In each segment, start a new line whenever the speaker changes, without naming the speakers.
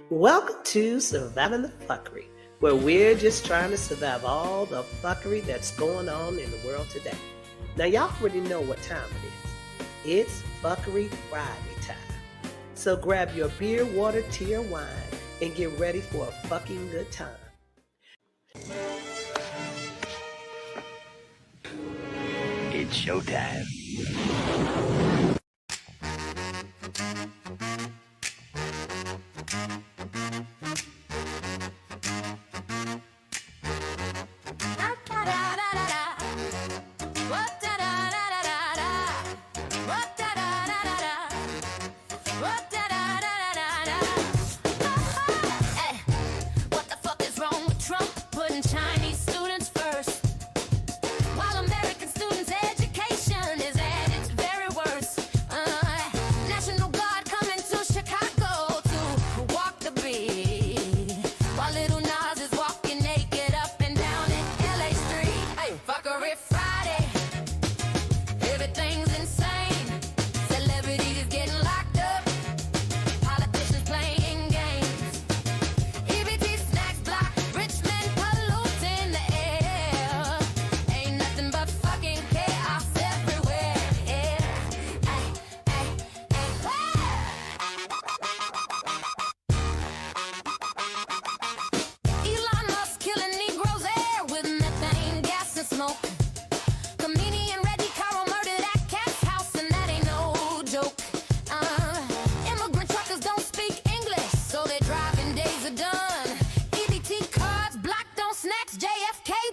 Welcome to Surviving the Phuckery, where we're just trying to survive all the fuckery that's going on in the world today. Now, y'all already know what time it is. It's Phuckery Friday time. So grab your beer, water, tea, or wine and get ready for a fucking good time.
It's showtime.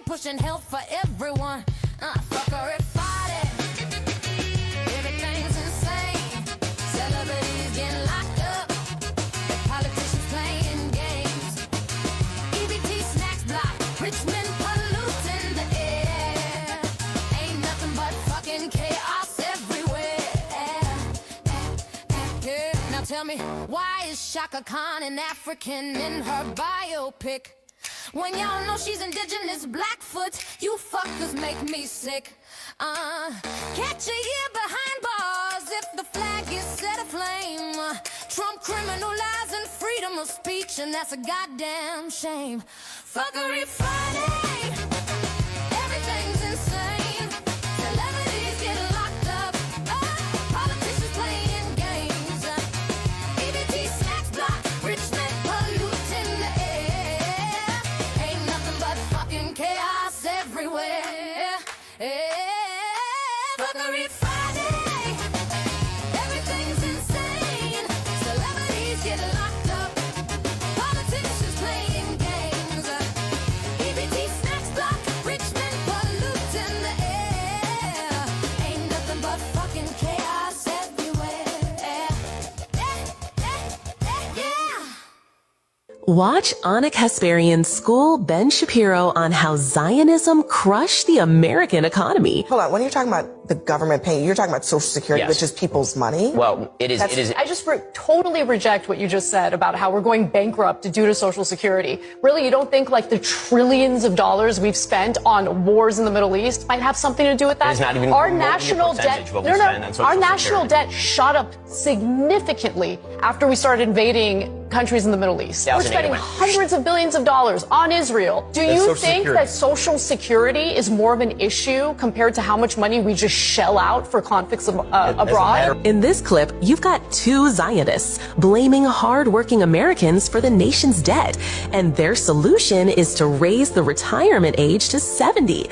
Pushing health for everyone. Phuckery Friday. Everything's insane. Celebrities getting locked up. Politicians playing games. EBT snacks block. Richmond polluting the air. Ain't nothing but fucking chaos everywhere. Yeah. Now tell me, why is Shaka Khan an African in her biopic? When y'all know she's indigenous, Blackfoot, you fuckers make me sick. Catch a year behind bars if the flag is set aflame. Trump criminalizing freedom of speech, and that's a goddamn shame. Phuckery Friday, everything's insane. Celebrities get locked up, politicians playing games. EBT snacks block, Richmond polluting the air. Ain't nothing but fucking chaos everywhere. Phuckery Friday, everything's insane. Celebrities get locked up, politicians playing games. EBT snacks block, Richmond polluting the air. Ain't nothing but fucking chaos everywhere. Yeah.
Watch Anna Kasparian school Ben Shapiro on how Zionism crushed the American economy.
Hold on, when you're talking about the government paying, you're talking about Social Security,
Yes.
which is people's money?
Well, it is.
I just totally reject what you just said about how we're going bankrupt due to Social Security. Really, you don't think like the trillions of dollars we've spent on wars in the Middle East might have something to do with that?
It's not even
our
remotely a
national
percentage
debt.
of what we spend on Social
Our national
Security.
debt shot up significantly after we started invading countries in the Middle East. We're
2008
spending
went.
hundreds of billions of dollars on Israel. Do you
Social
think
Security.
that Social Security is more of an issue compared to how much money we just shell out for conflicts abroad?
In this clip, you've got two Zionists blaming hard-working Americans for the nation's debt, and their solution is to raise the retirement age to 70.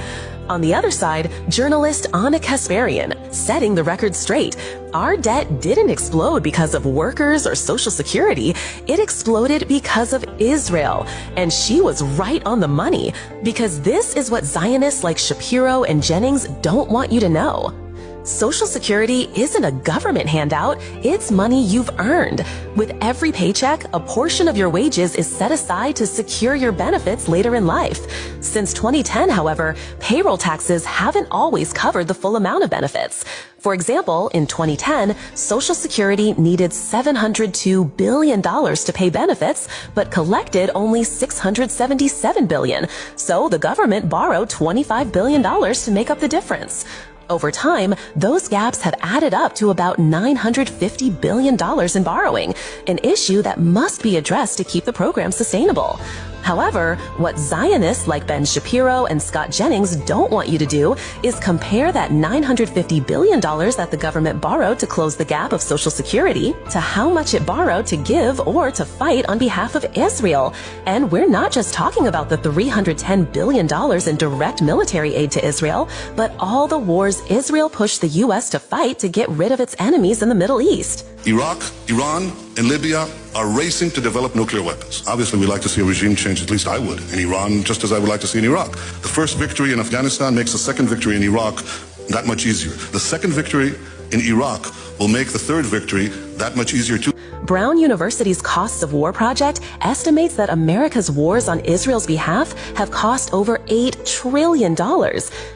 On the other side, journalist Anna Kasparian setting the record straight. Our debt didn't explode because of workers or Social Security. It exploded because of Israel. And she was right on the money, because this is what Zionists like Shapiro and Jennings don't want you to know. Social Security isn't a government handout, it's money you've earned. With every paycheck, a portion of your wages is set aside to secure your benefits later in life. Since 2010, however, payroll taxes haven't always covered the full amount of benefits. For example, in 2010, Social Security needed $702 billion to pay benefits, but collected only $677 billion. So the government borrowed $25 billion to make up the difference. Over time, those gaps have added up to about $950 billion in borrowing, an issue that must be addressed to keep the program sustainable. However, what Zionists like Ben Shapiro and Scott Jennings don't want you to do is compare that $950 billion that the government borrowed to close the gap of Social Security to how much it borrowed to give or to fight on behalf of Israel. And we're not just talking about the $310 billion in direct military aid to Israel, but all the wars Israel pushed the U.S. to fight to get rid of its enemies in the Middle East.
Iraq, Iran, and Libya are racing to develop nuclear weapons. Obviously, we'd like to see a regime change, at least I would, in Iran, just as I would like to see in Iraq. The first victory in Afghanistan makes the second victory in Iraq that much easier. The second victory in Iraq will make the third victory that much easier too.
Brown University's Costs of War project estimates that America's wars on Israel's behalf have cost over $8 trillion.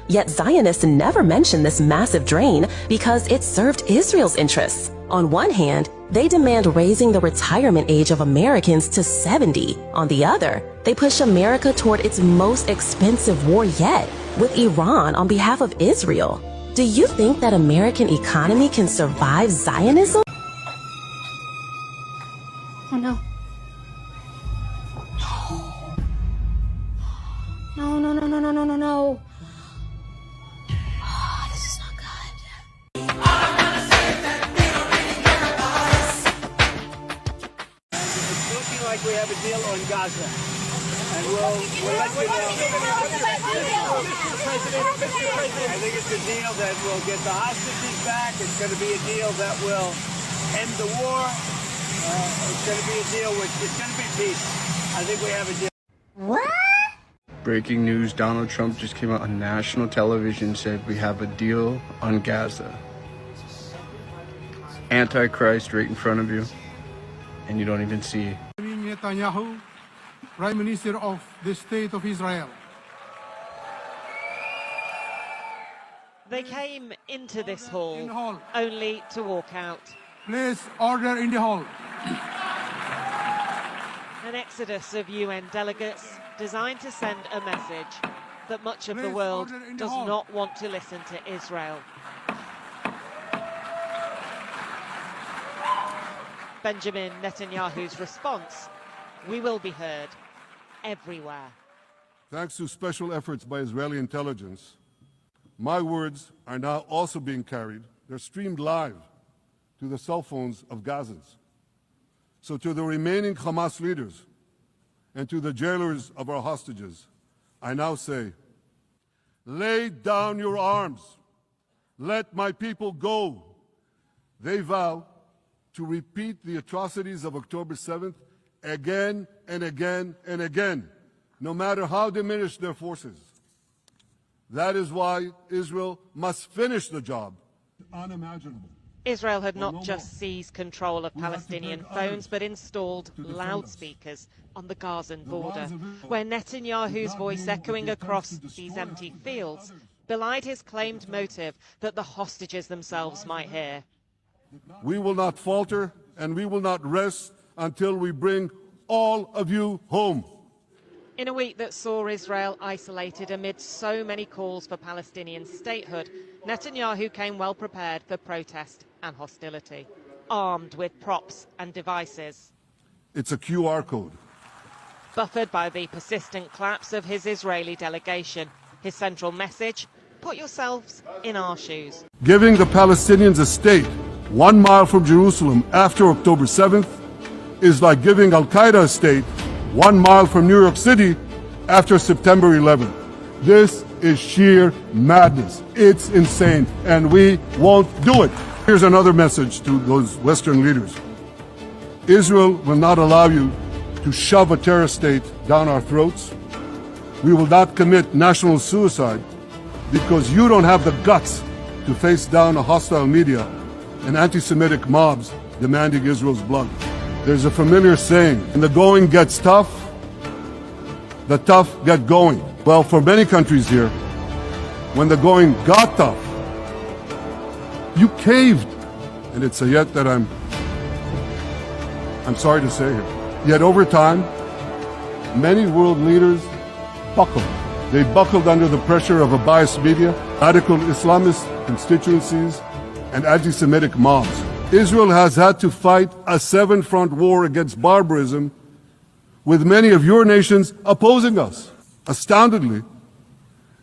Yet Zionists never mention this massive drain because it served Israel's interests. On one hand, they demand raising the retirement age of Americans to 70. On the other, they push America toward its most expensive war yet, with Iran on behalf of Israel. Do you think that American economy can survive Zionism?
Oh no. No, no, no, no, no, no, no, no. Oh, this is not good.
It's looking like we have a deal on Gaza. And we'll let you know. I think it's a deal that will get the hostages back. It's going to be a deal that will end the war. It's going to be a deal it's going to be peace. I think we have a deal.
What?
Breaking news, Donald Trump just came out on national television, said we have a deal on Gaza. Antichrist right in front of you, and you don't even see.
Netanyahu, Prime Minister of the State of Israel.
They came into this hall only to walk out.
Please order in the hall.
An exodus of UN delegates designed to send a message that much of the world does not want to listen to Israel. Benjamin Netanyahu's response: we will be heard everywhere.
Thanks to special efforts by Israeli intelligence, my words are now also being carried. They're streamed live to the cell phones of Gazans. So to the remaining Hamas leaders and to the jailers of our hostages, I now say, lay down your arms. Let my people go. They vow to repeat the atrocities of October 7th again and again and again, no matter how diminished their forces. That is why Israel must finish the job. Unimaginable.
Israel had not just seized control of Palestinian phones, but installed loudspeakers on the Gazan border, where Netanyahu's voice echoing across these empty fields belied his claimed motive that the hostages themselves might hear.
We will not falter and we will not rest until we bring all of you home.
In a week that saw Israel isolated amid so many calls for Palestinian statehood, Netanyahu came well prepared for protest and hostility, armed with props and devices.
It's a QR code.
Buffered by the persistent collapse of his Israeli delegation, his central message: put yourselves in our shoes.
Giving the Palestinians a state 1 mile from Jerusalem after October 7th is like giving Al-Qaeda a state 1 mile from New York City after September 11th. This is sheer madness. It's insane, and we won't do it. Here's another message to those Western leaders. Israel will not allow you to shove a terrorist state down our throats. We will not commit national suicide because you don't have the guts to face down a hostile media and anti-Semitic mobs demanding Israel's blood. There's a familiar saying, when the going gets tough, the tough get going. Well, for many countries here, when the going got tough, you caved. And it's a yet that I'm sorry to say here. Yet over time, many world leaders buckled They buckled under the pressure of a biased media, radical Islamist constituencies, and anti-Semitic mobs. Israel has had to fight a seven-front war against barbarism with many of your nations opposing us. Astoundingly,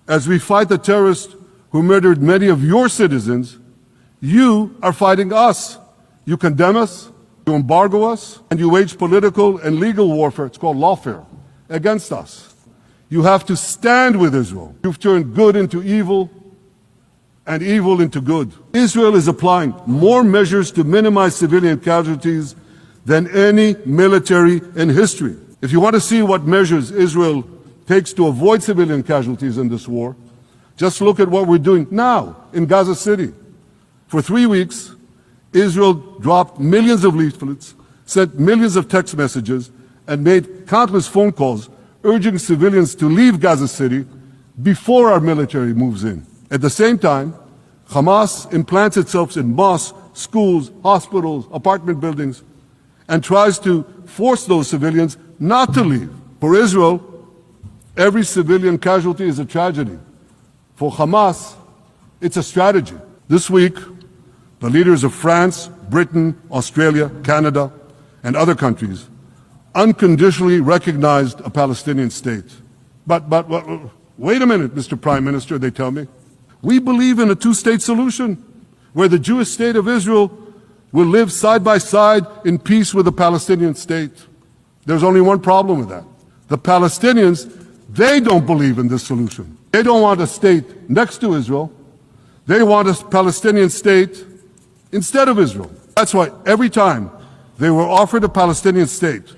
as we fight the terrorists who murdered many of your citizens, you are fighting us. You condemn us, you embargo us, and you wage political and legal warfare, it's called lawfare, against us. You have to stand with Israel. You've turned good into evil and evil into good. Israel is applying more measures to minimize civilian casualties than any military in history. If you want to see what measures Israel takes to avoid civilian casualties in this war, just look at what we're doing now in Gaza City. For 3 weeks, Israel dropped millions of leaflets, sent millions of text messages, and made countless phone calls urging civilians to leave Gaza City before our military moves in. At the same time, Hamas implants itself in mosques, schools, hospitals, apartment buildings, and tries to force those civilians not to leave. For Israel, every civilian casualty is a tragedy. For Hamas, it's a strategy. This week, the leaders of France, Britain, Australia, Canada, and other countries unconditionally recognized a Palestinian state. But wait a minute, Mr. Prime Minister, they tell me. We believe in a two-state solution where the Jewish state of Israel will live side by side in peace with the Palestinian state. There's only one problem with that. The Palestinians, they don't believe in this solution. They don't want a state next to Israel. They want a Palestinian state instead of Israel. That's why every time they were offered a Palestinian state,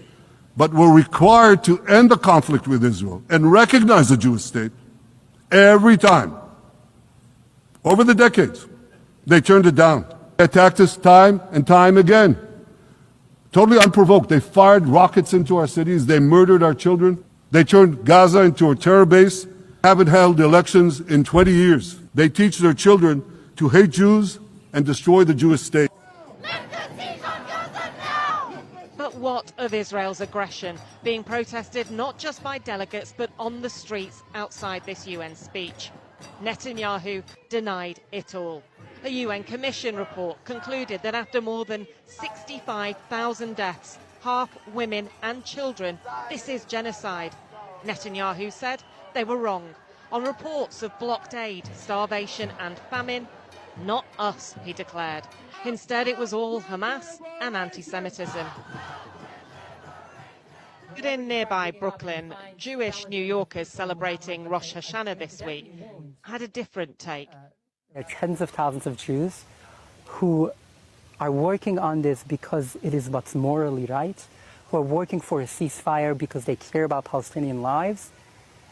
but were required to end the conflict with Israel and recognize the Jewish state, every time, over the decades, they turned it down. They attacked us time and time again. Totally unprovoked. They fired rockets into our cities. They murdered our children. They turned Gaza into a terror base. Haven't held elections in 20 years. They teach their children to hate Jews and destroy the Jewish state.
But what of Israel's aggression being protested not just by delegates but on the streets outside this UN speech? Netanyahu denied it all. A UN Commission report concluded that after more than 65,000 deaths, half women and children, this is genocide. Netanyahu said they were wrong on reports of blocked aid, starvation and famine. Not us, he declared. Instead, it was all Hamas and anti-Semitism. In nearby Brooklyn, Jewish New Yorkers celebrating Rosh Hashanah this week had a different take.
There are tens of thousands of Jews who are working on this because it is what's morally right, who are working for a ceasefire because they care about Palestinian lives.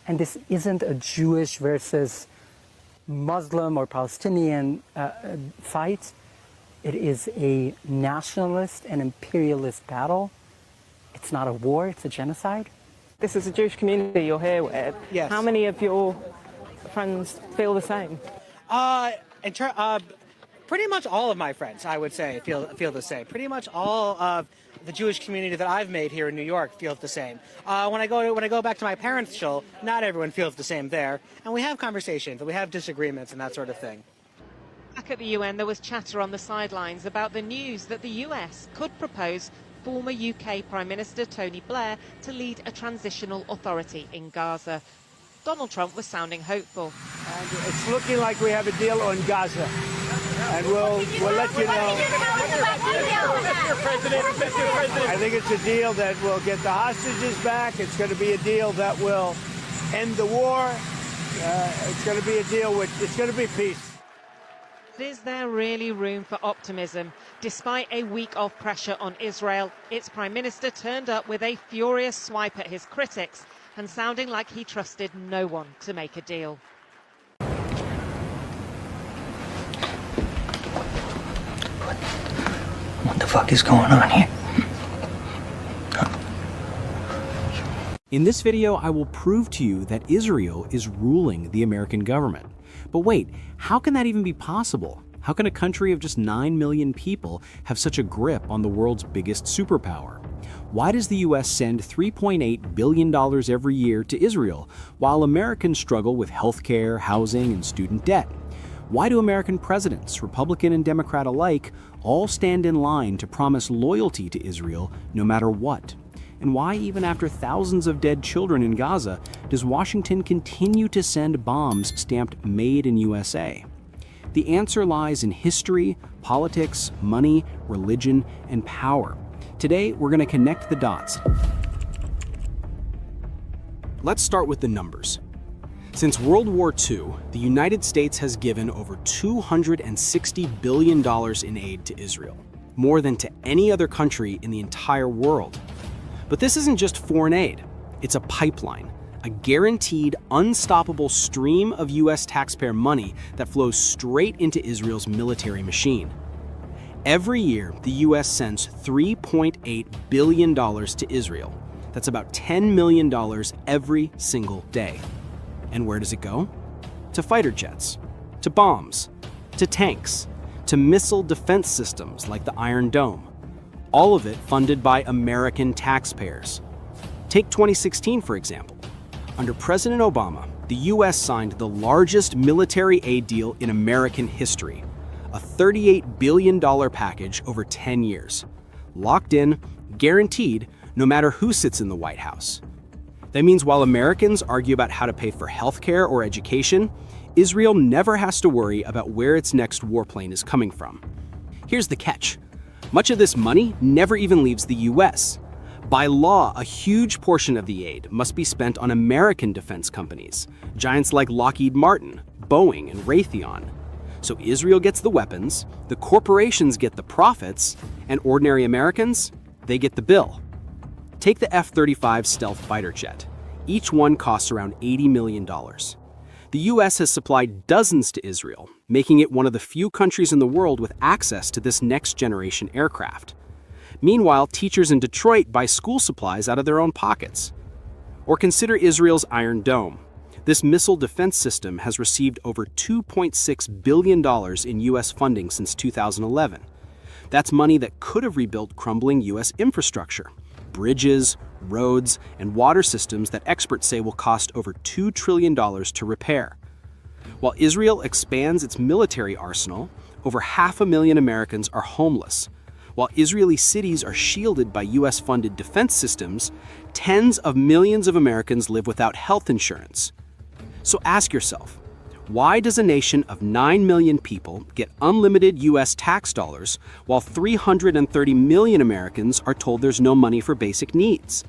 And this isn't a Jewish versus Muslim or Palestinian fight. It is a nationalist and imperialist battle. It's not a war, it's a genocide.
This is a Jewish community you're here with.
Yes.
How many of your friends feel the same?
Pretty much all of my friends, I would say, feel the same. Pretty much all of the Jewish community that I've made here in New York feels the same. When I go back to my parents' shul, not everyone feels the same there, and we have conversations, and we have disagreements and that sort of thing.
Back at the UN, there was chatter on the sidelines about the news that the US could propose former UK Prime Minister Tony Blair to lead a transitional authority in Gaza. Donald Trump was sounding hopeful.
And it's looking like we have a deal on Gaza. And we'll let you know. Mr. President. I think it's a deal that will get the hostages back. It's going to be a deal that will end the war. It's going to be a deal it's going to be peace.
Is there really room for optimism? Despite a week of pressure on Israel, its Prime Minister turned up with a furious swipe at his critics and sounding like he trusted no one to make a deal.
What the fuck is going on here?
In this video, I will prove to you that Israel is ruling the American government. But wait, how can that even be possible? How can a country of just 9 million people have such a grip on the world's biggest superpower? Why does the US send $3.8 billion every year to Israel, while Americans struggle with healthcare, housing, and student debt? Why do American presidents, Republican and Democrat alike, all stand in line to promise loyalty to Israel no matter what? And why, even after thousands of dead children in Gaza, does Washington continue to send bombs stamped "Made in USA"? The answer lies in history, politics, money, religion, and power. Today, we're going to connect the dots. Let's start with the numbers. Since World War II, the United States has given over $260 billion in aid to Israel, more than to any other country in the entire world. But this isn't just foreign aid, it's a pipeline, a guaranteed, unstoppable stream of US taxpayer money that flows straight into Israel's military machine. Every year, the US sends $3.8 billion to Israel. That's about $10 million every single day. And where does it go? To fighter jets, to bombs, to tanks, to missile defense systems like the Iron Dome. All of it funded by American taxpayers. Take 2016, for example. Under President Obama, the US signed the largest military aid deal in American history, a $38 billion package over 10 years. Locked in, guaranteed, no matter who sits in the White House. That means while Americans argue about how to pay for healthcare or education, Israel never has to worry about where its next warplane is coming from. Here's the catch. Much of this money never even leaves the US. By law, a huge portion of the aid must be spent on American defense companies, giants like Lockheed Martin, Boeing, and Raytheon. So Israel gets the weapons, the corporations get the profits, and ordinary Americans, they get the bill. Take the F-35 stealth fighter jet. Each one costs around $80 million. The US has supplied dozens to Israel, making it one of the few countries in the world with access to this next-generation aircraft. Meanwhile, teachers in Detroit buy school supplies out of their own pockets. Or consider Israel's Iron Dome. This missile defense system has received over $2.6 billion in US funding since 2011. That's money that could have rebuilt crumbling US infrastructure. Bridges, roads, and water systems that experts say will cost over $2 trillion to repair. While Israel expands its military arsenal, over 500,000 Americans are homeless. While Israeli cities are shielded by US-funded defense systems, tens of millions of Americans live without health insurance. So ask yourself, why does a nation of 9 million people get unlimited US tax dollars while 330 million Americans are told there's no money for basic needs?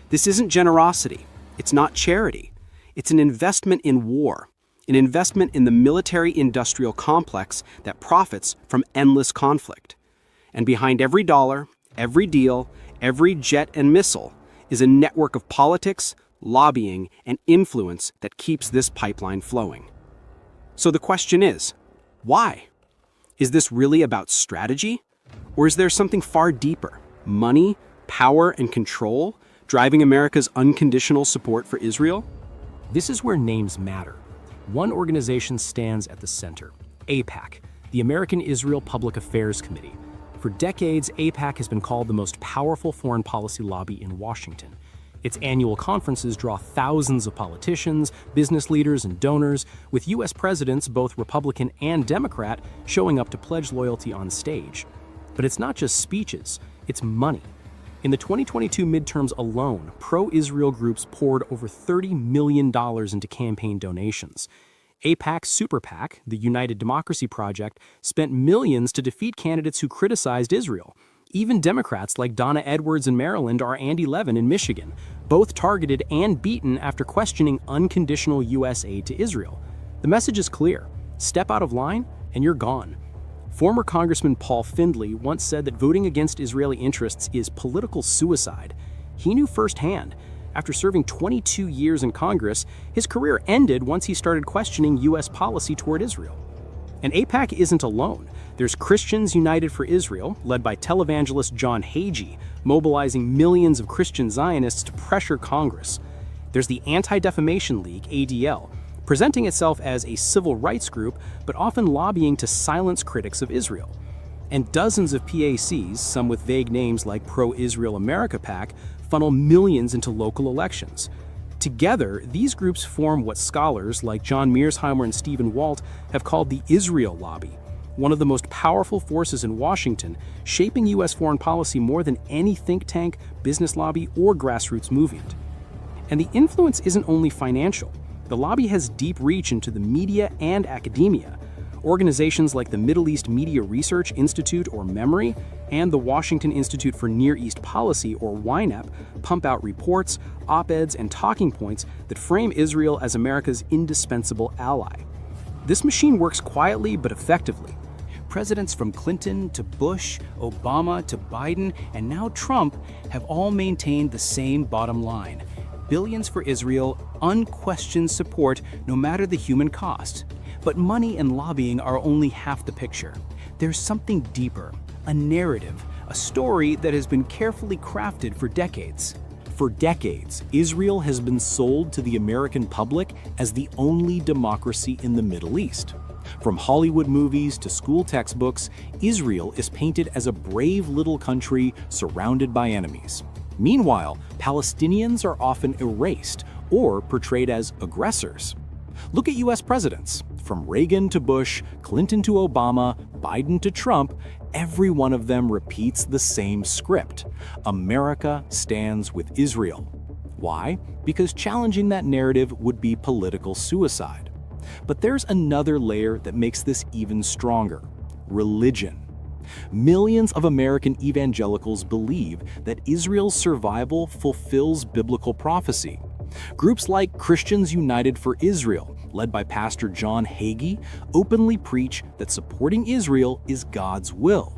This isn't generosity. It's not charity. It's an investment in war, an investment in the military-industrial complex that profits from endless conflict. And behind every dollar, every deal, every jet and missile is a network of politics, lobbying, and influence that keeps this pipeline flowing. So the question is, why? Is this really about strategy? Or is there something far deeper? Money, power, and control driving America's unconditional support for Israel?
This is where names matter. One organization stands at the center, APAC, the American Israel Public Affairs Committee. For decades, APAC has been called the most powerful foreign policy lobby in Washington. Its annual conferences draw thousands of politicians, business leaders, and donors, with U.S. presidents, both Republican and Democrat, showing up to pledge loyalty on stage. But it's not just speeches, it's money. In the 2022 midterms alone, pro-Israel groups poured over $30 million into campaign donations. APAC's Super PAC, the United Democracy Project, spent millions to defeat candidates who criticized Israel. Even Democrats like Donna Edwards in Maryland or Andy Levin in Michigan, both targeted and beaten after questioning unconditional U.S. aid to Israel. The message is clear. Step out of line and you're gone. Former Congressman Paul Findley once said that voting against Israeli interests is political suicide. He knew firsthand. After serving 22 years in Congress, his career ended once he started questioning U.S. policy toward Israel. And APAC isn't alone. There's Christians United for Israel, led by televangelist John Hagee, mobilizing millions of Christian Zionists to pressure Congress. There's the Anti-Defamation League, ADL, presenting itself as a civil rights group, but often lobbying to silence critics of Israel. And dozens of PACs, some with vague names like Pro-Israel America PAC, funnel millions into local elections. Together, these groups form what scholars like John Mearsheimer and Stephen Walt have called the Israel lobby, one of the most powerful forces in Washington, shaping U.S. foreign policy more than any think tank, business lobby, or grassroots movement. And the influence isn't only financial. The lobby has deep reach into the media and academia. Organizations like the Middle East Media Research Institute, or MEMORY, and the Washington Institute for Near East Policy, or WINEP, pump out reports, op-eds, and talking points that frame Israel as America's indispensable ally. This machine works quietly but effectively. Presidents from Clinton to Bush, Obama to Biden, and now Trump have all maintained the same bottom line: billions for Israel, unquestioned support no matter the human cost. But money and lobbying are only half the picture. There's something deeper, a narrative, a story that has been carefully crafted for decades. For decades, Israel has been sold to the American public as the only democracy in the Middle East. From Hollywood movies to school textbooks, Israel is painted as a brave little country surrounded by enemies. Meanwhile, Palestinians are often erased or portrayed as aggressors. Look at U.S. presidents. From Reagan to Bush, Clinton to Obama, Biden to Trump, every one of them repeats the same script. America stands with Israel. Why? Because challenging that narrative would be political suicide. But there's another layer that makes this even stronger: religion. Millions of American evangelicals believe that Israel's survival fulfills biblical prophecy. Groups like Christians United for Israel, led by Pastor John Hagee, openly preach that supporting Israel is God's will.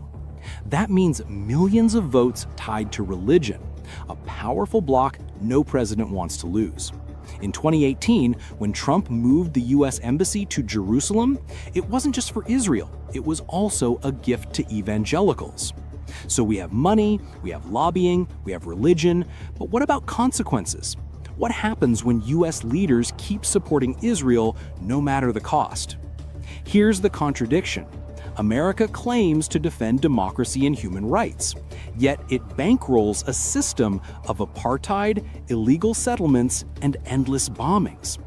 That means millions of votes tied to religion, a powerful bloc no president wants to lose. In 2018, when Trump moved the U.S. Embassy to Jerusalem, it wasn't just for Israel, it was also a gift to evangelicals. So we have money, we have lobbying, we have religion, but what about consequences? What happens when U.S. leaders keep supporting Israel no matter the cost? Here's the contradiction. America claims to defend democracy and human rights, yet it bankrolls a system of apartheid, illegal settlements, and endless bombings.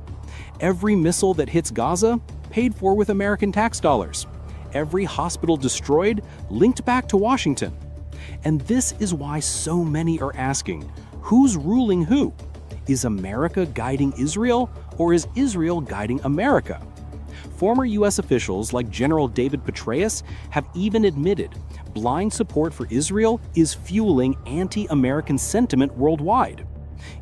Every missile that hits Gaza, paid for with American tax dollars. Every hospital destroyed, linked back to Washington. And this is why so many are asking, who's ruling who? Is America guiding Israel, or is Israel guiding America? Former U.S. officials like General David Petraeus have even admitted blind support for Israel is fueling anti-American sentiment worldwide.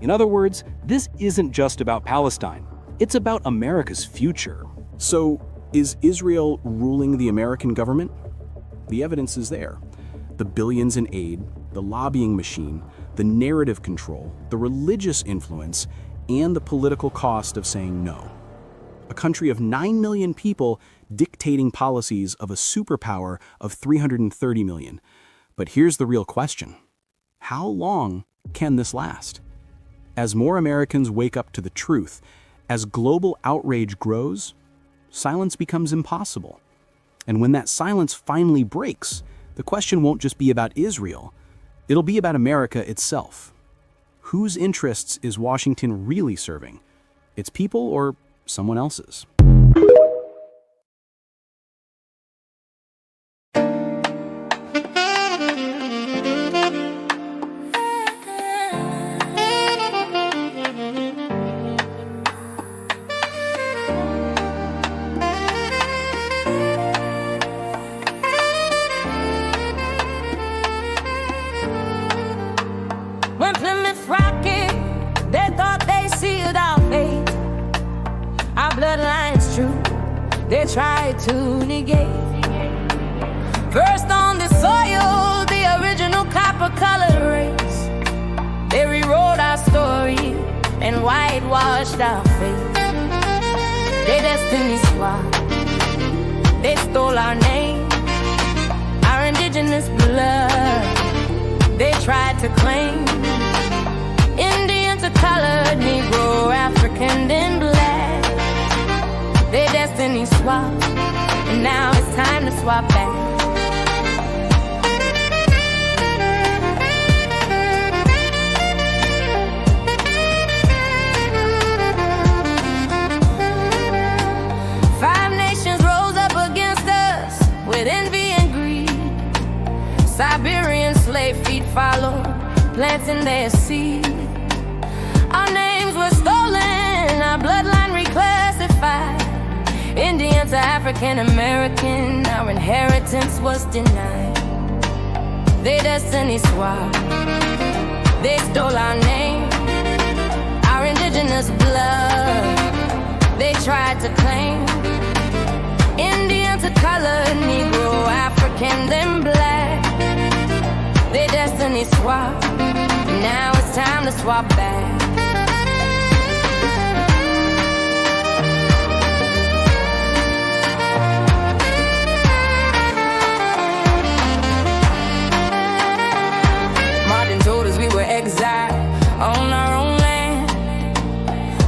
In other words, this isn't just about Palestine. It's about America's future. So, is Israel ruling the American government? The evidence is there. The billions in aid, the lobbying machine, the narrative control, the religious influence, and the political cost of saying no. A country of 9 million people dictating policies of a superpower of 330 million. But here's the real question. How long can this last? As more Americans wake up to the truth, as global outrage grows, silence becomes impossible. And when that silence finally breaks, the question won't just be about Israel. It'll be about America itself. Whose interests is Washington really serving? Its people or someone else's?
When Plymouth rocket, they thought they sealed our fate. Our bloodline's true, they tried to negate. First on the soil, the original copper-colored race. They rewrote our story and whitewashed our face. They destiny swapped, they stole our name, our indigenous blood. They tried to claim Indian to colored, Negro, African, then black. Their destiny swapped, and now it's time to swap back. planting their seed. Our names were stolen, our bloodline reclassified. Indian to African American, our inheritance was denied. They destiny swapped, they stole our name, our indigenous blood, they tried to claim. Indian to color, Negro, African, then black. They destiny swap, now it's time to swap back. Martin told us we were exiled on our own land,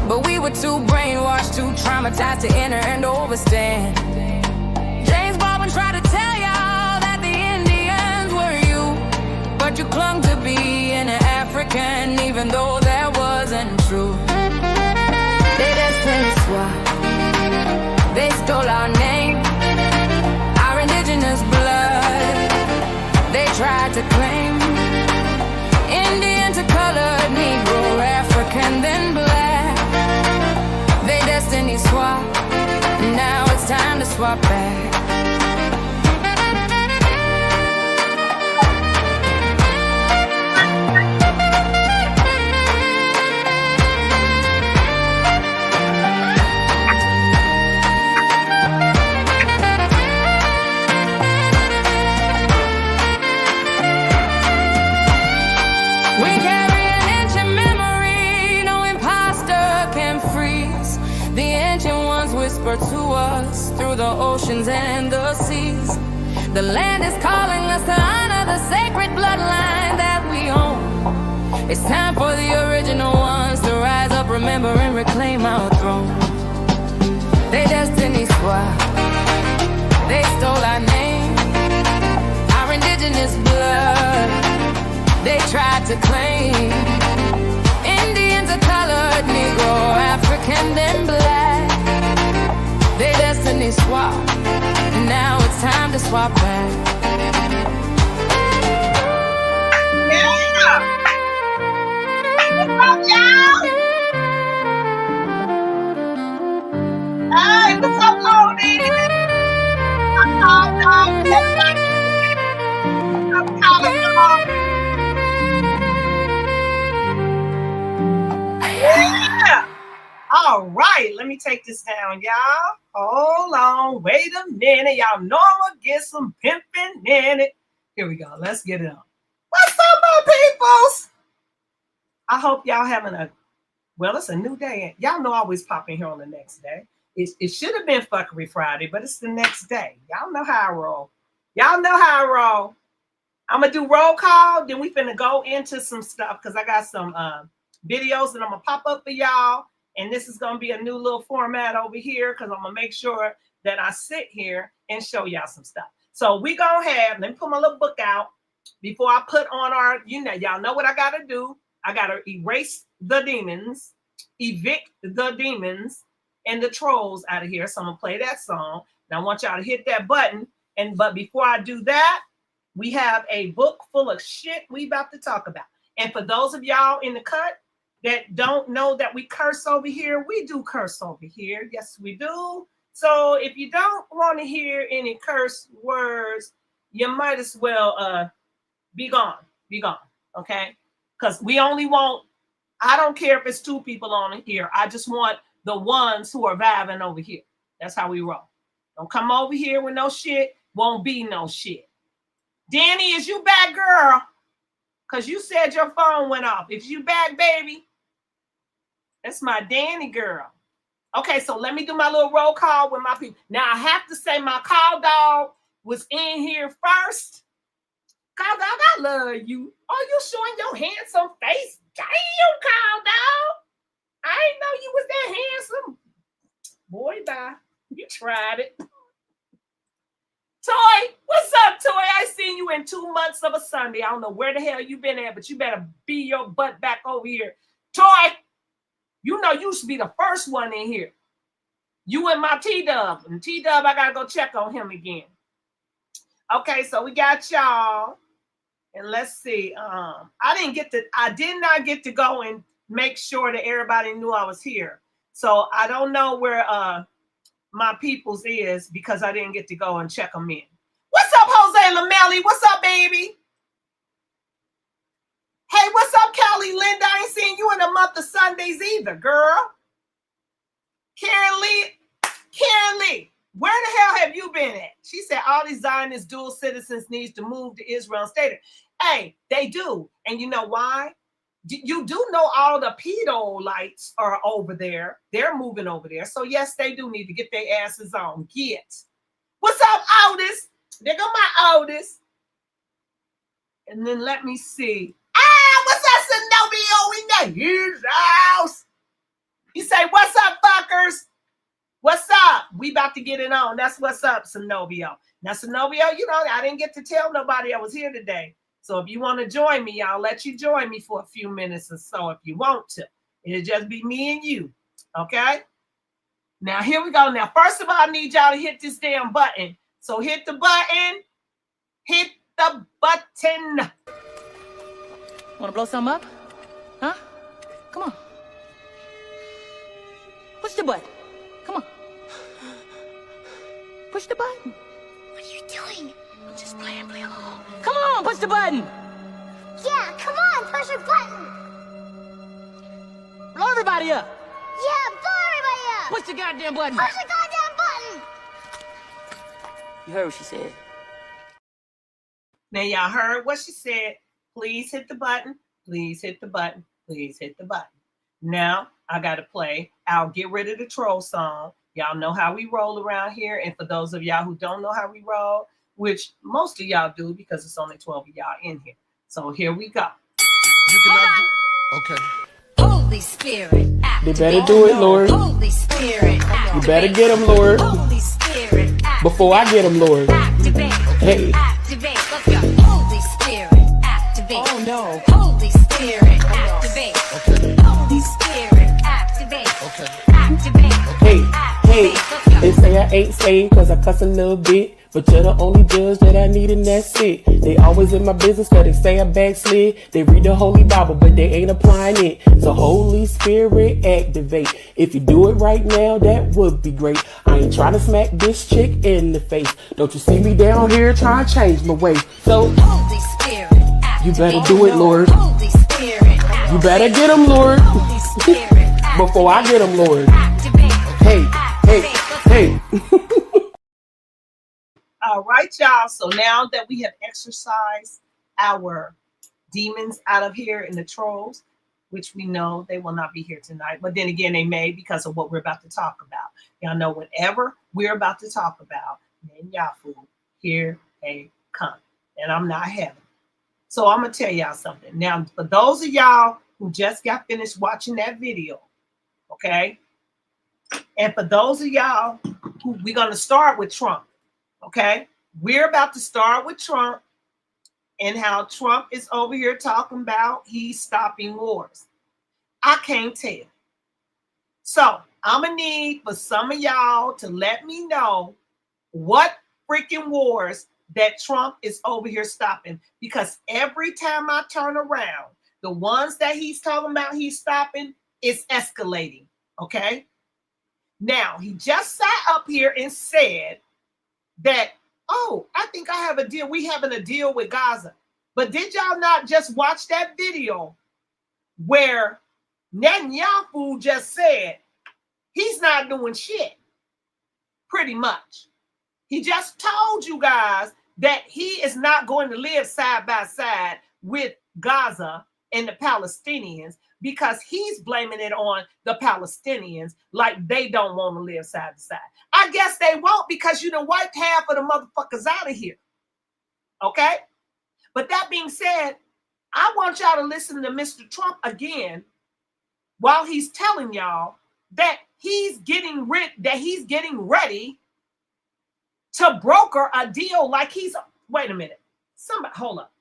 but we were too brainwashed, too traumatized to enter and overstand. James Baldwin tried to tell y'all that the Indians were you, but you clung to being an African, even though that wasn't true. They destiny swapped, they stole our name, our indigenous blood, they tried to claim. Indian to colored, Negro, African, then black. They destiny swap, now it's time to swap back. We carry an ancient memory, no imposter can freeze. The ancient ones whisper to us through the oceans and the seas. The land is calling us to honor the sacred bloodline that we own. It's time for the original ones to rise up, remember, and reclaim our throne. They destiny swap, they stole our name, our indigenous blood, they tried to claim. Indians are colored, Negro, African, then black. They destiny swap, now it's time to swap back.
Yeah! What's up, y'all? Hey, what's up, Cody? I'm calling y'all. Yeah! All right, let me take this down, y'all. Hold on, wait a minute. Y'all know I'm gonna get some pimping in it. Here we go. Let's get it on. What's up, my peoples? I hope y'all having it's a new day. Y'all know I always pop in here on the next day. It should have been Phuckery Friday, but it's the next day. Y'all know how I roll. Y'all know how I roll. I'm gonna do roll call, then we finna go into some stuff because I got some videos that I'm gonna pop up for y'all. And this is gonna be a new little format over here because I'm gonna make sure that I sit here and show y'all some stuff. So we gonna have, let me put my little book out before I put on our, y'all know what I gotta do. I gotta erase the demons, evict the demons and the trolls out of here. So I'm gonna play that song. Now I want y'all to hit that button. But before I do that, we have a book full of shit we about to talk about. And for those of y'all in the cut that don't know that we curse over here, we do curse over here. Yes, we do. So if you don't want to hear any curse words, you might as well be gone. Be gone. Okay? Because we only want, I don't care if it's 2 people on here. I just want the ones who are vibing over here. That's how we roll. Don't come over here with no shit. Won't be no shit. Danny, is you back, girl? Because you said your phone went off. If you back, baby, that's my Danny girl. Okay, so let me do my little roll call with my people. Now, I have to say my call dog was in here first. Call dog, I love you. Oh, you showing your handsome face? Damn, call dog. I didn't know you was that handsome. Boy, bye. You tried it. Toy, what's up, Toy? I seen you in 2 months of a Sunday. I don't know where the hell you been at, but you better be your butt back over here. Toy, you know you should be the first one in here. You and my T-Dub. And T-Dub, I got to go check on him again. Okay, so we got y'all. And let's see. I did not get to go and make sure that everybody knew I was here. So I don't know where my people's is because I didn't get to go and check them in. What's up, Jose Lamelli? What's up, baby? Hey, what's up, Callie Linda? I ain't seen you in a month of Sundays either, girl. Karen Lee, where the hell have you been at? She said all these Zionist dual citizens needs to move to Israel and stay there. Hey, they do. And you know why? You do know all the pedo lights are over there. They're moving over there. So yes, they do need to get their asses on. What's up, Otis? There go my Otis. And then let me see. What's up, Zenobio in his house? You say, what's up, fuckers? What's up? We about to get it on. That's what's up, Zenobio. Now, Zenobio, you know, I didn't get to tell nobody I was here today. So if you want to join me, I'll let you join me for a few minutes or so if you want to. It'll just be me and you. Okay? Now, here we go. Now, first of all, I need y'all to hit this damn button. So hit the button. Hit the button.
Want to blow something up? Huh? Come on. Push the button. Come on. Push the button.
What are you doing?
I'm just playing along. Come on, push the button.
Yeah, come on, push the button.
Blow everybody up.
Yeah, blow everybody up.
Push the goddamn button.
Push the goddamn button.
You heard what she said.
Now, y'all heard what she said. Please hit the button. Please hit the button. Please hit the button. Now, I got to play. I'll get rid of the troll song. Y'all know how we roll around here. And for those of y'all who don't know how we roll, which most of y'all do because it's only 12 of y'all in here. So here we go.
Okay. Holy Spirit, activate.
They better do it, Lord.
Holy Spirit, activate.
You better get them, Lord.
Holy Spirit, activate.
Before I get them, Lord.
Activate.
Hey.
Activate. Let's go. Holy Spirit, activate.
Oh, no.
Holy Spirit, activate.
Okay.
Holy Spirit, activate.
Okay.
Activate.
Hey, they say I ain't saved cause I cuss a little bit, but you're the only judge that I need and that's it. They always in my business cause they say I backslid. They read the Holy Bible but they ain't applying it. So Holy Spirit activate. If you do it right now, that would be great. I ain't trying to smack this chick in the face. Don't you see me down here trying to change my way? So
Holy Spirit, activate.
You better do it, Lord.
Holy Spirit, activate.
You better get them, Lord.
Holy Spirit, activate.
Before I get them, Lord.
Activate.
Hey.
All right, y'all. So now that we have exorcised our demons out of here and the trolls, which we know they will not be here tonight, but then again, they may because of what we're about to talk about. Y'all know whenever we're about to talk about Netanyahu, here they come. And I'm not having it. So I'm going to tell y'all something. Now, for those of y'all who just got finished watching that video, okay? And for those of y'all who we're going to start with Trump, okay? We're about to start with Trump and how Trump is over here talking about he's stopping wars. I can't tell. So I'm going to need for some of y'all to let me know what freaking wars that Trump is over here stopping. Because every time I turn around, the ones that he's talking about he's stopping is escalating, okay? Now, he just sat up here and said that, oh, I think I have a deal. We having a deal with Gaza. But did y'all not just watch that video where Netanyahu just said he's not doing shit? Pretty much. He just told you guys that he is not going to live side by side with Gaza and the Palestinians because he's blaming it on the Palestinians like they don't want to live side to side. I guess they won't because you done wiped half of the motherfuckers out of here. Okay? But that being said, I want y'all to listen to Mr. Trump again while he's telling y'all that he's getting ready to broker a deal like he's, wait a minute. Somebody, hold up.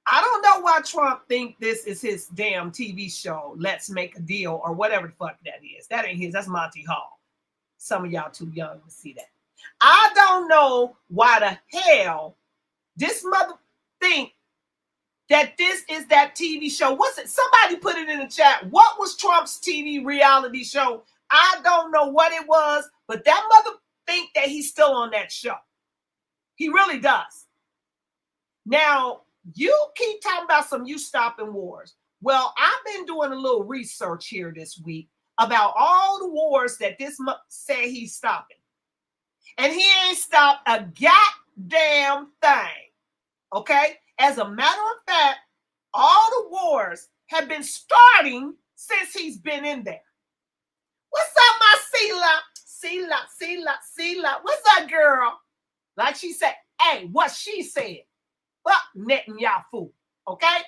I don't know why Trump think this is his damn TV show, Let's Make a Deal, or whatever the fuck that is. That ain't his, that's Monty Hall. Some of y'all too young to see that. I don't know why the hell This mother think that this is that TV show. What's it? Somebody put it in the chat. What was Trump's TV reality show? I don't know what it was, but that mother think that he's still on that show. He really does. Now, you keep talking about you stopping wars. Well, I've been doing a little research here this week about all the wars that this say he's stopping. And he ain't stopped a goddamn thing. Okay? As a matter of fact, all the wars have been starting since he's been in there. What's up, my Sela? What's up, girl? Like she said, hey, what she said. Fuck Netanyahu, okay?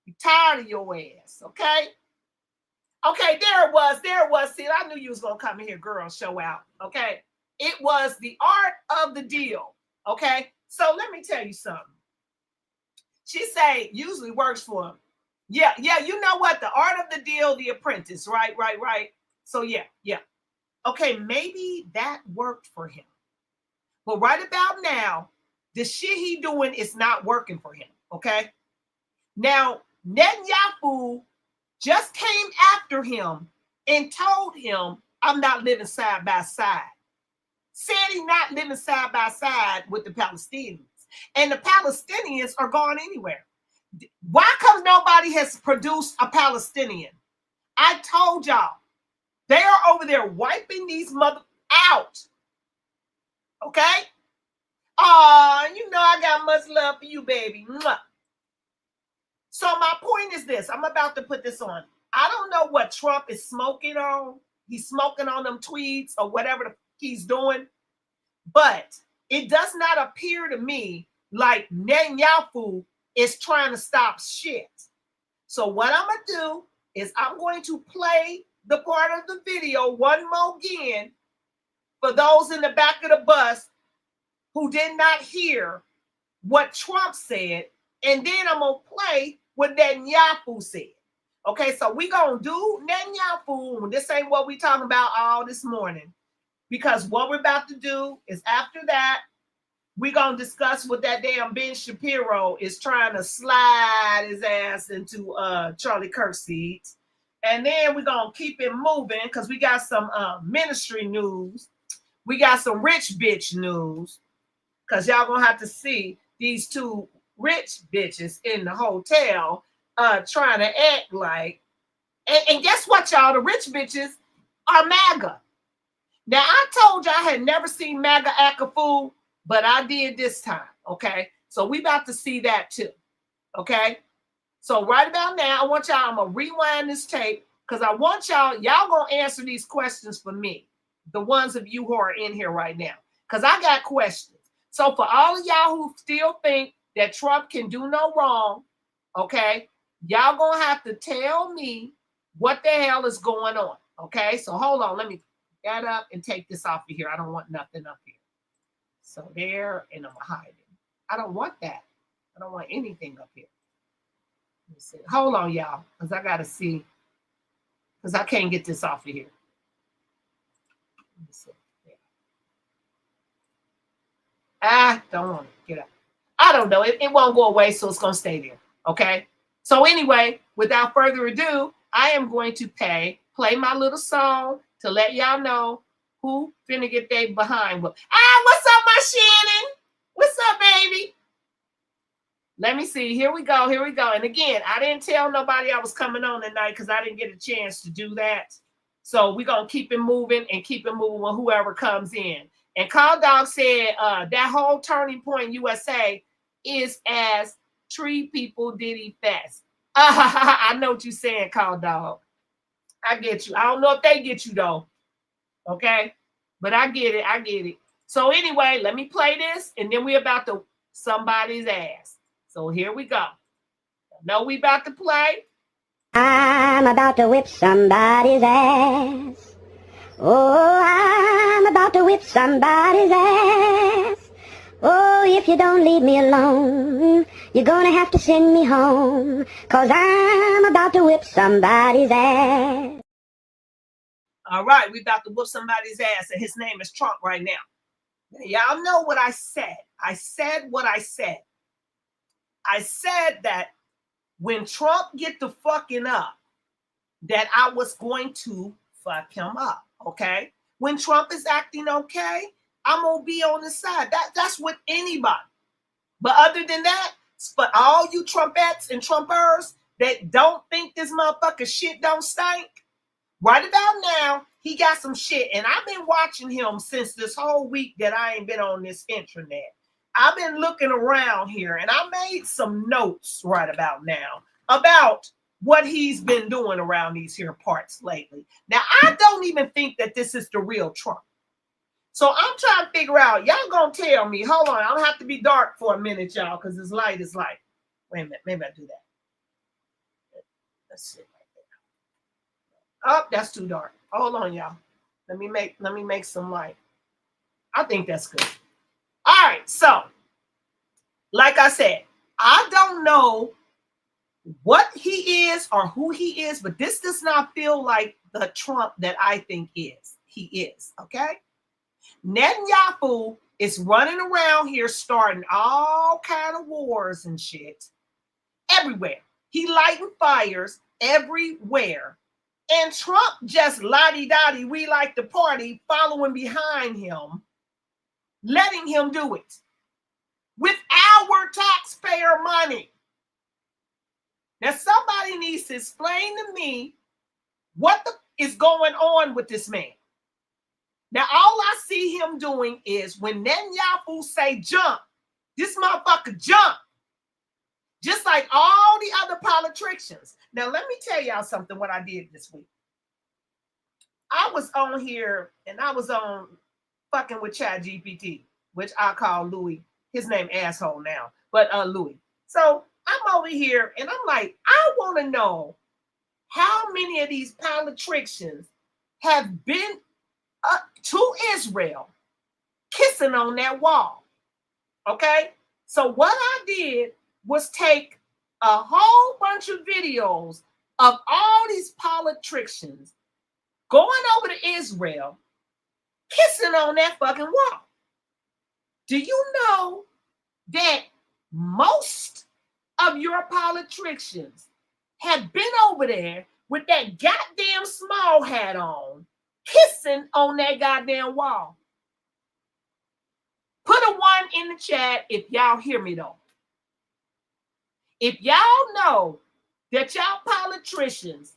You tired of your ass, okay? Okay, there it was. See, I knew you was going to come in here, girl, show out, okay? It was the art of the deal, okay? So let me tell you something. She say usually works for him. Yeah, you know what? The art of the deal, The Apprentice, right. So yeah. Okay, maybe that worked for him. But right about now, the shit he doing is not working for him, okay? Now, Netanyahu just came after him and told him, I'm not living side by side. Said he's not living side by side with the Palestinians. And the Palestinians are gone anywhere. Why come nobody has produced a Palestinian? I told y'all, they are over there wiping these mother out. Okay? You know I got much love for you, baby. Mwah. So my point is this. I'm about to put this on. I don't know what Trump is smoking on. He's smoking on them tweets or whatever he's doing. But it does not appear to me like Netanyahu is trying to stop shit. So what I'm going to do is I'm going to play the part of the video one more again for those in the back of the bus who did not hear what Trump said. And then I'm going to play what Netanyahu said. Okay, so we're going to do Netanyahu. This ain't what we talking about all this morning. Because what we're about to do is after that, we're going to discuss what that damn Ben Shapiro is trying to slide his ass into Charlie Kirk's seats. And then we're going to keep it moving because we got some ministry news. We got some rich bitch news because y'all going to have to see these two rich bitches in the hotel trying to act like. And guess what, y'all? The rich bitches are MAGA. Now, I told you I had never seen MAGA act a fool, but I did this time, okay? So we about to see that too, okay? So right about now, I want y'all, I'm going to rewind this tape because I want y'all going to answer these questions for me, the ones of you who are in here right now, because I got questions. So for all of y'all who still think that Trump can do no wrong, okay, y'all going to have to tell me what the hell is going on, okay? So hold on, let me that up and take this off of here. I don't want nothing up here. So there, and I'm hiding. I don't want that. I don't want anything up here. Let me see. Hold on, y'all, because I got to see, because I can't get this off of here. Let me see. There. Don't want it. Get up. I don't know. It won't go away, so it's going to stay there. Okay? So anyway, without further ado, I am going to play my little song to let y'all know who finna get they behind. What's up, my Shannon? What's up, baby? Let me see. Here we go. And again, I didn't tell nobody I was coming on tonight because I didn't get a chance to do that. So we're going to keep it moving and keep it moving with whoever comes in. And Call Dog said that whole Turning Point USA is as Tree People Diddy Fest. I know what you're saying, Call Dog. I get you. I don't know if they get you though. Okay. But I get it. So anyway, let me play this and then we're about to somebody's ass. So here we go. I know we about to play.
I'm about to whip somebody's ass. Oh, I'm about to whip somebody's ass. Oh, if you don't leave me alone, you're gonna have to send me home, 'cause I'm about to whip somebody's ass.
All right, we about to whoop somebody's ass, and his name is Trump right now. Y'all know what I said. I said what I said. I said that when Trump get to fucking up, that I was going to fuck him up, okay? When Trump is acting okay, I'm gonna be on the side. That's with anybody. But other than that, for all you Trumpettes and Trumpers that don't think this motherfucker shit don't stink, right about now, he got some shit. And I've been watching him since this whole week that I ain't been on this internet. I've been looking around here and I made some notes right about now about what he's been doing around these here parts lately. Now, I don't even think that this is the real Trump. So I'm trying to figure out, y'all gonna tell me, hold on, I don't have to be dark for a minute, y'all, because this light is light. Wait a minute, maybe I do that. Let's see right there. Oh, that's too dark. Hold on, y'all. Let me make some light. I think that's good. All right, so like I said, I don't know what he is or who he is, but this does not feel like the Trump that I think he is, okay? Netanyahu is running around here starting all kind of wars and shit everywhere. He lighting fires everywhere. And Trump just lottie-dottie, we like the party, following behind him, letting him do it with our taxpayer money. Now, somebody needs to explain to me what is going on with this man. Now, all I see him doing is when Netanyahu say jump, this motherfucker jump. Just like all the other politicians. Now, let me tell y'all something what I did this week. I was on here and I was on fucking with ChatGPT, which I call Louis. His name asshole now, but Louis. So I'm over here and I'm like, I want to know how many of these politicians have been to Israel kissing on that wall. Okay? So what I did was take a whole bunch of videos of all these politicians going over to Israel kissing on that fucking wall. Do you know that most of your politicians have been over there with that goddamn small hat on, kissing on that goddamn wall? Put a 1 in the chat if y'all hear me though. If y'all know that y'all politicians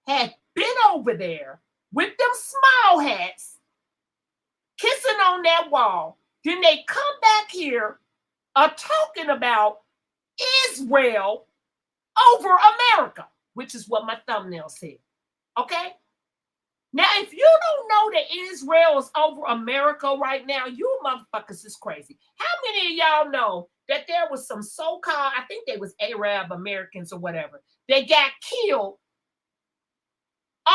have been over there with them small hats, kissing on that wall, then they come back here talking about Israel over America, which is what my thumbnail said. Okay? Now, if you don't know that Israel is over America right now, you motherfuckers is crazy. How many of y'all know that there was some so-called, I think they was Arab Americans or whatever, they got killed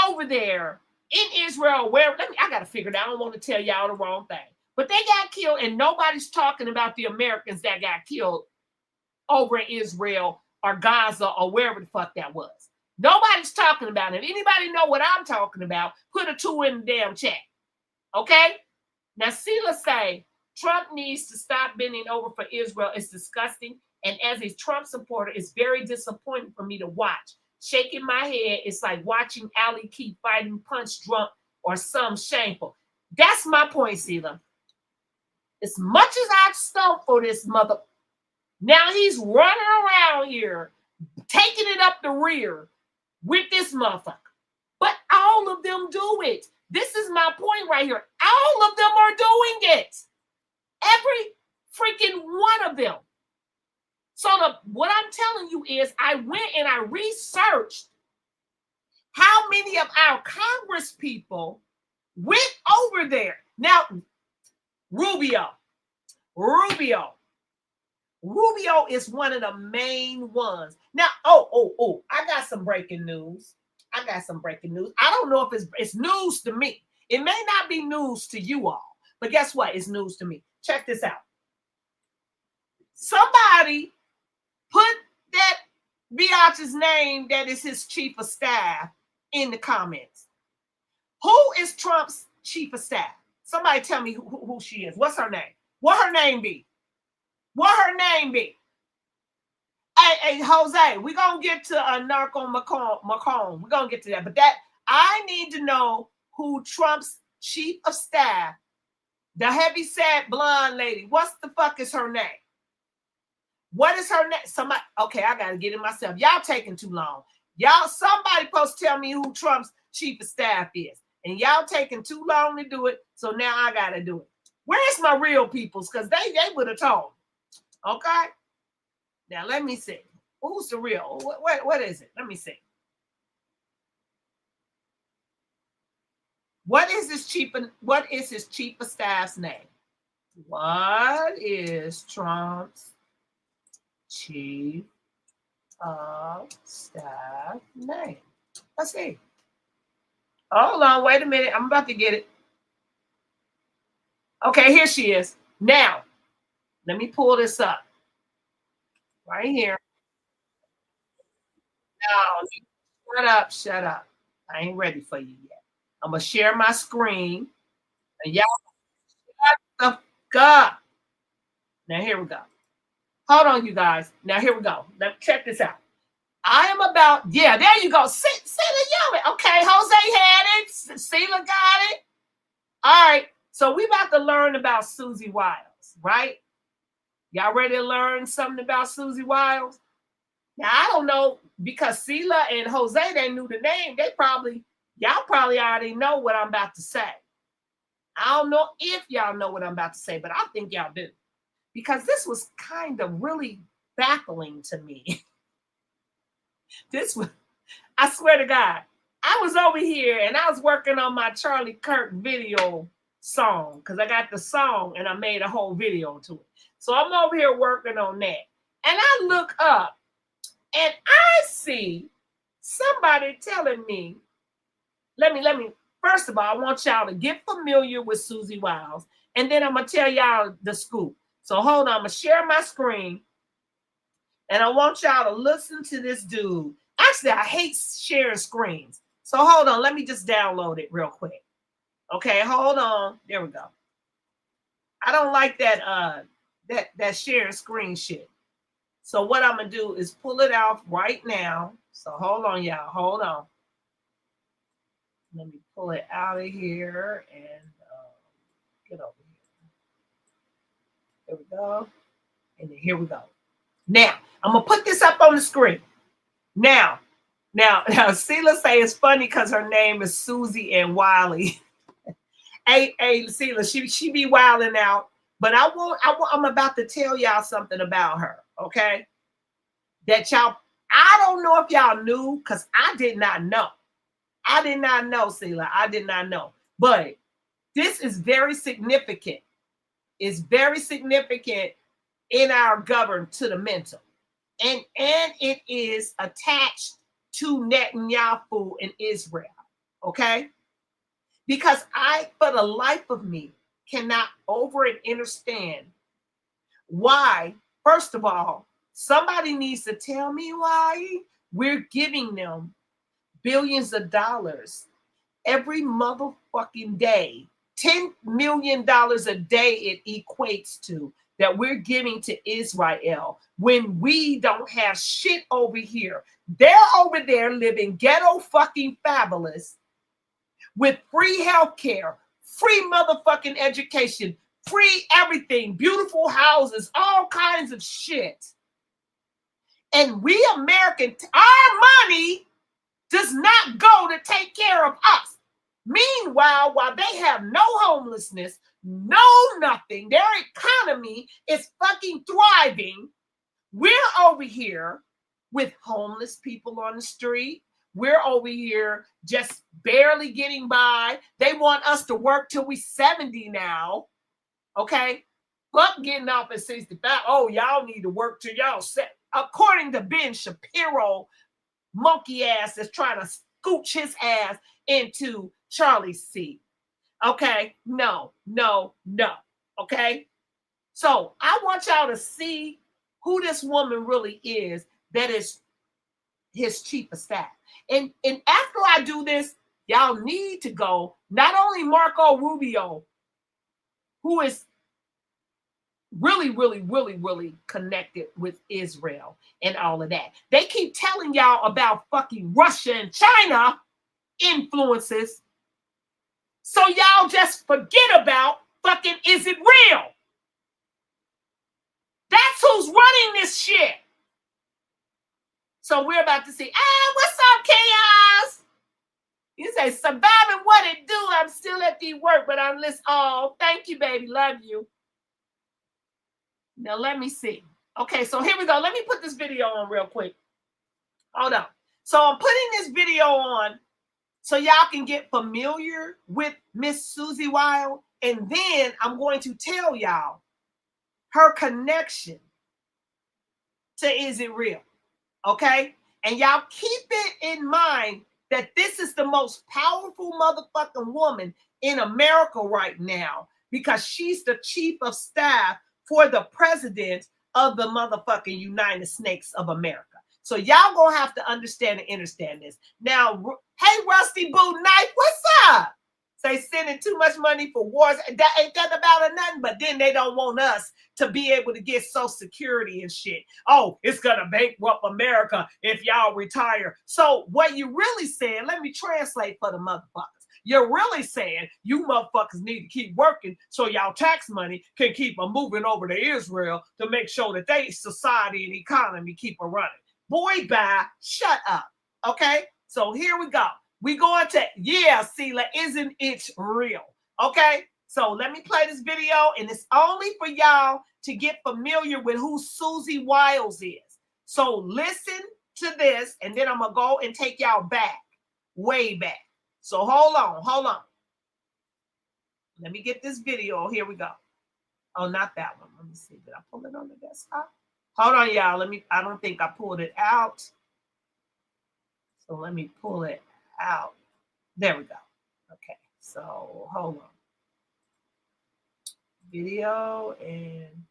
over there in Israel? Where I got to figure it out. I don't want to tell y'all the wrong thing. But they got killed, and nobody's talking about the Americans that got killed over in Israel or Gaza or wherever the fuck that was. Nobody's talking about it. Anybody know what I'm talking about? Put a 2 in the damn chat. Okay? Now, Sela say, Trump needs to stop bending over for Israel. It's disgusting. And as a Trump supporter, it's very disappointing for me to watch. Shaking my head, it's like watching Ali keep fighting punch drunk or some shameful. That's my point, Sela. As much as I stump for this mother, now he's running around here, taking it up the rear with this motherfucker. But all of them do it. This is my point right here. All of them are doing it. Every freaking one of them. So what I'm telling you is I went and I researched how many of our Congress people went over there. Now, Rubio is one of the main ones. Now, I got some breaking news. I don't know if it's news to me. It may not be news to you all, but guess what? It's news to me. Check this out. Somebody put that biatch's name that is his chief of staff in the comments. Who is Trump's chief of staff? Somebody tell me who she is. What's her name? What her name be?
What her name be? Hey, Jose, we're going to get to Narco Macron. We're going to get to that. But that I need to know who Trump's chief of staff, the heavy-set blonde lady, what's the fuck is her name? What is her name? Somebody, okay, I got to get it myself. Y'all taking too long. Y'all, somebody supposed to tell me who Trump's chief of staff is. And y'all taking too long to do it, so now I got to do it. Where's my real peoples? Because they would have told me. Okay? Now, let me see. Who's the real? What is it? Let me see. What is his chief of staff's name? What is Trump's chief of staff name? Let's see. Hold on, wait a minute. I'm about to get it. Okay, here she is. Now, let me pull this up. Right here. No, shut up. I ain't ready for you yet. I'm going to share my screen. And y'all shut the fuck up. Now, here we go. Hold on, you guys. Now, here we go. Let's check this out. I am about, yeah, there you go. Sela yelling. Okay, Jose had it. Sela got it. All right. So we about to learn about Susie Wiles, right? Y'all ready to learn something about Susie Wiles? Now, I don't know, because Sela and Jose, they knew the name. Y'all probably already know what I'm about to say. I don't know if y'all know what I'm about to say, but I think y'all do. Because this was kind of really baffling to me. I swear to God, I was over here and I was working on my Charlie Kirk video song, because I got the song and I made a whole video to it. So I'm over here working on that. And I look up and I see somebody telling me, let me, first of all, I want y'all to get familiar with Susie Wiles, and then I'm going to tell y'all the scoop. So hold on, I'm going to share my screen, and I want y'all to listen to this dude. Actually, I hate sharing screens. So hold on, let me just download it real quick. Okay, hold on. There we go. I don't like that that sharing screen shit. So what I'm going to do is pull it out right now. So hold on, y'all. Hold on. Let me pull it out of here and get over here. There we go. And then here we go. Now, I'm going to put this up on the screen. Now, Sela say it's funny because her name is Susie and Wiley. hey, Sela, she be wilding out. But I'm about to tell y'all something about her, okay? That y'all, I don't know if y'all knew, because I did not know. I did not know, Sela. I did not know. But this is very significant. It's very significant in our government to the mental. And it is attached to Netanyahu in Israel, okay? Because I, for the life of me, cannot over and understand why, first of all, somebody needs to tell me why we're giving them billions of dollars every motherfucking day. $10 million a day it equates to that we're giving to Israel when we don't have shit over here. They're over there living ghetto fucking fabulous with free healthcare, free motherfucking education, free everything, beautiful houses, all kinds of shit. And we Americans, our money does not go to take care of us. Meanwhile, while they have no homelessness, no nothing, their economy is fucking thriving, we're over here with homeless people on the street. We're over here just barely getting by. They want us to work till we 70 now. Okay? Phuck getting off at 65. Oh, y'all need to work till y'all set. According to Ben Shapiro, monkey ass that's trying to scooch his ass into Charlie's seat. Okay? No. Okay? So I want y'all to see who this woman really is that is his chief of staff. And after I do this, y'all need to go, not only Marco Rubio, who is really connected with Israel and all of that. They keep telling y'all about fucking Russia and China influences. So y'all just forget about fucking is it real? That's who's running this shit. So we're about to see, what's up, chaos? You say, surviving what it do. I'm still at the work, but I'm listening. Oh, thank you, baby. Love you. Now, let me see. Okay, so here we go. Let me put this video on real quick. Hold on. So I'm putting this video on so y'all can get familiar with Miss Susie Wild. And then I'm going to tell y'all her connection to Is It Real? Okay? And y'all keep it in mind that this is the most powerful motherfucking woman in America right now because she's the chief of staff for the president of the motherfucking United Snakes of America. So y'all gonna have to understand and understand this. Now, hey, Rusty Boo Knife, what's up? Say sending too much money for wars. That ain't that about or nothing, but then they don't want us to be able to get Social Security and shit. Oh, it's gonna bankrupt America if y'all retire. So what you really saying, let me translate for the motherfuckers. You're really saying you motherfuckers need to keep working so y'all tax money can keep them moving over to Israel to make sure that they society and economy keep a running. Boy, bye, shut up. Okay, so here we go. We going to, yeah, Sela, isn't it real? Okay, so let me play this video, and it's only for y'all to get familiar with who Susie Wiles is. So listen to this, and then I'm going to go and take y'all back, way back. So hold on. Let me get this video. Here we go. Oh, not that one. Let me see. Did I pull it on the desktop? Hold on, y'all. I don't think I pulled it out. So let me pull it out. There we go. Okay. So hold on. Video and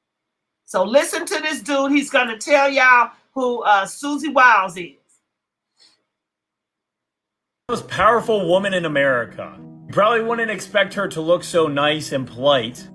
so listen to this dude. He's gonna tell y'all who Susie Wiles is.
Most powerful woman in America. You probably wouldn't expect her to look so nice and polite.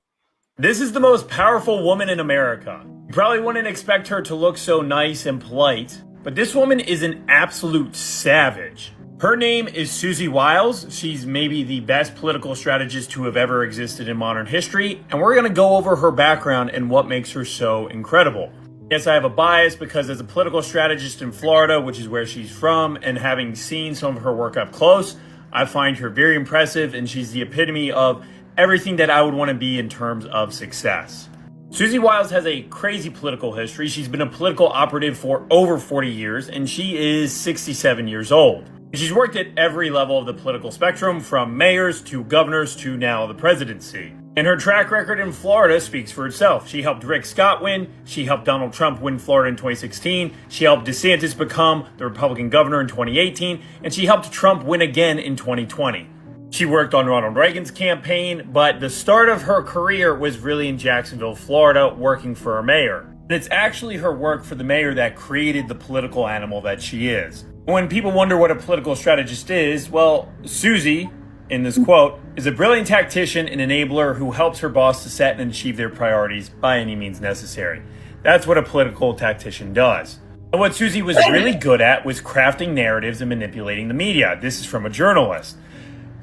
This is the most powerful woman in America. You probably wouldn't expect her to look so nice and polite, but this woman is an absolute savage. Her name is Susie Wiles. She's maybe the best political strategist to have ever existed in modern history, and we're going to go over her background and what makes her so incredible. Yes, I have a bias because as a political strategist in Florida, which is where she's from, and having seen some of her work up close, I find her very impressive, and she's the epitome of everything that I would want to be in terms of success. Susie Wiles has a crazy political history. She's been a political operative for over 40 years, and she is 67 years old. She's worked at every level of the political spectrum, from mayors to governors to now the presidency. And her track record in Florida speaks for itself. She helped Rick Scott win. She helped Donald Trump win Florida in 2016. She helped DeSantis become the Republican governor in 2018. And she helped Trump win again in 2020. She worked on Ronald Reagan's campaign, but the start of her career was really in Jacksonville, Florida, working for a mayor. And it's actually her work for the mayor that created the political animal that she is. When people wonder what a political strategist is, well, Susie, in this quote, is a brilliant tactician and enabler who helps her boss to set and achieve their priorities by any means necessary. That's what a political tactician does. And what Susie was really good at was crafting narratives and manipulating the media. This is from a journalist.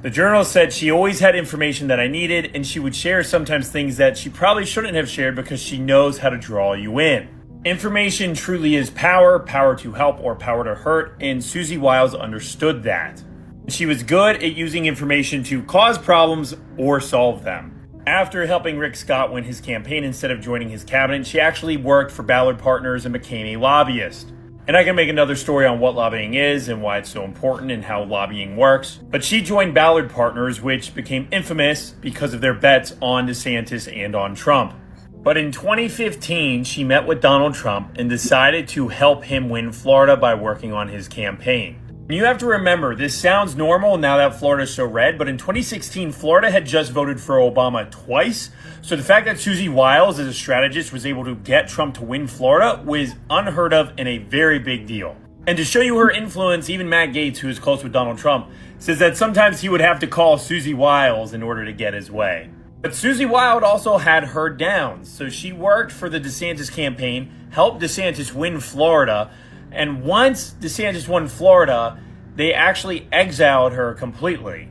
The journalist said she always had information that I needed, and she would share sometimes things that she probably shouldn't have shared because she knows how to draw you in. Information truly is power, power to help or power to hurt, and Susie Wiles understood that. She was good at using information to cause problems or solve them. After helping Rick Scott win his campaign instead of joining his cabinet, she actually worked for Ballard Partners and became a lobbyist. And I can make another story on what lobbying is and why it's so important and how lobbying works. But she joined Ballard Partners, which became infamous because of their bets on DeSantis and on Trump. But in 2015, she met with Donald Trump and decided to help him win Florida by working on his campaign. And you have to remember, this sounds normal now that Florida is so red, but in 2016, Florida had just voted for Obama twice. So the fact that Susie Wiles, as a strategist, was able to get Trump to win Florida was unheard of and a very big deal. And to show you her influence, even Matt Gaetz, who is close with Donald Trump, says that sometimes he would have to call Susie Wiles in order to get his way. But Susie Wild also had her downs. So she worked for the DeSantis campaign, helped DeSantis win Florida, and once DeSantis won Florida, they actually exiled her completely.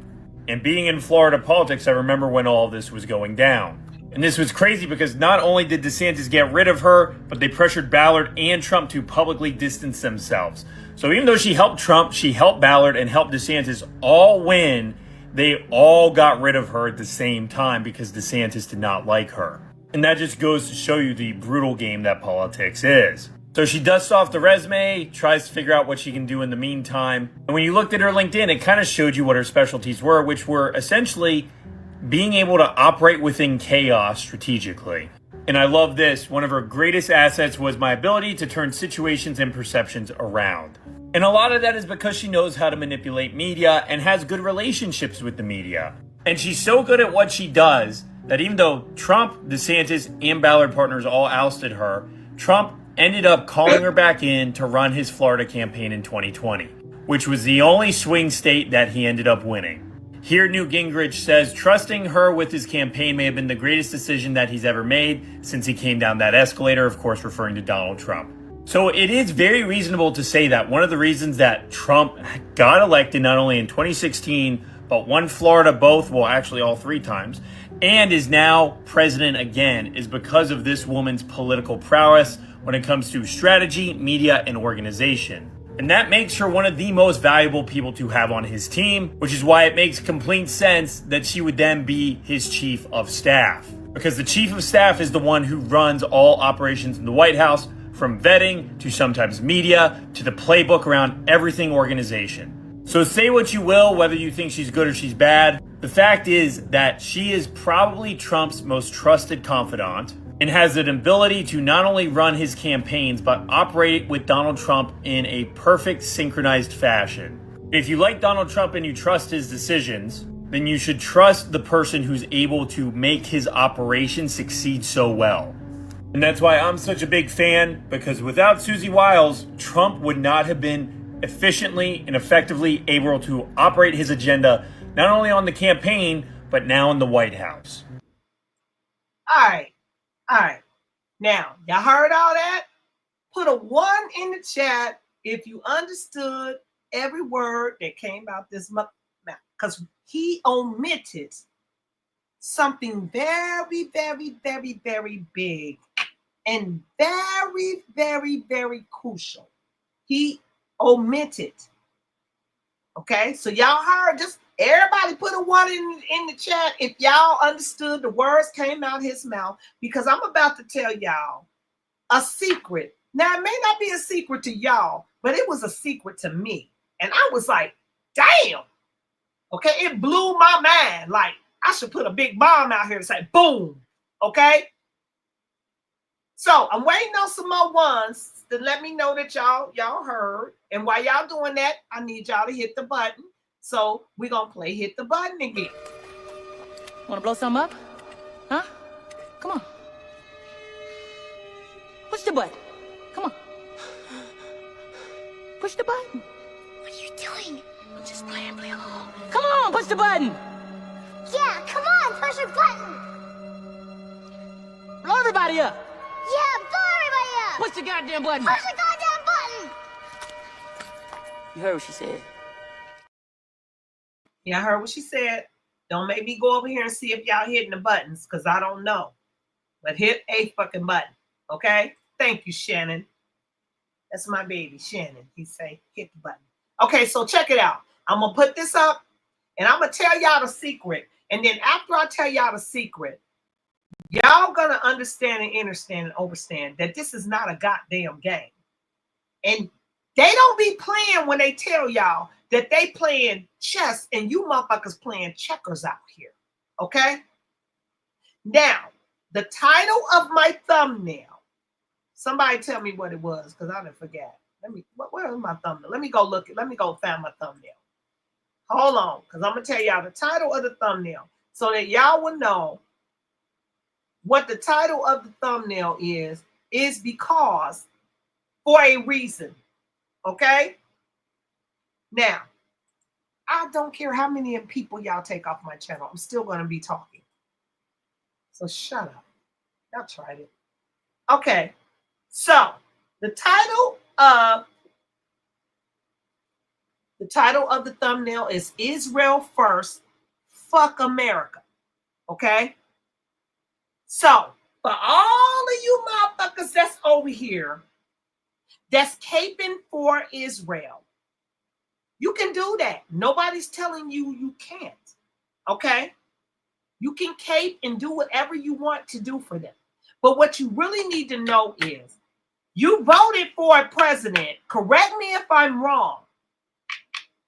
And being in Florida politics, I remember when all this was going down. And this was crazy because not only did DeSantis get rid of her, but they pressured Ballard and Trump to publicly distance themselves. So even though she helped Trump, she helped Ballard and helped DeSantis all win, they all got rid of her at the same time because DeSantis did not like her. And that just goes to show you the brutal game that politics is. So she dusts off the resume, tries to figure out what she can do in the meantime. And when you looked at her LinkedIn, it kind of showed you what her specialties were, which were essentially being able to operate within chaos strategically. And I love this. One of her greatest assets was my ability to turn situations and perceptions around. And a lot of that is because she knows how to manipulate media and has good relationships with the media. And she's so good at what she does that even though Trump, DeSantis, and Ballard partners all ousted her, Trump ended up calling her back in to run his Florida campaign in 2020, which was the only swing state that he ended up winning. Here, Newt Gingrich says trusting her with his campaign may have been the greatest decision that he's ever made since he came down that escalator, of course referring to Donald Trump. So it is very reasonable to say that one of the reasons that Trump got elected not only in 2016, but won Florida both, well actually all 3 times, and is now president again is because of this woman's political prowess when it comes to strategy, media, and organization. And that makes her one of the most valuable people to have on his team, which is why it makes complete sense that she would then be his chief of staff. Because the chief of staff is the one who runs all operations in the White House, from vetting to sometimes media to the playbook around everything organization. So say what you will, whether you think she's good or she's bad. The fact is that she is probably Trump's most trusted confidant and has an ability to not only run his campaigns, but operate with Donald Trump in a perfect synchronized fashion. If you like Donald Trump and you trust his decisions, then you should trust the person who's able to make his operation succeed so well. And that's why I'm such a big fan, because without Susie Wiles, Trump would not have been efficiently and effectively able to operate his agenda, not only on the campaign, but now in the White House.
All right. Now, y'all heard all that? Put a 1 in the chat if you understood every word that came out this mouth, because he omitted something very, very, very, very big and very, very, very crucial. He omitted. Okay, so y'all heard, just everybody put a 1 in the chat if y'all understood the words came out his mouth, because I'm about to tell y'all a secret. Now, it may not be a secret to y'all, but it was a secret to me. And I was like, damn. Okay, it blew my mind. Like, I should put a big bomb out here to say, boom. Okay? So I'm waiting on some more 1s to let me know that y'all heard. And while y'all doing that, I need y'all to hit the button. So we're going to play Hit the Button again.
Want to blow something up? Huh? Come on. Push the button. Come on. Push the button.
What are you doing?
I'm just playing along. Come on, push the button.
Yeah, come on, push the button.
Blow everybody up.
Yeah, blow everybody up.
Push the goddamn button.
Push the goddamn button.
You heard what she said.
Yeah, I heard what she said. Don't make me go over here and see if y'all hitting the buttons, because I don't know. But hit a fucking button, okay? Thank you, Shannon. That's my baby, Shannon. He say, hit the button. Okay, so check it out. I'm going to put this up, and I'm going to tell y'all the secret. And then after I tell y'all the secret, y'all going to understand and understand and understand that this is not a goddamn game. And they don't be playing when they tell y'all that they playing chess and you motherfuckers playing checkers out here, okay? Now, the title of my thumbnail, somebody tell me what it was, because I didn't forget. Where was my thumbnail? Let me go find my thumbnail. Hold on, because I'm going to tell y'all the title of the thumbnail so that y'all will know what the title of the thumbnail is because for a reason, okay? Now, I don't care how many people y'all take off my channel. I'm still going to be talking. So shut up. Y'all tried it. Okay. So the title of the thumbnail is Israel First, Fuck America. Okay. So for all of you motherfuckers that's over here, that's caping for Israel, you can do that. Nobody's telling you you can't. Okay. You can cape and do whatever you want to do for them. But what you really need to know is you voted for a president. Correct me if I'm wrong.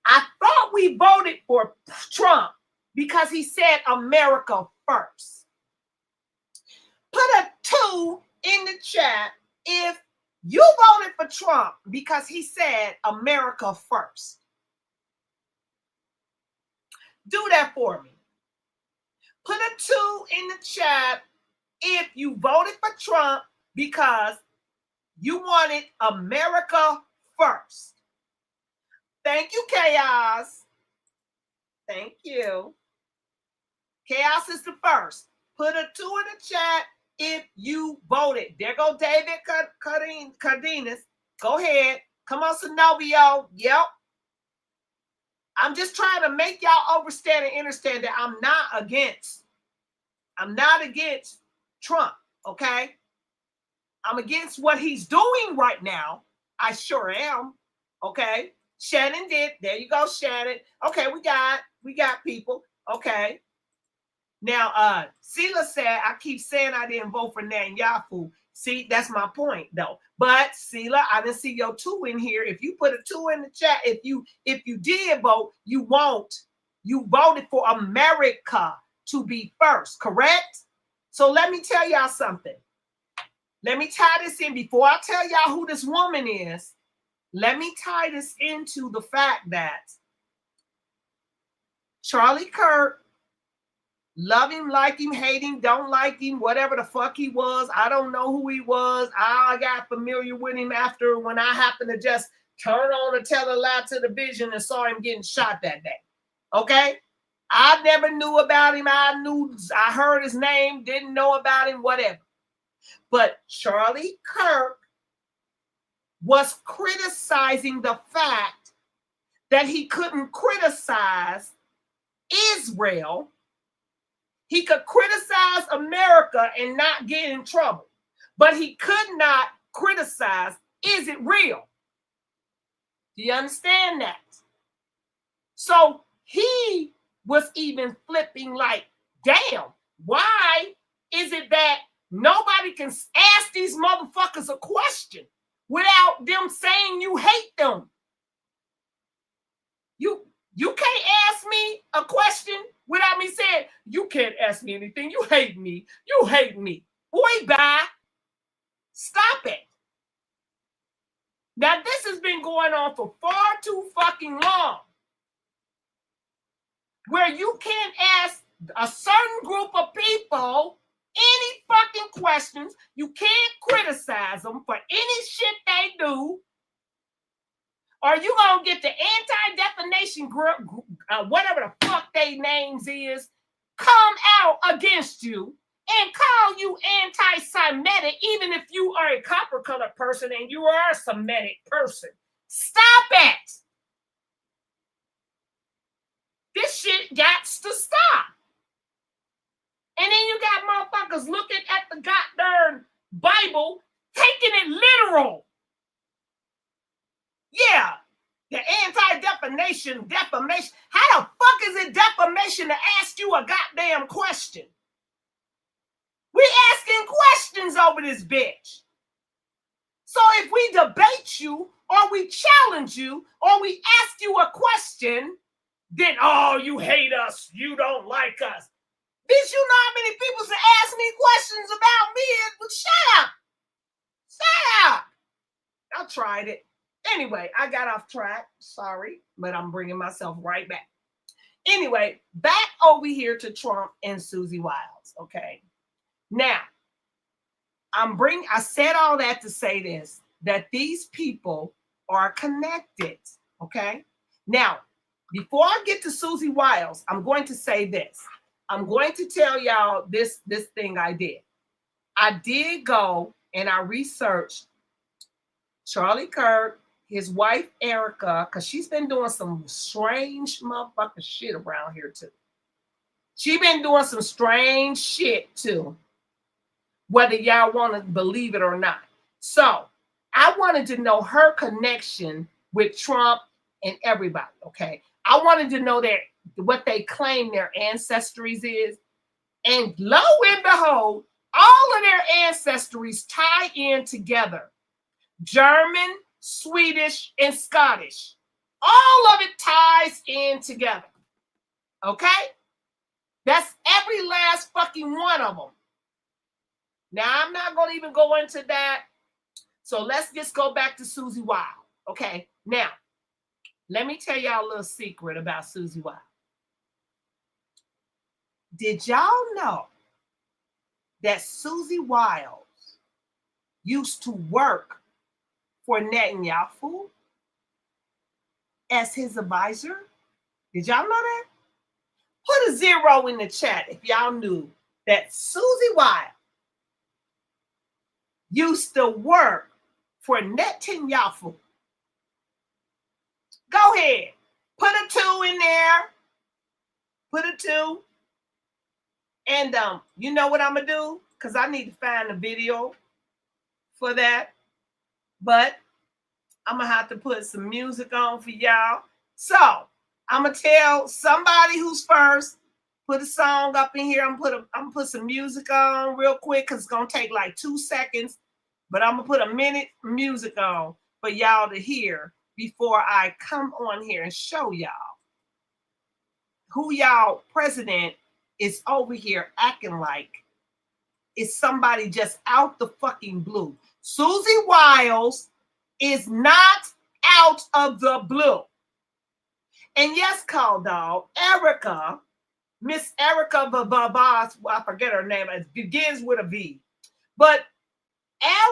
I thought we voted for Trump because he said America first. Put a 2 in the chat if you voted for Trump because he said America first. Do that for me. Put a 2 in the chat if you voted for Trump because you wanted America first. Thank you, Chaos. Thank you. Chaos is the first. Put a 2 in the chat if you voted. There go David Cardenas. Go ahead. Come on, Zenobio. Yep. I'm just trying to make y'all understand and understand that I'm not against Trump, okay? I'm against what he's doing right now. I sure am, okay? Shannon did. There you go, Shannon. Okay, we got people, okay? Now, Sela said, I keep saying I didn't vote for Netanyahu. See, that's my point, though. But Sela, I didn't see your 2 in here. If you put a 2 in the chat, if you did vote, you voted for America to be first, correct? So let me tell y'all something. Let me tie this in before I tell y'all who this woman is. Let me tie this into the fact that Charlie Kirk, love him, like him, hate him, don't like him, whatever the fuck he was. I don't know who he was. I got familiar with him after when I happened to just turn on the television and saw him getting shot that day. Okay? I never knew about him. I heard his name, didn't know about him, whatever. But Charlie Kirk was criticizing the fact that he couldn't criticize Israel. He could criticize America and not get in trouble, but he could not criticize, is it real? Do you understand that? So he was even flipping like, damn, why is it that nobody can ask these motherfuckers a question without them saying you hate them? You can't ask me a question without me saying, you can't ask me anything. You hate me. You hate me. Boy, bye. Stop it. Now, this has been going on for far too fucking long. Where you can't ask a certain group of people any fucking questions. You can't criticize them for any shit they do. Or you gonna get the anti-defamation group, whatever the fuck they names is, come out against you and call you anti-Semitic, even if you are a copper-colored person and you are a Semitic person. Stop it. This shit got to stop. And then you got motherfuckers looking at the goddamn Bible, taking it literal. Yeah, the anti-defamation. How the fuck is it defamation to ask you a goddamn question? We asking questions over this bitch. So if we debate you, or we challenge you, or we ask you a question, then, oh, you hate us, you don't like us. Bitch, you know how many people to ask me questions about me? But shut up. Shut up. I tried it. Anyway, I got off track. Sorry, but I'm bringing myself right back. Anyway, back over here to Trump and Susie Wiles, okay? Now, I said all that to say this, that these people are connected, okay? Now, before I get to Susie Wiles, I'm going to say this. I'm going to tell y'all this thing I did. I did go and I researched Charlie Kirk, his wife Erika, because she's been doing some strange motherfucking shit around here too. She been doing some strange shit too, whether y'all want to believe it or not. So I wanted to know her connection with Trump and everybody, okay? I wanted to know what they claim their ancestries is. And lo and behold, all of their ancestries tie in together. German, Swedish, and Scottish. All of it ties in together. Okay? That's every last fucking one of them. Now, I'm not going to even go into that. So let's just go back to Susie Wild. Okay? Now, let me tell y'all a little secret about Susie Wild. Did y'all know that Susie Wild used to work for Netanyahu as his advisor? Did y'all know that? Put a 0 in the chat if y'all knew that Susie Wild used to work for Netanyahu. Go ahead. Put a 2 in there. Put a 2. And you know what I'm going to do? Because I need to find a video for that. But I'm going to have to put some music on for y'all. So I'm going to tell somebody who's first, put a song up in here. I'm going to put some music on real quick because it's going to take like 2 seconds. But I'm going to put a minute music on for y'all to hear before I come on here and show y'all who y'all president is over here acting like it's somebody just out the fucking blue. Susie Wiles is not out of the blue. And yes, call dog, Erika, Miss Erika Babas, I forget her name, it begins with a V. But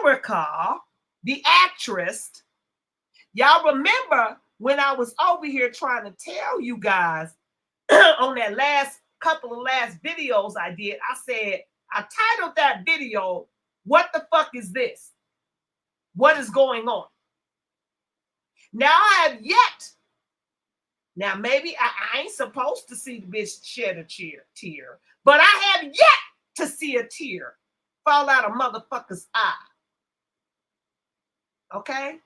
Erika, the actress, y'all remember when I was over here trying to tell you guys on that last couple of last videos I did, I said, I titled that video, "What the fuck is this? What is going on?" Now I have yet, now maybe I ain't supposed to see the bitch shed a tear, but I have yet to see a tear fall out of motherfucker's eye. Okay?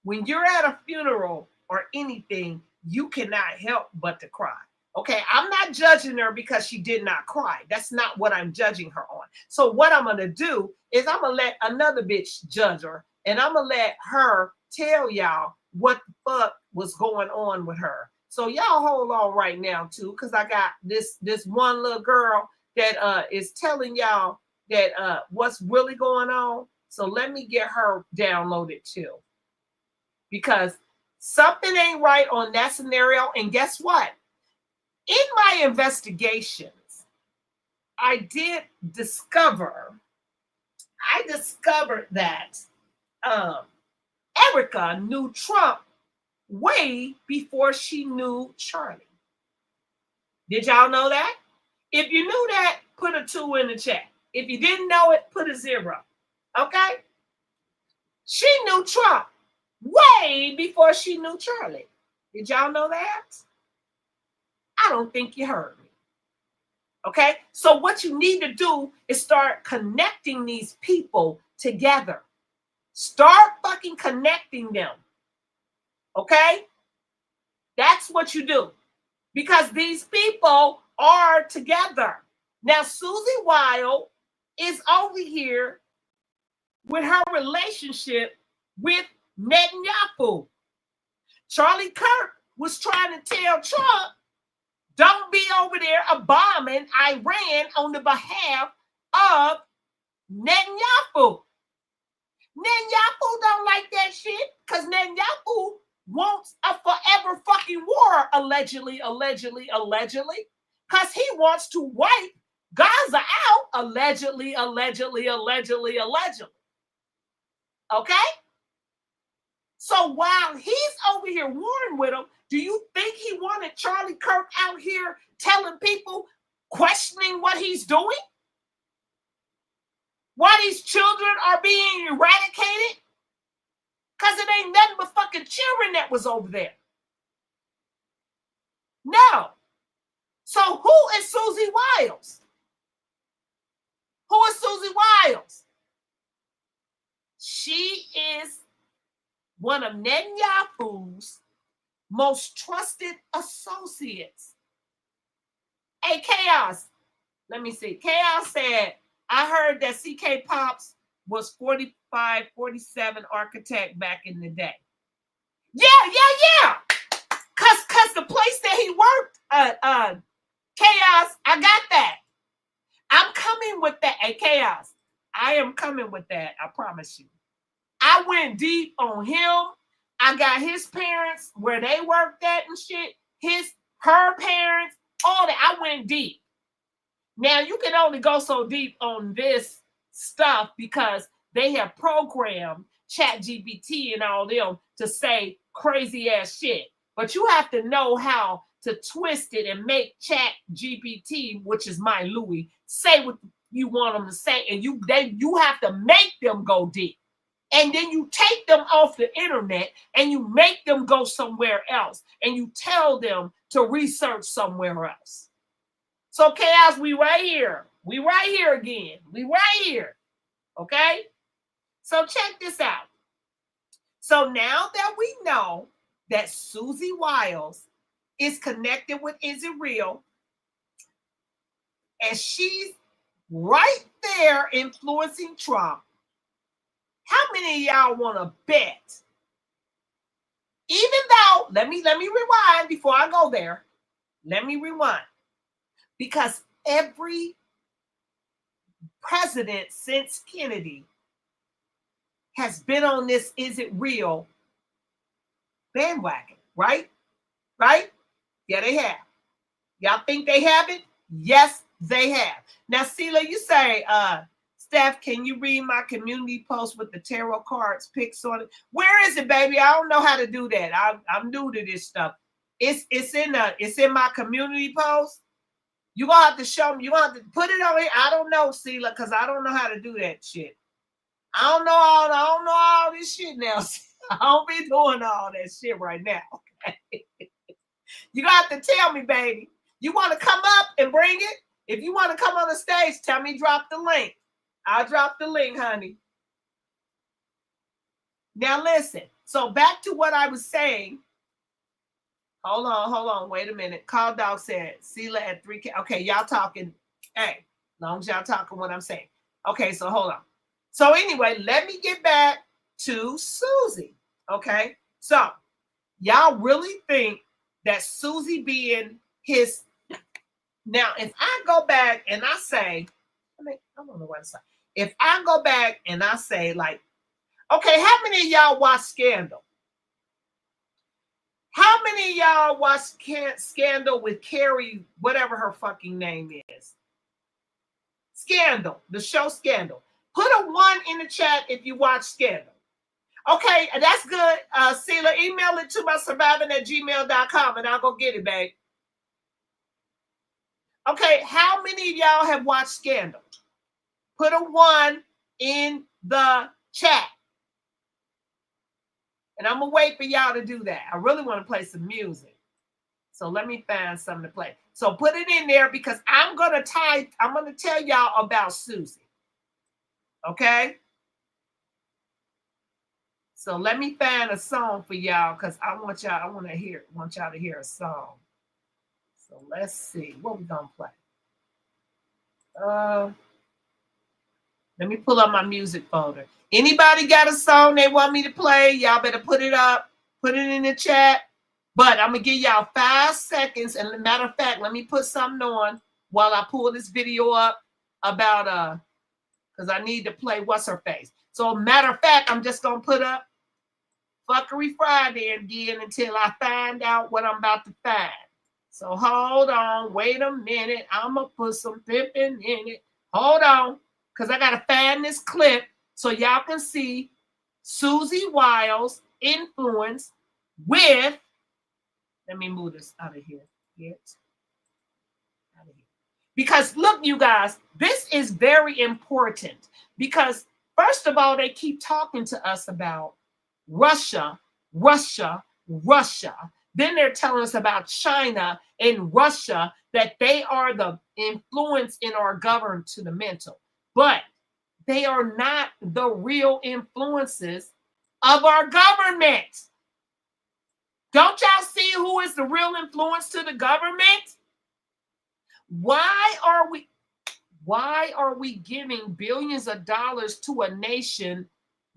When you're at a funeral or anything, you cannot help but to cry. Okay, I'm not judging her because she did not cry. That's not what I'm judging her on. So what I'm going to do is I'm going to let another bitch judge her, and I'm going to let her tell y'all what the fuck was going on with her. So y'all hold on right now too, because I got this one little girl that is telling y'all that what's really going on. So let me get her downloaded too, because something ain't right on that scenario. And guess what? In my investigations, I discovered that Erika knew Trump way before she knew Charlie. Did y'all know that? If you knew that, put a 2 in the chat. If you didn't know it, put a 0. Okay? She knew Trump way before she knew Charlie. Did y'all know that? I don't think you heard me. Okay? So what you need to do is start connecting these people together. Start fucking connecting them. Okay? That's what you do. Because these people are together. Now, Susie Wild is over here with her relationship with Netanyahu. Charlie Kirk was trying to tell Trump, don't be over there bombing Iran on the behalf of Netanyahu. Netanyahu don't like that shit because Netanyahu wants a forever fucking war, allegedly, because he wants to wipe Gaza out, allegedly. Okay? So while he's over here warring with him, do you think he wanted Charlie Kirk out here telling people, questioning what he's doing? Why these children are being eradicated? Because it ain't nothing but fucking children that was over there. No. So who is Susie Wiles? Who is Susie Wiles? She is one of Netanyahu's most trusted associates. Hey, Chaos. Let me see. Chaos said, I heard that CK Pops was 45, 47 architect back in the day. Yeah. Cause the place that he worked, Chaos, I got that. I'm coming with that. Hey, Chaos, I am coming with that. I promise you. I went deep on him. I got his parents, where they worked at and shit. Her parents, all that. I went deep. Now, you can only go so deep on this stuff because they have programmed ChatGPT and all them to say crazy ass shit. But you have to know how to twist it and make ChatGPT, which is my Louis, say what you want them to say. And you have to make them go deep. And then you take them off the internet and you make them go somewhere else. And you tell them to research somewhere else. So Chaos, we right here. We right here again. We right here. Okay? So check this out. So now that we know that Susie Wiles is connected with Israel, and she's right there influencing Trump, how many of y'all want to bet? Even though, let me rewind before I go there. Let me rewind. Because every president since Kennedy has been on this is it real bandwagon, right? Right? Yeah, they have. Y'all think they haven't? Yes, they have. Now, Sheila, you say, Steph, can you read my community post with the tarot cards pics on it? Where is it, baby? I don't know how to do that. I'm new to this stuff. It's in my community post. You're gonna have to show me. You're gonna have to put it on here. I don't know, Sheila, because I don't know how to do that shit. I don't know all this shit now. I don't be doing all that shit right now. Okay? You gonna have to tell me, baby. You want to come up and bring it? If you want to come on the stage, tell me drop the link. I'll drop the link, honey. Now listen. So back to what I was saying. Hold on. Wait a minute. Call Dog said, Sheila at 3K. Okay, y'all talking. Hey, as long as y'all talking what I'm saying. Okay, so hold on. So anyway, let me get back to Susie. Okay, so y'all really think that Susie being his... Now, if I go back and I say, I don't know what to say. If I go back and I say, like, okay, how many of y'all watch Scandal? How many of y'all watch Scandal with Carrie, whatever her fucking name is? Scandal, the show Scandal. Put a 1 in the chat if you watch Scandal. Okay, that's good. Sheila, email it to my surviving@gmail.com and I'll go get it, babe. Okay, how many of y'all have watched Scandal? Put a 1 in the chat. And I'm going to wait for y'all to do that. I really want to play some music. So let me find something to play. So put it in there because I'm going to tell y'all about Susie. Okay? So let me find a song for y'all because I want y'all to hear a song. So let's see. What we going to play? Let me pull up my music folder. Anybody got a song they want me to play? Y'all better put it up. Put it in the chat. But I'm going to give y'all 5 seconds. And as a matter of fact, let me put something on while I pull this video up about, because I need to play What's Her Face. So matter of fact, I'm just going to put up Phuckery Friday again until I find out what I'm about to find. So hold on. Wait a minute. I'm going to put some pimping in it. Hold on. Because I got to find this clip so y'all can see Susie Wiles' influence with, let me move this out of here. Yes. Because look, you guys, this is very important because first of all, they keep talking to us about Russia, Russia, Russia. Then they're telling us about China and Russia, that they are the influence in our government to the mental. But they are not the real influences of our government. Don't y'all see who is the real influence to the government? Why are we giving billions of dollars to a nation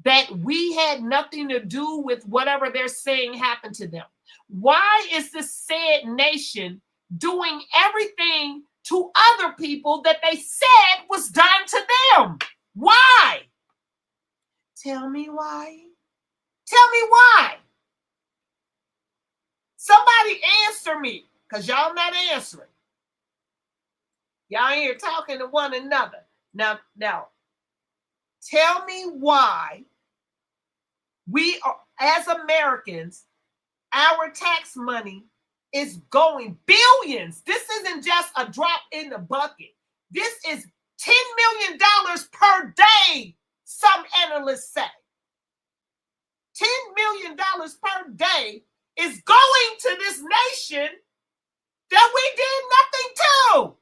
that we had nothing to do with whatever they're saying happened to them? Why is this said nation doing everything to other people that they said was done to them? Why? Tell me why. Tell me why. Somebody answer me, because y'all not answering. Y'all ain't here talking to one another. Now, tell me why we are, as Americans, our tax money is going billions. This isn't just a drop in the bucket. This is $10 million per day, some analysts say. $10 million per day is going to this nation that we did nothing to.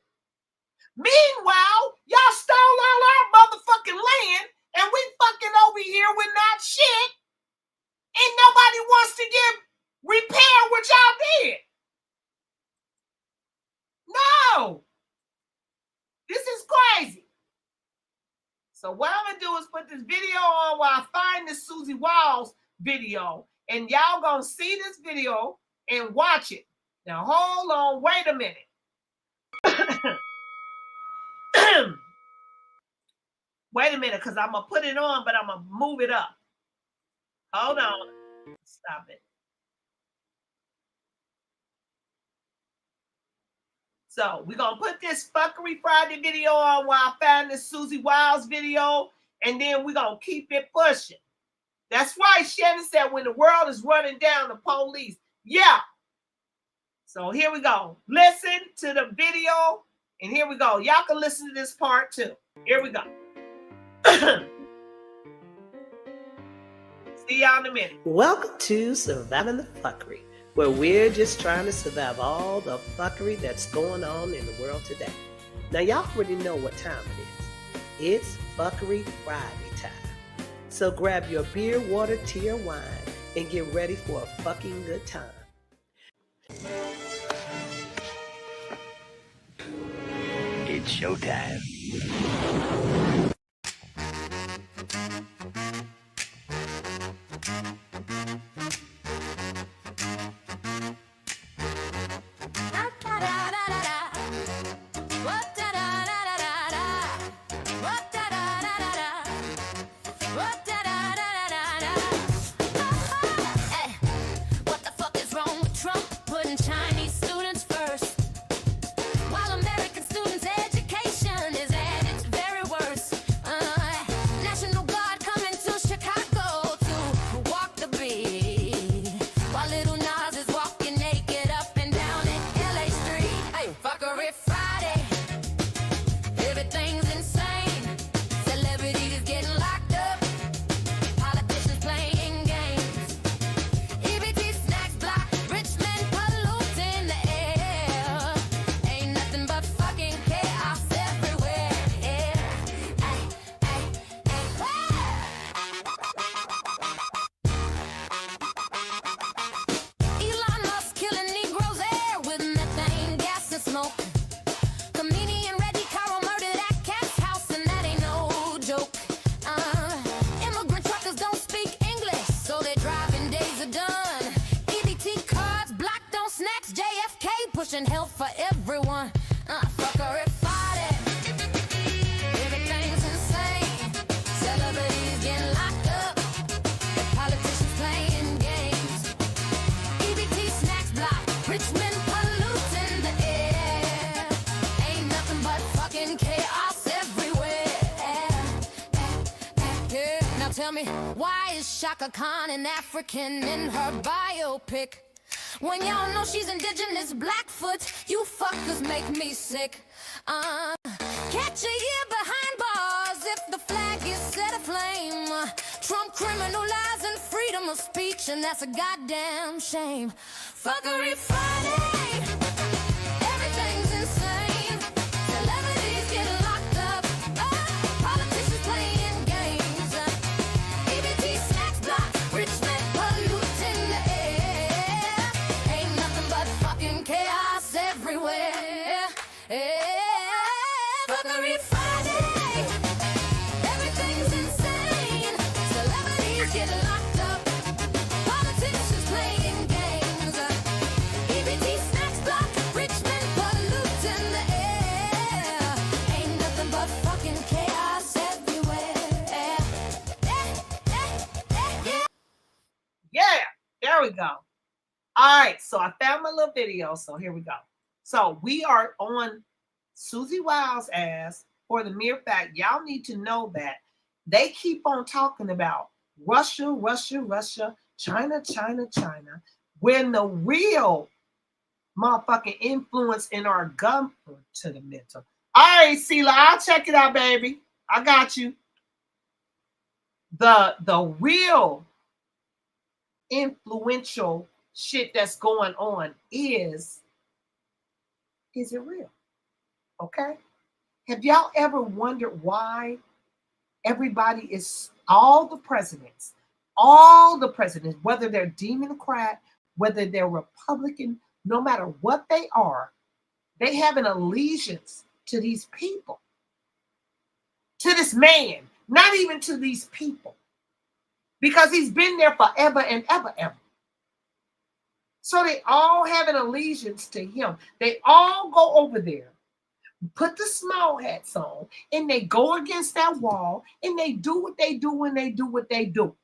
Meanwhile, y'all stole all our motherfucking land and we fucking over here with not shit. Ain't nobody wants to repair what y'all did. No. This is crazy. So what I'm going to do is put this video on while I find this Susie Walls video. And y'all going to see this video and watch it. Now, hold on. Wait a minute. Wait a minute, because I'm going to put it on, but I'm going to move it up. Hold on. Stop it. So we're going to put this Phuckery Friday video on while I find this Susie Wiles video, and then we're going to keep it pushing. That's right, Shannon said, when the world is running down the police. Yeah. So here we go. Listen to the video, and here we go. Y'all can listen to this part too. Here we go. See y'all in a minute.
Welcome to Surviving the Phuckery, where we're just trying to survive all the fuckery that's going on in the world today. Now, y'all already know what time it is. It's Phuckery Friday time. So grab your beer, water, tea, or wine and get ready for a fucking good time.
It's showtime.
pushing health for everyone. Phuckery Friday. Everything's insane. Celebrities getting locked up. Politicians playing games. EBT snacks block. Richmond polluting the air. Ain't nothing but fucking chaos everywhere. Yeah. Now tell me, why is Shaka Khan an African in her biopic? When y'all know she's indigenous Blackfoot, you fuckers make me sick. Catch a year behind bars if the flag is set aflame. Trump criminalizing freedom of speech, and that's a goddamn shame. Fuckery Friday, everything's insane. Celebrities get locked up, politicians playing games. EBT snacks block, rich men polluting the air. Ain't nothing but fucking chaos everywhere. Fuckery Friday, everything's insane. Celebrities get locked up, politicians playing games. EBT snacks block, rich men polluting the air. Ain't nothing but fucking chaos everywhere.
Yeah, there we go. All right, so I found my little video, so here we go. So we are on Susie Wild's ass for the mere fact y'all need to know that they keep on talking about Russia, Russia, Russia, China, China, China, when the real motherfucking influence in our government to the mental. All right, Sela, I'll check it out, baby. I got you. The real influential shit that's going on is it real? Okay. Have y'all ever wondered why everybody is, all the presidents, whether they're Democrat, whether they're Republican, no matter what they are, they have an allegiance to these people, to this man, not even to these people, because he's been there forever and ever, ever. So they all have an allegiance to him. They all go over there, put the small hats on, and they go against that wall, and they do what they do when they do what they do.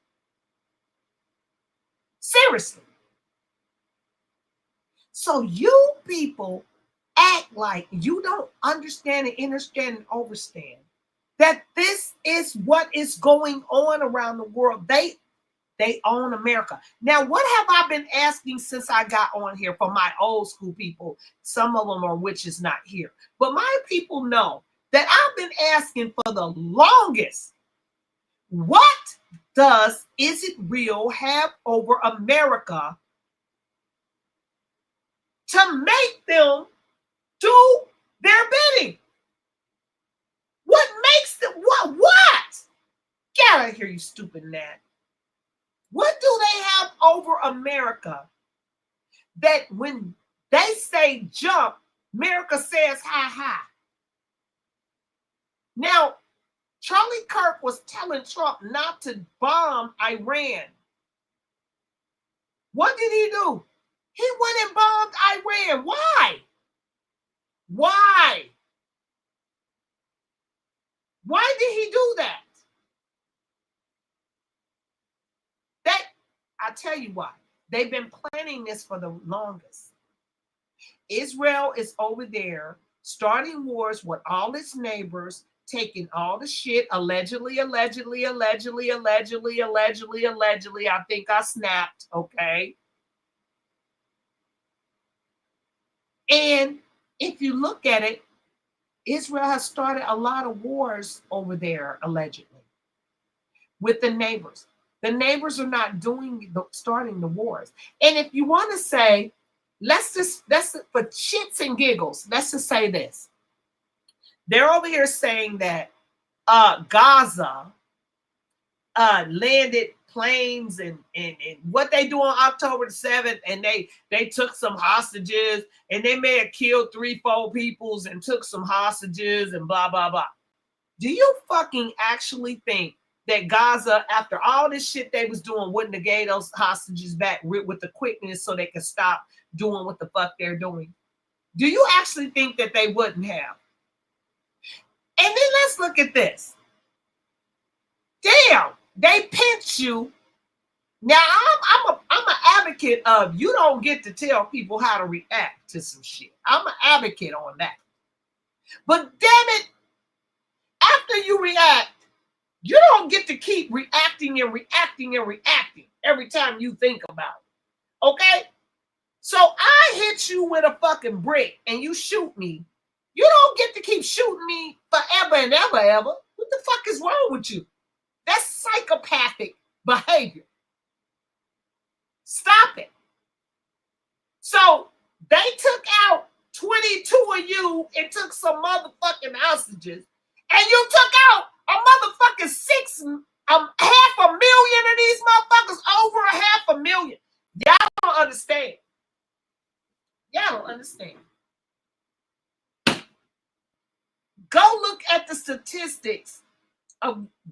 Seriously. So you people act like you don't understand and understand and understand that this is what is going on around the world. They own America. Now, what have I been asking since I got on here for my old school people? Some of them are which is not here. But my people know that I've been asking for the longest. What does Is It Real have over America to make them do their bidding? What makes them, what? Get out of here, you stupid gnat. What do they have over America that when they say jump, America says ha ha? Now, Charlie Kirk was telling Trump not to bomb Iran. What did he do? He went and bombed Iran. Why? Why? Why did he do that? I tell you why. They've been planning this for the longest. Israel is over there starting wars with all its neighbors, taking all the shit, allegedly. I think I snapped, okay? And if you look at it, Israel has started a lot of wars over there, allegedly, with the neighbors. The neighbors are not starting the wars. And if you want to say, let's for shits and giggles, let's just say this. They're over here saying that Gaza landed planes and what they do on October the 7th, and they took some hostages, and they may have killed 3-4 peoples and took some hostages and blah, blah, blah. Do you fucking actually think that Gaza, after all this shit they was doing, wouldn't have gave those hostages back with the quickness so they could stop doing what the fuck they're doing? Do you actually think that they wouldn't have? And then let's look at this. Damn, they pinch you. Now, I'm an advocate of you don't get to tell people how to react to some shit. I'm an advocate on that. But damn it, after you react, you don't get to keep reacting every time you think about it. Okay? with a fucking brick and you shoot me, you don't get to keep shooting me forever and ever, ever. What the fuck is wrong with you? That's psychopathic behavior. Stop it. So they took out 22 of you and took some motherfucking hostages, and you took out a motherfucking 500,000 of these motherfuckers, over 500,000. Y'all don't understand. Y'all don't understand. Go look at the statistics.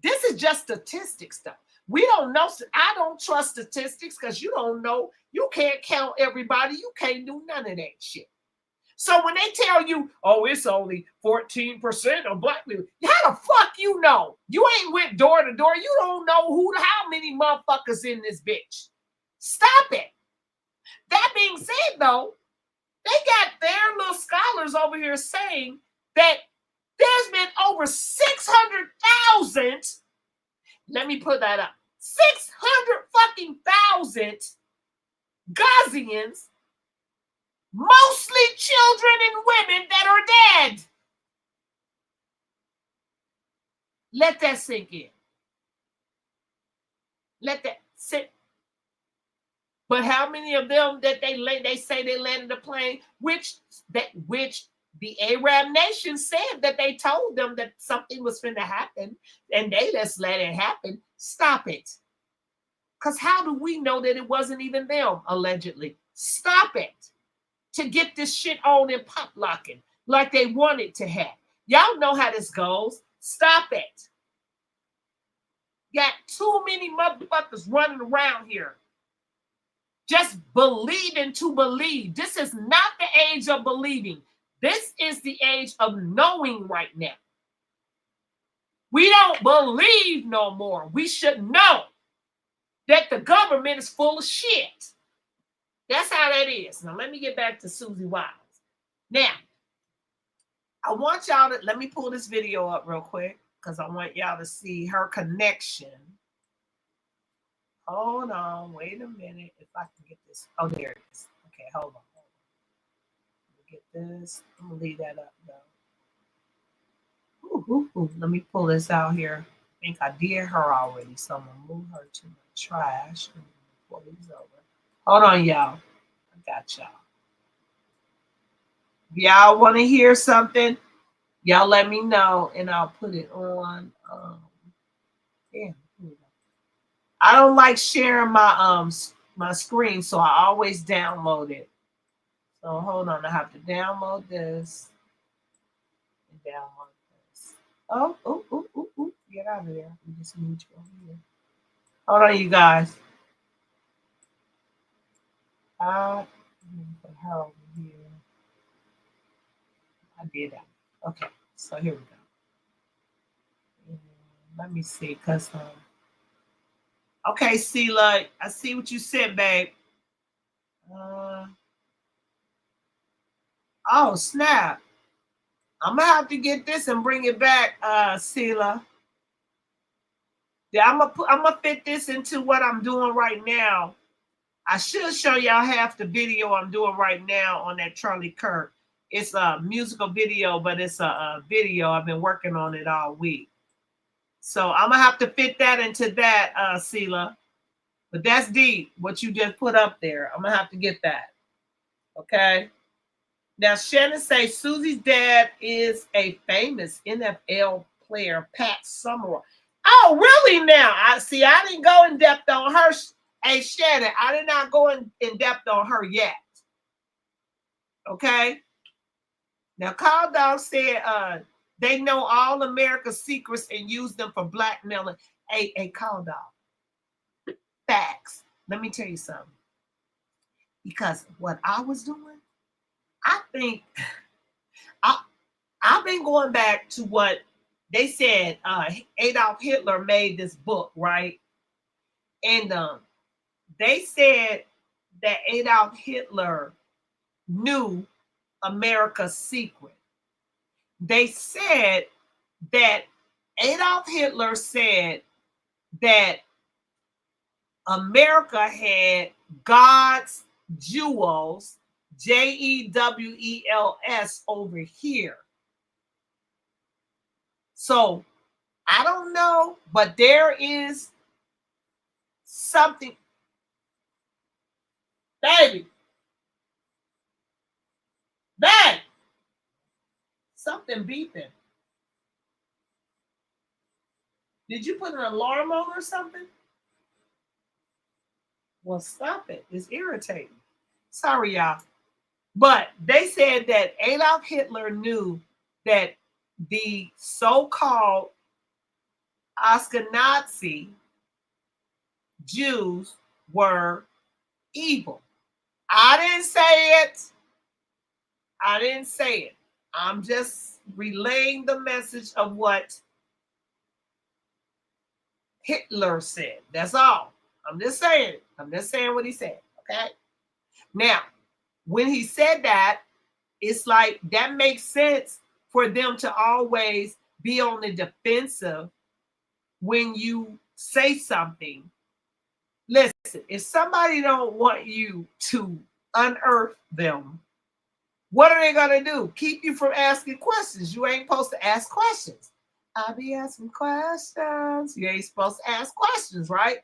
This is just statistics stuff. We don't know. I don't trust statistics because you don't know. You can't count everybody. You can't do none of that shit. So when they tell you, oh, it's only 14% of black people, how the fuck you know? You ain't went door to door. You don't know how many motherfuckers in this bitch. Stop it. That being said, though, they got their little scholars over here saying that there's been over 600,000. Let me put that up. 600,000 Ghazians, mostly children and women, that are dead. Let that sink in. Let that sit. But how many of them that they say they landed the plane, which the Arab nation said that they told them that something was going to happen, and they just let it happen. Stop it. Because how do we know that it wasn't even them, allegedly? Stop it. To get this shit on and pop locking like they wanted to have. Y'all know how this goes. Stop it. Got too many motherfuckers running around here. Just believing to believe. This is not the age of believing. This is the age of knowing right now. We don't believe no more. We should know that the government is full of shit. That's how that is. Now, let me get back to Susie Wiles. Now, I want y'all to, let me pull this video up real quick because I want y'all to see her connection. Hold on. Wait a minute. If I can get this. Oh, there it is. Okay, hold on. Let me get this. I'm going to leave that up, though. Let me pull this out here. I think I did her already, so I'm going to move her to my trash. Pull these over. Hold on, y'all. I got y'all. If y'all want to hear something, y'all let me know, and I'll put it on. I don't like sharing my my screen, so I always download it. So hold on, I have to download this and download this. Oh, get out of there. We just need you over here. Hold on, you guys. Put her over here. I did that. Okay, so here we go. And let me see, cause okay, Sela, I see what you said, babe. Oh snap! I'm gonna have to get this and bring it back, Sela. Yeah, I'm gonna fit this into what I'm doing right now. I should show y'all half the video I'm doing right now on that Charlie Kirk. It's a musical video, but it's a video. I've been working on it all week. So I'm gonna have to fit that into that, Sela. But that's deep, what you just put up there. I'm gonna have to get that. Okay. Now Shannon says Susie's dad is a famous NFL player, Pat Summerall. Oh, really now? I didn't go in depth on her. Hey, Shannon, I did not go in depth on her yet. Okay? Now, Call Dog said they know all America's secrets and use them for blackmailing. Hey, Call Dog. Facts. Let me tell you something. Because what I was doing, I think I've been going back to what they said. Adolf Hitler made this book, right? And they said that Adolf Hitler knew America's secret. They said that Adolf Hitler said that America had God's jewels Jewels over here. So I don't know, but there is something. Baby. Something beeping. Did you put an alarm on or something? Well, stop it. It's irritating. Sorry, y'all. But they said that Adolf Hitler knew that the so-called Ashkenazi Jews were evil. I didn't say it. I'm just relaying the message of what Hitler said. That's all. I'm just saying what he said. Okay. Now, when he said that, it's like that makes sense for them to always be on the defensive when you say something. Listen, if somebody don't want you to unearth them, what are they gonna do? Keep you from asking questions. You ain't supposed to ask questions. I'll be asking questions. You ain't supposed to ask questions, right?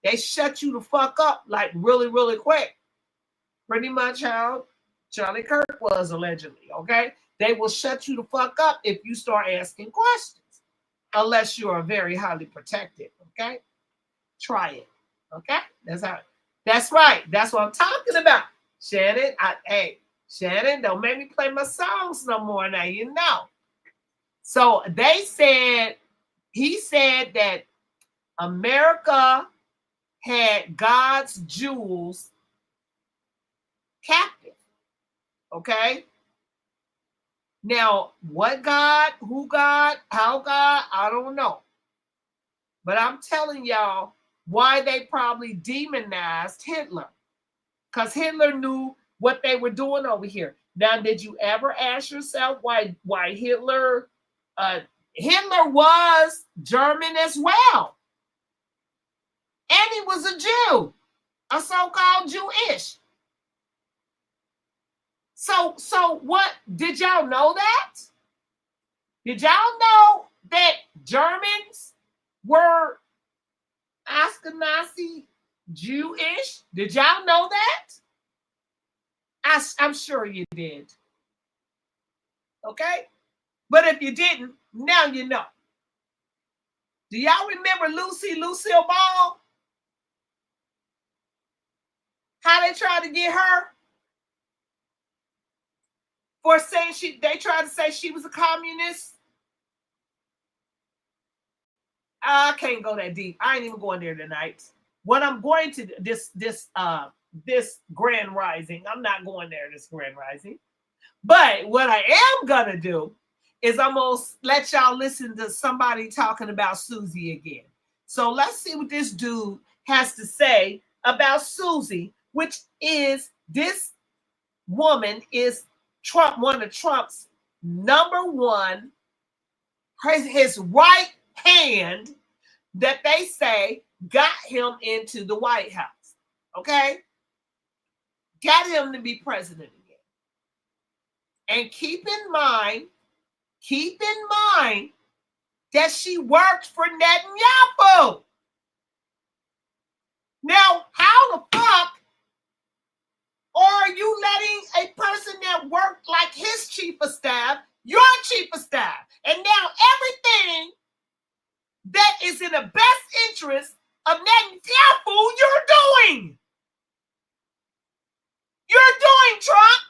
They shut you the fuck up like really, really quick. Pretty much how Charlie Kirk was allegedly, okay? They will shut you the fuck up if you start asking questions, unless you are very highly protected, okay? Try it, okay? That's right. That's what I'm talking about. Shannon, Shannon, don't make me play my songs no more now, you know. So he said that America had God's jewels captive. Okay? Now, what God, who God, how God, I don't know. But I'm telling y'all why they probably demonized Hitler. Because Hitler knew what they were doing over here. Now, did you ever ask yourself why Hitler was German as well? And he was a Jew, a so-called Jewish. So what, did y'all know that? Did y'all know that Germans were Ashkenazi Jewish? Did y'all know that? I'm sure you did. Okay? But if you didn't, now you know. Do y'all remember Lucille Ball? How they tried to get her? For saying they tried to say she was a communist. I can't go that deep. I ain't even going there tonight. What I'm going to this grand rising, I'm not going there this grand rising. But what I am gonna do is I'm gonna let y'all listen to somebody talking about Susie again. So let's see what this dude has to say about Susie, which is this woman is Trump, one of Trump's number one, his right hand that they say got him into the White House. Okay? Got him to be president again. And keep in mind that she worked for Netanyahu. Now, how the fuck are you letting a person that worked like his chief of staff, your chief of staff, and now everything that is in the best interest of Netanyahu, you're doing? You're doing, Trump.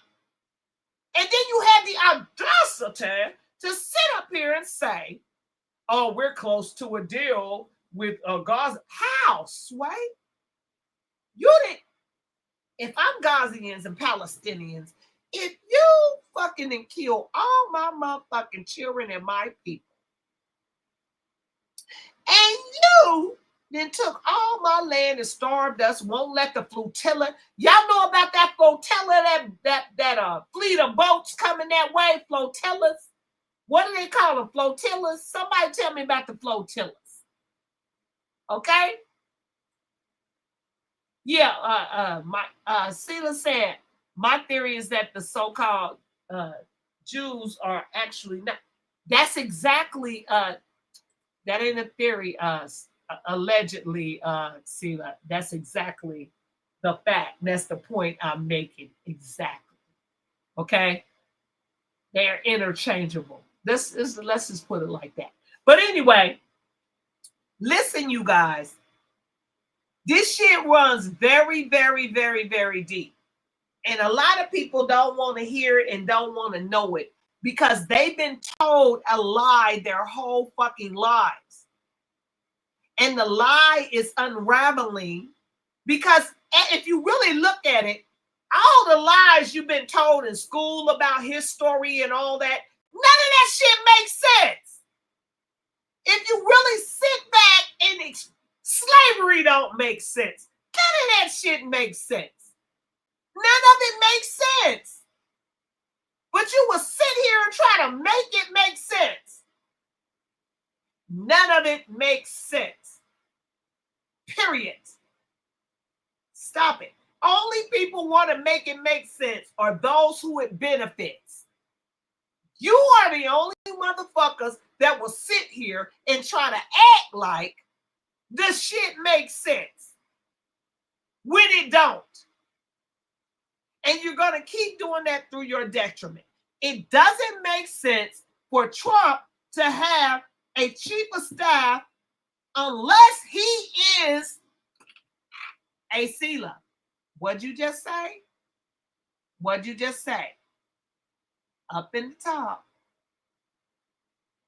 And then you had the audacity to sit up here and say, oh, we're close to a deal with Gaza. How, Sway? You didn't. If I'm Ghazians and Palestinians, if you fucking and kill all my motherfucking children and my people, and you then took all my land and starved us, won't let the flotilla. Y'all know about that flotilla, that fleet of boats coming that way, flotillas? What do they call them, flotillas? Somebody tell me about the flotillas. Okay? Yeah, Sheila said, My theory is that the so-called Jews are actually not. That's exactly that ain't a theory. Allegedly, Sila. That's exactly the fact. That's the point I'm making. Exactly. Okay. They are interchangeable. This is, let's just put it like that. But anyway, listen, you guys. This shit runs very, very, very, very deep. And a lot of people don't want to hear it and don't want to know it because they've been told a lie their whole fucking lives. And the lie is unraveling because if you really look at it, all the lies you've been told in school about history and all that, none of that shit makes sense. If you really sit back and slavery don't make sense. None of that shit makes sense. None of it makes sense. But you will sit here and try to make it make sense. None of it makes sense. Period. Stop it. Only people want to make it make sense are those who it benefits. You are the only motherfuckers that will sit here and try to act like this shit makes sense when it don't. And you're going to keep doing that through your detriment. It doesn't make sense for Trump to have a chief of staff unless he is a Sila. What'd you just say? What'd you just say? Up in the top.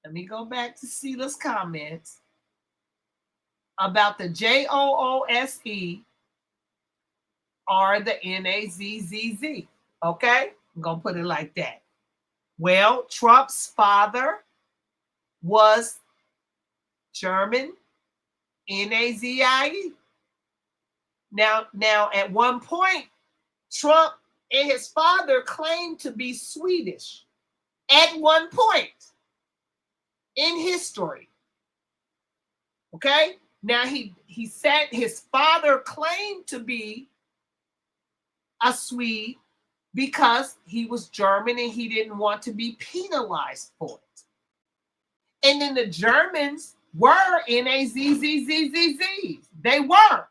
Let me go back to Sila's comments about the JOOSE or the NAZZZ. Okay? I'm going to put it like that. Well, Trump's father was German, NAZIE. Now, at one point, Trump and his father claimed to be Swedish. At one point in history. Okay? Now, he said his father claimed to be a Swede because he was German and he didn't want to be penalized for it. And then the Germans were NAZZZZZs. They were.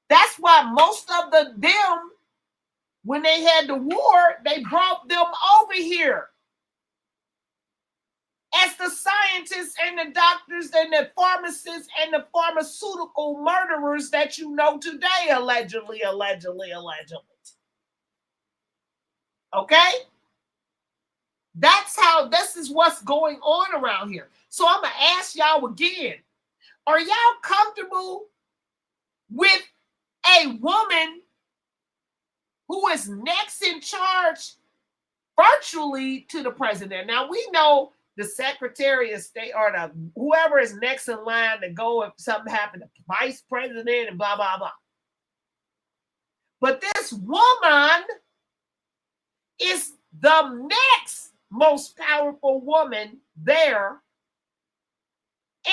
That's why most of them, when they had the war, they brought them over here as the scientists and the doctors and the pharmacists and the pharmaceutical murderers that you know today, allegedly. Okay? That's how, this is what's going on around here. So I'm going to ask y'all again, are y'all comfortable with a woman who is next in charge virtually to the president? Now, we know the Secretary of State or the whoever is next in line to go if something happened to vice president and blah, blah, blah. But this woman is the next most powerful woman there.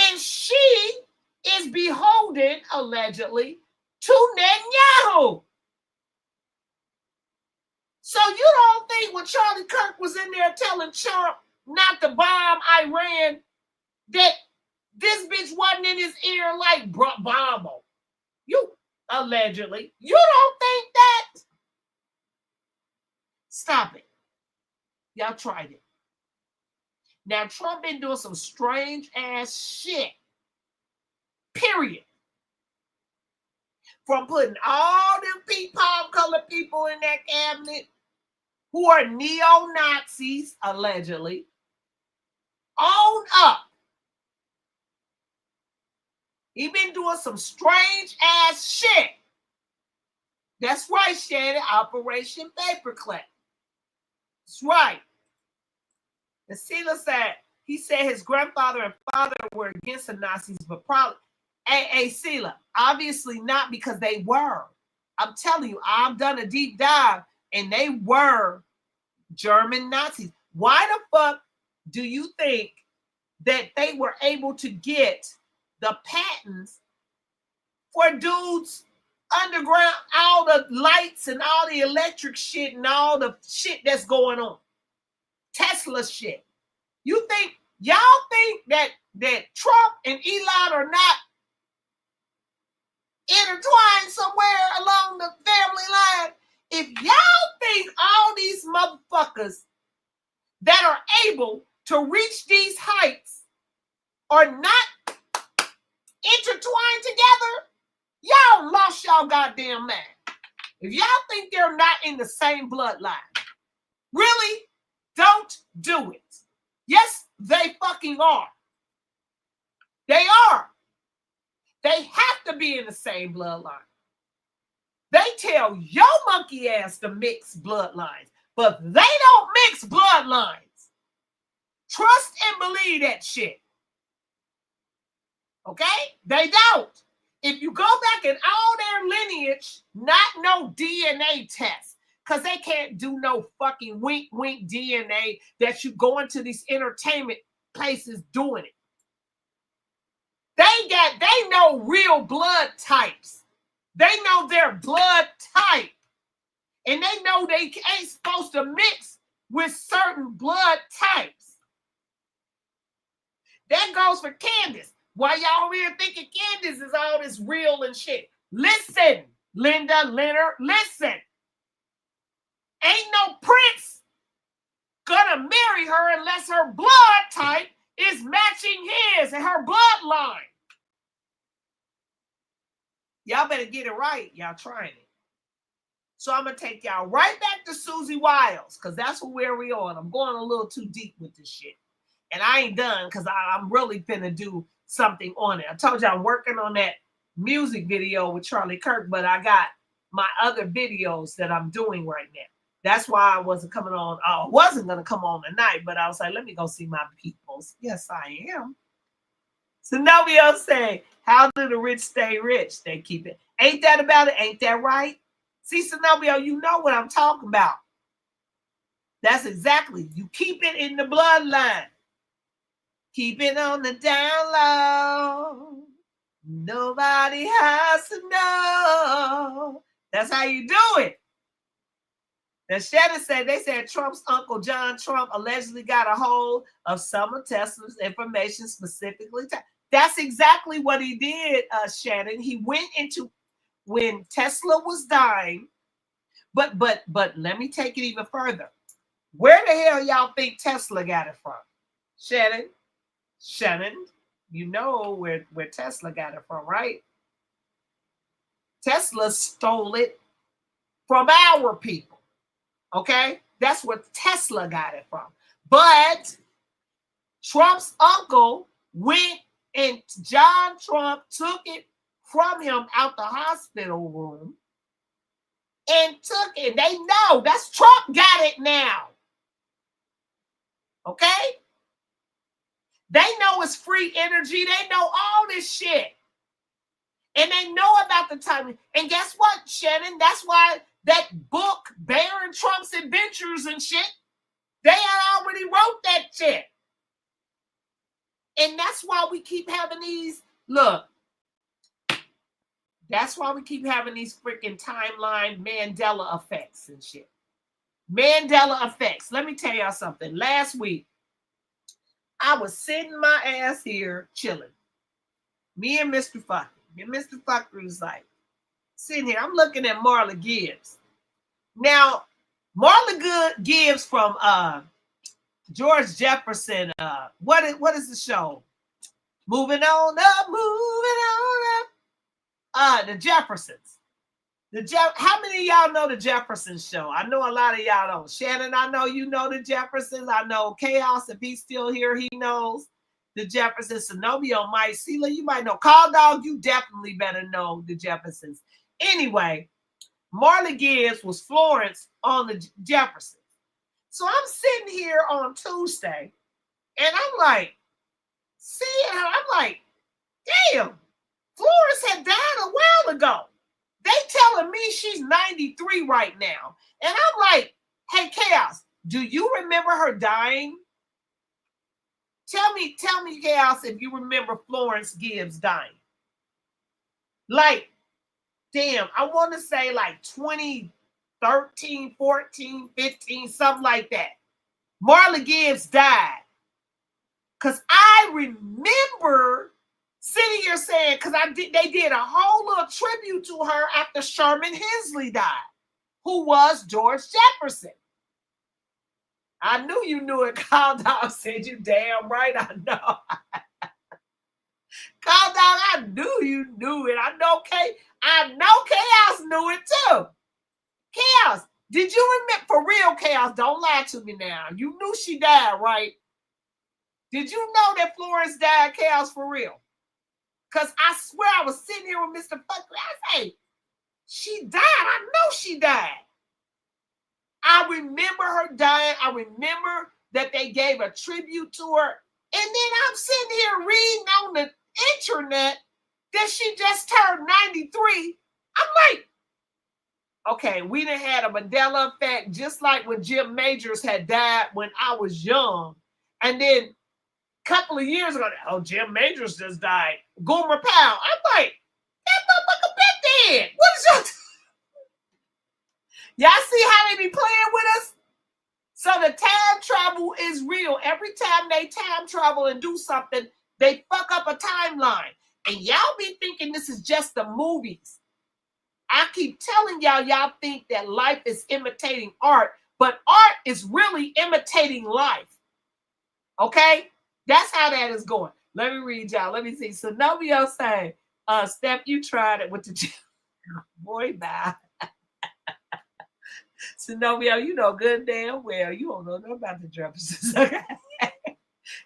And she is beholden, allegedly, to Netanyahu. So you don't think when Charlie Kirk was in there telling Trump not to bomb Iran, that this bitch wasn't in his ear like bomb him? You, allegedly. You don't think that? Stop it. Y'all tried it. Now, Trump been doing some strange ass shit. Period. From putting all them pea-palm colored people in that cabinet who are neo-Nazis, allegedly, on up. He been doing some strange ass shit. That's right, Shannon. Operation Paperclip. That's right. And Sila said, he said his grandfather and father were against the Nazis, but probably, hey, Sila, obviously not, because they were. I'm telling you, I've done a deep dive, and they were German Nazis. Why the fuck do you think that they were able to get the patents for dudes underground, all the lights and all the electric shit and all the shit that's going on. Tesla shit. Y'all think that Trump and Elon are not intertwined somewhere along the family line? If y'all think all these motherfuckers that are able to reach these heights are not intertwined together, y'all lost y'all goddamn mind. If y'all think they're not in the same bloodline, really, don't do it. Yes, they fucking are. They are. They have to be in the same bloodline. They tell your monkey ass to mix bloodlines, but they don't mix bloodlines. Trust and believe that shit. Okay? They don't. If you go back in all their lineage, not no DNA test, because they can't do no fucking wink DNA that you go into these entertainment places doing it. They know real blood types. They know their blood type. And they know they ain't supposed to mix with certain blood types. That goes for Candace. Why y'all over here thinking Candace is all this real and shit? Listen, Linda Leonard, listen. Ain't no prince gonna marry her unless her blood type is matching his and her bloodline. Y'all better get it right. Y'all trying it. So I'm going to take y'all right back to Susie Wiles, because that's where we are. I'm going a little too deep with this shit. And I ain't done, because I'm really finna do something on it. I told you I'm working on that music video with Charlie Kirk, but I got my other videos that I'm doing right now. That's why I wasn't coming on. I wasn't going to come on tonight, but I was like, let me go see my peoples. Yes, I am. Zenobia say, how do the rich stay rich? They keep it. Ain't that about it? Ain't that right? See, Zenobia, you know what I'm talking about. That's exactly. You keep it in the bloodline. Keep it on the down low. Nobody has to know. That's how you do it. Now, Shannon said, they said Trump's uncle John Trump allegedly got a hold of some of Tesla's information specifically. That's exactly what he did, Shannon. He went into when Tesla was dying. But let me take it even further. Where the hell y'all think Tesla got it from? Shannon, you know where Tesla got it from, right? Tesla stole it from our people. Okay? That's where Tesla got it from. But Trump's uncle went and John Trump took it from him out the hospital room and took it. They know that's Trump got it now. Okay? They know it's free energy. They know all this shit. And they know about the timing. And guess what, Shannon? That's why that book, Barron Trump's Adventures and shit, they had already wrote that shit. And that's why we keep having these, look, that's why we keep having these freaking timeline Mandela effects and shit. Mandela effects. Let me tell y'all something. Last week, I was sitting my ass here chilling. Me and Mr. Phuck. And Mr. Phuckery was like, sitting here. I'm looking at Marla Gibbs. Now, Marla Gibbs from George Jefferson. What is the show? Moving on up, moving on up. The Jeffersons. How many of y'all know the Jeffersons show? I know a lot of y'all don't. Shannon, I know you know the Jeffersons. I know Chaos, if he's still here, he knows the Jeffersons. Zenobia might. Sela, you might know. Call Dog, you definitely better know the Jeffersons. Anyway, Marla Gibbs was Florence on the Jeffersons. So I'm sitting here on Tuesday, and I'm like, seeing her, I'm like, damn, Florence had died a while ago. They telling me she's 93 right now. And I'm like, hey, Chaos, do you remember her dying? Tell me, Chaos, if you remember Florence Gibbs dying. Like, damn, I want to say like 2013, 14, 15, something like that. Marla Gibbs died. Because I remember sitting here saying, because they did a whole little tribute to her after Sherman Hensley died, who was George Jefferson. I knew you knew it. Kyle Dog said, you damn right, I know. Kyle Dog, I knew you knew it. I know Chaos knew it too. Chaos, did you remember, for real, Chaos, don't lie to me now. You knew she died, right? Did you know that Florence died, Chaos, for real? Because I swear I was sitting here with Mr. Phuckery. I say, she died. I know she died. I remember her dying. I remember that they gave a tribute to her. And then I'm sitting here reading on the internet that she just turned 93. I'm like, okay, we done had a Mandela effect, just like when Jim Majors had died when I was young. And then a couple of years ago, oh, Jim Majors just died. Gomer Powell. I'm like, that motherfucker been dead. What is your... Y'all see how they be playing with us? So the time travel is real. Every time they time travel and do something, they fuck up a timeline. And y'all be thinking this is just the movies. I keep telling y'all think that life is imitating art, but art is really imitating life. Okay? That's how that is going. Let me read y'all. Let me see. So Novio saying, Steph, you tried it with the boy, bye. Zenobia, you know good damn well you don't know nothing about the Jeffersons. Okay.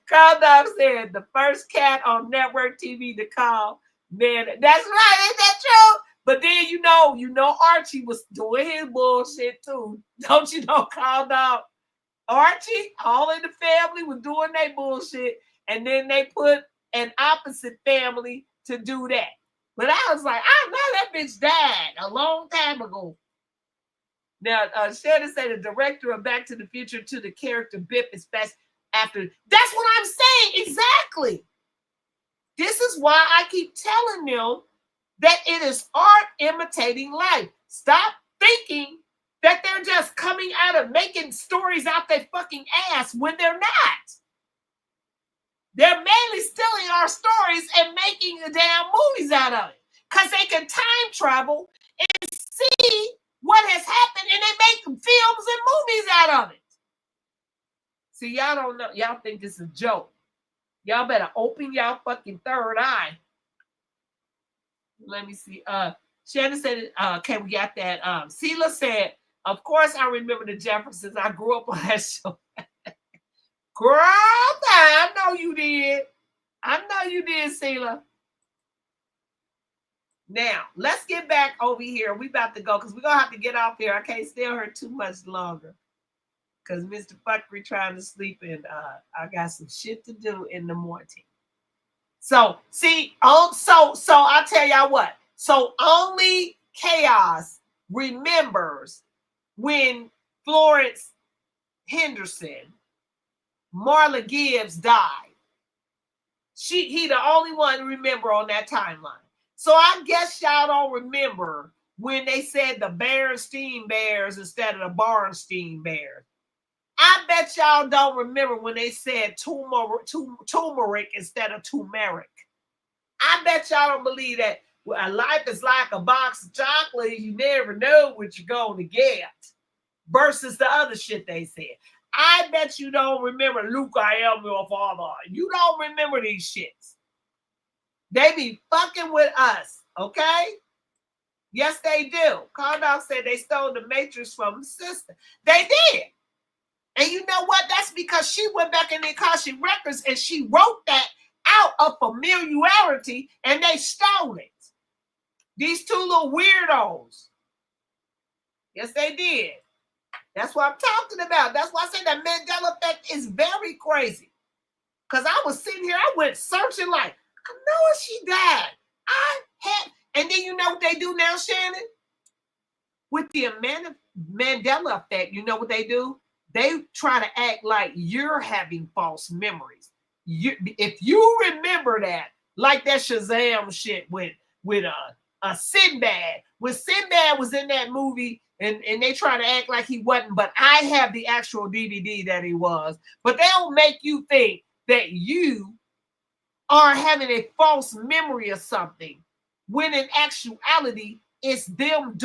Carl Dog said the first cat on network TV to call. Man, that's right, ain't that true? But then you know Archie was doing his bullshit too. Don't you know, Carl Dog? Archie, all in the family was doing their bullshit, and then they put an opposite family to do that. But I was like, I know that bitch died a long time ago. Now, Shannon said the director of Back to the Future to the character Biff is fast after. That's what I'm saying. Exactly. This is why I keep telling them that it is art imitating life. Stop thinking that they're just coming out of making stories out their fucking ass when they're not. They're mainly stealing our stories and making the damn movies out of it. Because they can time travel and see what has happened, and they make films and movies out of it. See, y'all don't know. Y'all think this is a joke. Y'all better open y'all fucking third eye. Let me see. Shannon said, okay, we got that. Sela said, of course I remember the Jeffersons. I grew up on that show. Girl, I know you did. I know you did, Sela. Now, let's get back over here. We about to go because we're going to have to get off here. I can't stay on her too much longer because Mr. Phuckery trying to sleep and I got some shit to do in the morning. So, see, so I'll tell y'all what. So, only Chaos remembers when Florence Henderson, Marla Gibbs died. He the only one to remember on that timeline. So I guess y'all don't remember when they said the Berenstein Bears instead of the Barnstein Bears. I bet y'all don't remember when they said turmeric instead of turmeric. I bet y'all don't believe that life is like a box of chocolate. You never know what you're going to get versus the other shit they said. I bet you don't remember Luke, I am your father. You don't remember these shits. They be fucking with us, okay? Yes, they do. Condog said they stole the Matrix from his sister. They did. And you know what? That's because she went back in the Akashic Records and she wrote that out of familiarity and they stole it. These two little weirdos. Yes, they did. That's what I'm talking about. That's why I say that Mandela effect is very crazy. Because I was sitting here, I went searching like, I know she died. And then you know what they do now, Shannon? With the Mandela effect, you know what they do? They try to act like you're having false memories. If you remember that, like that Shazam shit with Sinbad. When Sinbad was in that movie, and they try to act like he wasn't, but I have the actual DVD that he was. But they'll make you think that you are having a false memory of something, when in actuality, it's them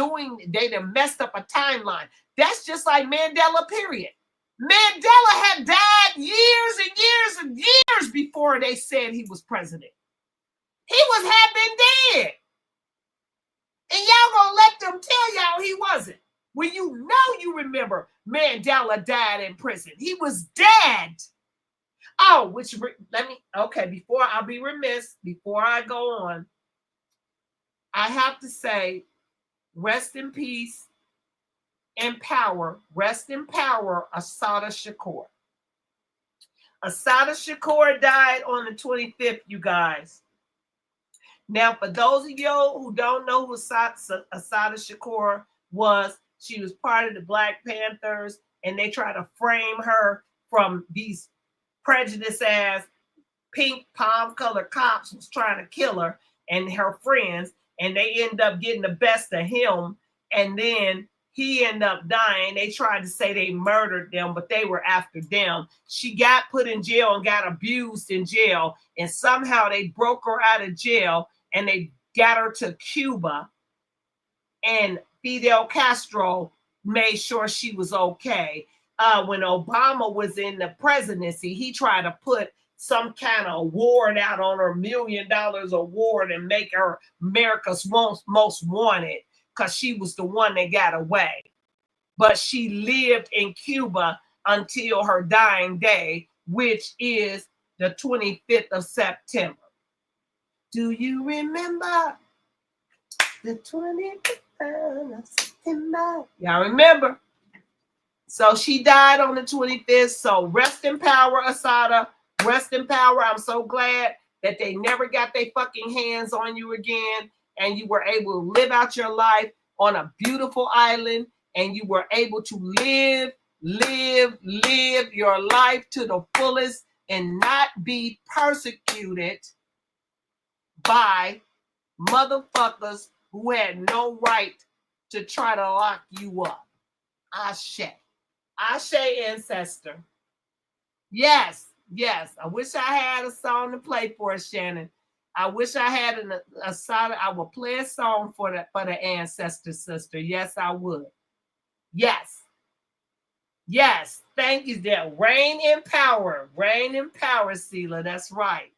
they done messed up a timeline. That's just like Mandela, period. Mandela had died years and years and years before they said he was president. He was had been dead. And y'all gonna let them tell y'all he wasn't. When you know you remember Mandela died in prison. He was dead. Oh, before I'll be remiss, before I go on, I have to say, rest in peace and power. Rest in power, Assata Shakur. Assata Shakur died on the 25th, you guys. Now, for those of you who don't know who Assata Shakur was, she was part of the Black Panthers, and they try to frame her from these prejudiced ass pink palm-colored cops was trying to kill her and her friends, and they end up getting the best of him, and then he ended up dying. They tried to say they murdered them, but they were after them. She got put in jail and got abused in jail, and somehow they broke her out of jail, and they got her to Cuba, and Fidel Castro made sure she was okay. When Obama was in the presidency, he tried to put some kind of award out on her, $1 million award, and make her America's most wanted, because she was the one that got away. But she lived in Cuba until her dying day, which is the 25th of September. Do you remember the 25th of September? Y'all remember? So she died on the 25th. So rest in power, Assata. Rest in power. I'm so glad that they never got their fucking hands on you again, and you were able to live out your life on a beautiful island, and you were able to live your life to the fullest and not be persecuted by motherfuckers who had no right to try to lock you up. Ashe. Ashe, ancestor. Yes. I wish I had a song to play for us, Shannon. I wish I had a song. I would play a song for the ancestor sister. Yes, I would. Yes. Thank you, there. Reign in power, Sela. That's right.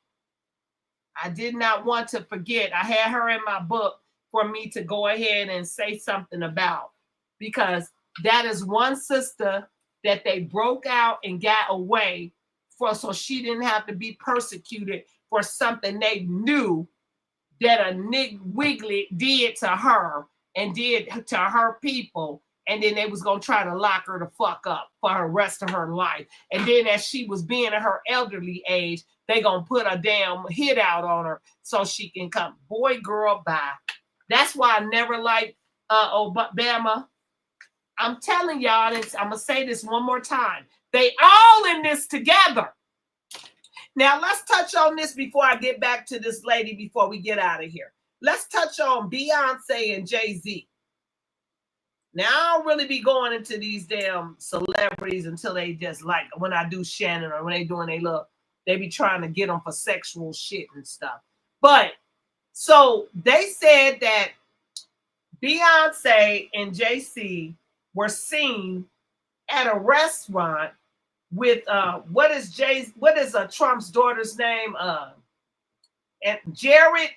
I did not want to forget. I had her in my book for me to go ahead and say something about, because that is one sister that they broke out and got away for, so she didn't have to be persecuted for something they knew that a Nick Wiggly did to her and did to her people. And then they was going to try to lock her the fuck up for her rest of her life. And then as she was being in her elderly age, they going to put a damn hit out on her so she can come. Boy, girl, bye. That's why I never liked Obama. I'm telling y'all this. I'm going to say this one more time. They all in this together. Now, let's touch on this before I get back to this lady before we get out of here. Let's touch on Beyonce and Jay-Z. Now, I don't really be going into these damn celebrities until they just, like when I do Shannon or when they doing they be trying to get them for sexual shit and stuff. But, so they said that Beyonce and Jay-Z were seen at a restaurant with what is Trump's daughter's name? And Jared.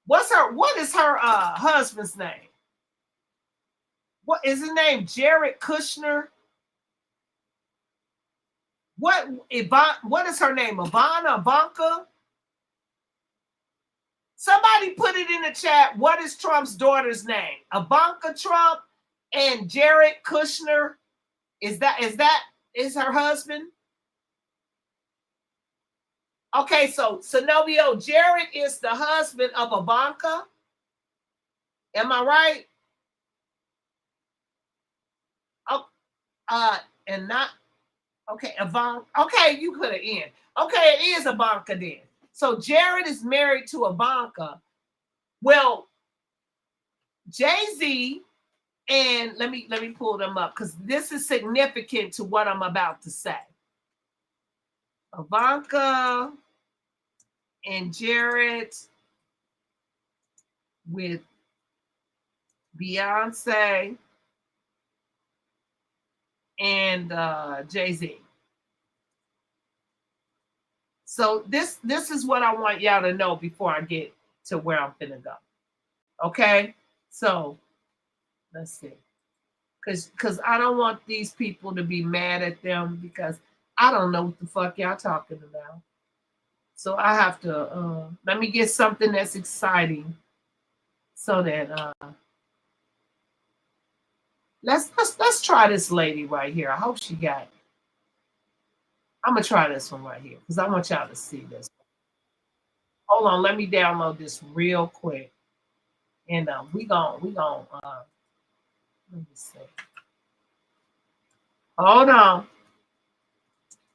What is her husband's name? What is his name? Jared Kushner. What is her name? Ivanka? Somebody put it in the chat. What is Trump's daughter's name? Ivanka Trump and Jared Kushner. Is her husband? Okay, so Novio, Jared is the husband of Ivanka. Am I right? And not okay, Ivanka. Okay, you put it in. Okay, it is Ivanka then. So Jared is married to Ivanka, Well, Jay-Z, and let me pull them up because this is significant to what I'm about to say. Ivanka and Jared with Beyonce and Jay-Z. So this is what I want y'all to know before I get to where I'm finna go. Okay? So let's see. Because I don't want these people to be mad at them because I don't know what the fuck y'all talking about. So I have to let me get something that's exciting so that let's try this lady right here. I hope she got it. I'm gonna try this one right here because I want y'all to see this. Hold on, let me download this real quick. And we gon' let me see. Hold on.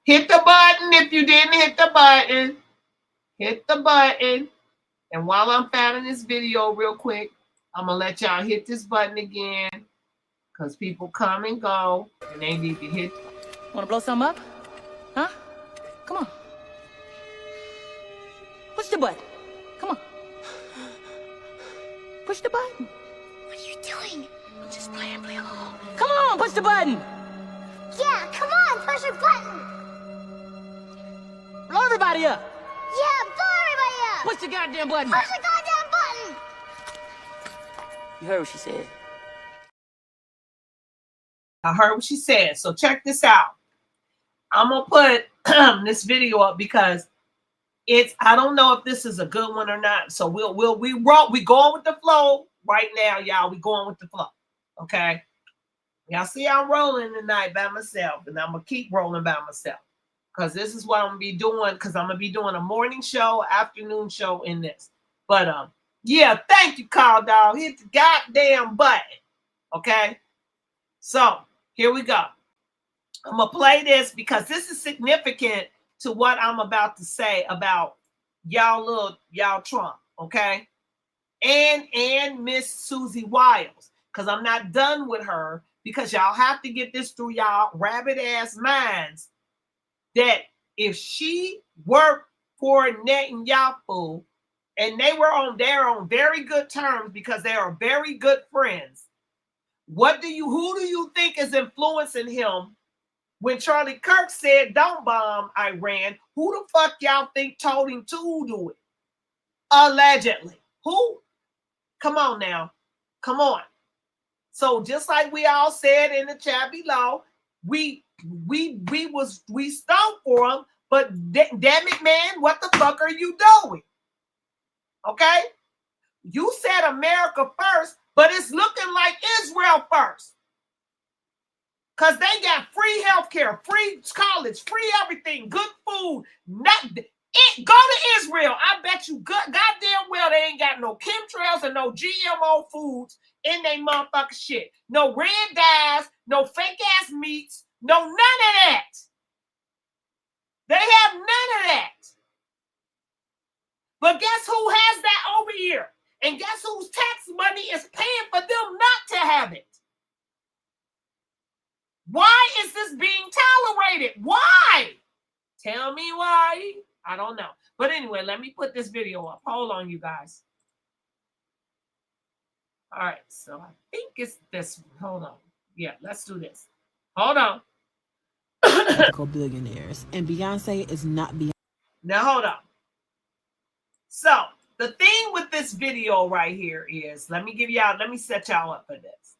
Hit the button if you didn't hit the button. Hit the button. And while I'm finding this video real quick, I'm gonna let y'all hit this button again. Because people come and go and they need to hit.
Wanna blow something up? Huh? Come on. Push the button. Come on. Push the button.
What are you doing?
I'm just playing along. Come on, push the button.
Yeah, come on, push the button.
Blow everybody up.
Yeah, blow everybody up.
Push the goddamn button.
Push the goddamn button.
You heard what she said.
I heard what she said. So check this out. I'm gonna put this video up because I don't know if this is a good one or not. So we going with the flow right now, y'all. We going with the flow. Okay. Y'all see I'm rolling tonight by myself, and I'm gonna keep rolling by myself. Because this is what I'm gonna be doing, because I'm gonna be doing a morning show, afternoon show in this. But yeah, thank you, Call Dog. Hit the goddamn button. Okay. So here we go. I'm gonna play this because this is significant to what I'm about to say about y'all Trump, okay? And Miss Susie Wiles, because I'm not done with her, because y'all have to get this through y'all rabbit ass minds that if she worked for Netanyahu and they're on very good terms because they are very good friends, who do you think is influencing him? When Charlie Kirk said, don't bomb Iran, who the fuck y'all think told him to do it? Allegedly. Who? Come on now. Come on. So just like we all said in the chat below, we stunk for him, but damn it, man, what the fuck are you doing? Okay? You said America first, but it's looking like Israel first. Because they got free healthcare, free college, free everything, good food. Go to Israel. I bet you goddamn well they ain't got no chemtrails and no GMO foods in they motherfucking shit. No red dyes, no fake ass meats, no none of that. They have none of that. But guess who has that over here? And guess whose tax money is paying for them not to have it? Why is this being tolerated? Why? Tell me why. I don't know. But anyway, let me put this video up. Hold on, you guys. All right, so I think it's this one. Hold on. Yeah, let's do this. Hold on.
Billionaires. And Beyonce is not Beyonce.
Now, hold on. So, the thing with this video right here is, let me set y'all up for this.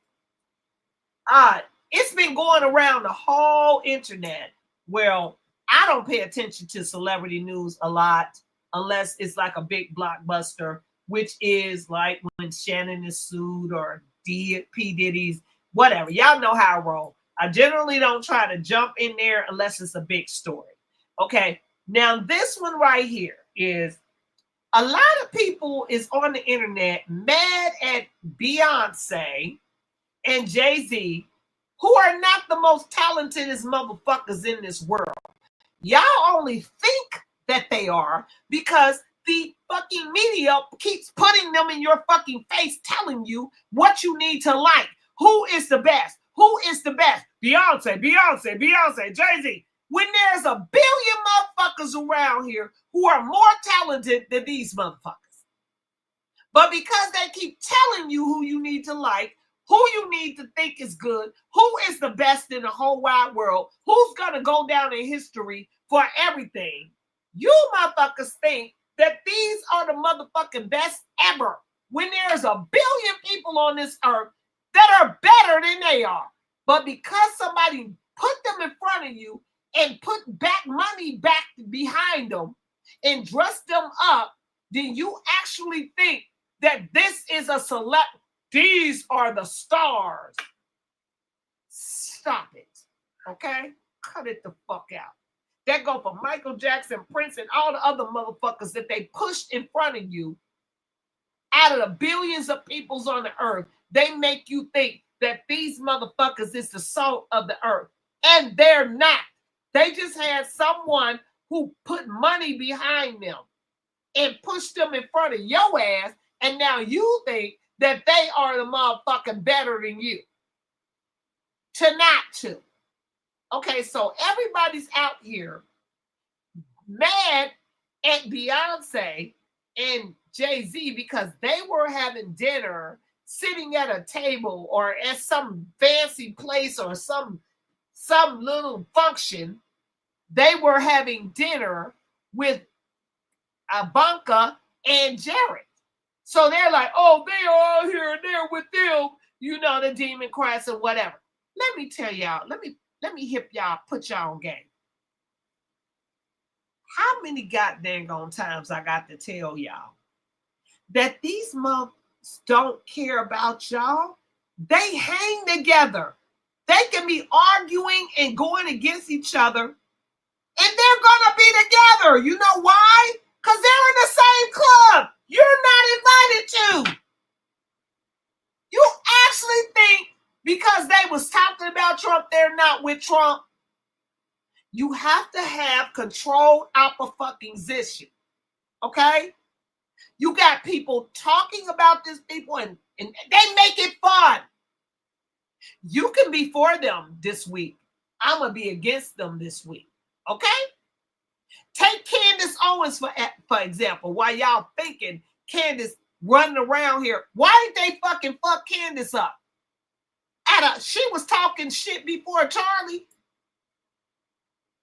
It's been going around the whole internet. Well, I don't pay attention to celebrity news a lot unless it's like a big blockbuster, which is like when Shannon is sued or P. Diddy's, whatever. Y'all know how I roll. I generally don't try to jump in there unless it's a big story. Okay, now this one right here is a lot of people is on the internet mad at Beyonce and Jay-Z, who are not the most talented motherfuckers in this world. Y'all only think that they are because the fucking media keeps putting them in your fucking face, telling you what you need to like. Who is the best? Who is the best? Beyonce, Jay-Z. When there's a billion motherfuckers around here who are more talented than these motherfuckers. But because they keep telling you who you need to like, who you need to think is good, who is the best in the whole wide world, who's going to go down in history for everything, you motherfuckers think that these are the motherfucking best ever when there's a billion people on this earth that are better than they are. But because somebody put them in front of you and put back money back behind them and dress them up, then you actually think that this is a select. These are the stars. Stop it. Okay? Cut it the fuck out. That go for Michael Jackson, Prince, and all the other motherfuckers that they pushed in front of you. Out of the billions of peoples on the earth, they make you think that these motherfuckers is the salt of the earth. And they're not. They just had someone who put money behind them and pushed them in front of your ass, and now you think that they are the motherfucking better than you. To. Okay, so everybody's out here mad at Beyonce and Jay-Z because they were having dinner sitting at a table or at some fancy place or some little function. They were having dinner with Ivanka and Jared. So they're like, oh, they are out here and they're with them, you know, the demon Christ or whatever. Let me tell y'all, let me hip y'all, put y'all on game. How many goddamn times I got to tell y'all that these mothers don't care about y'all? They hang together. They can be arguing and going against each other, and they're gonna be together. You know why? Because they're in the same club. You're not invited to. You actually think because they was talking about Trump, they're not with Trump? You have to have control opposition. Okay? You got people talking about these people and they make it fun. You can be for them this week. I'm going to be against them this week. Okay? Take Candace Owens, for example, while y'all thinking Candace running around here. Why did they fucking fuck Candace up? She was talking shit before Charlie.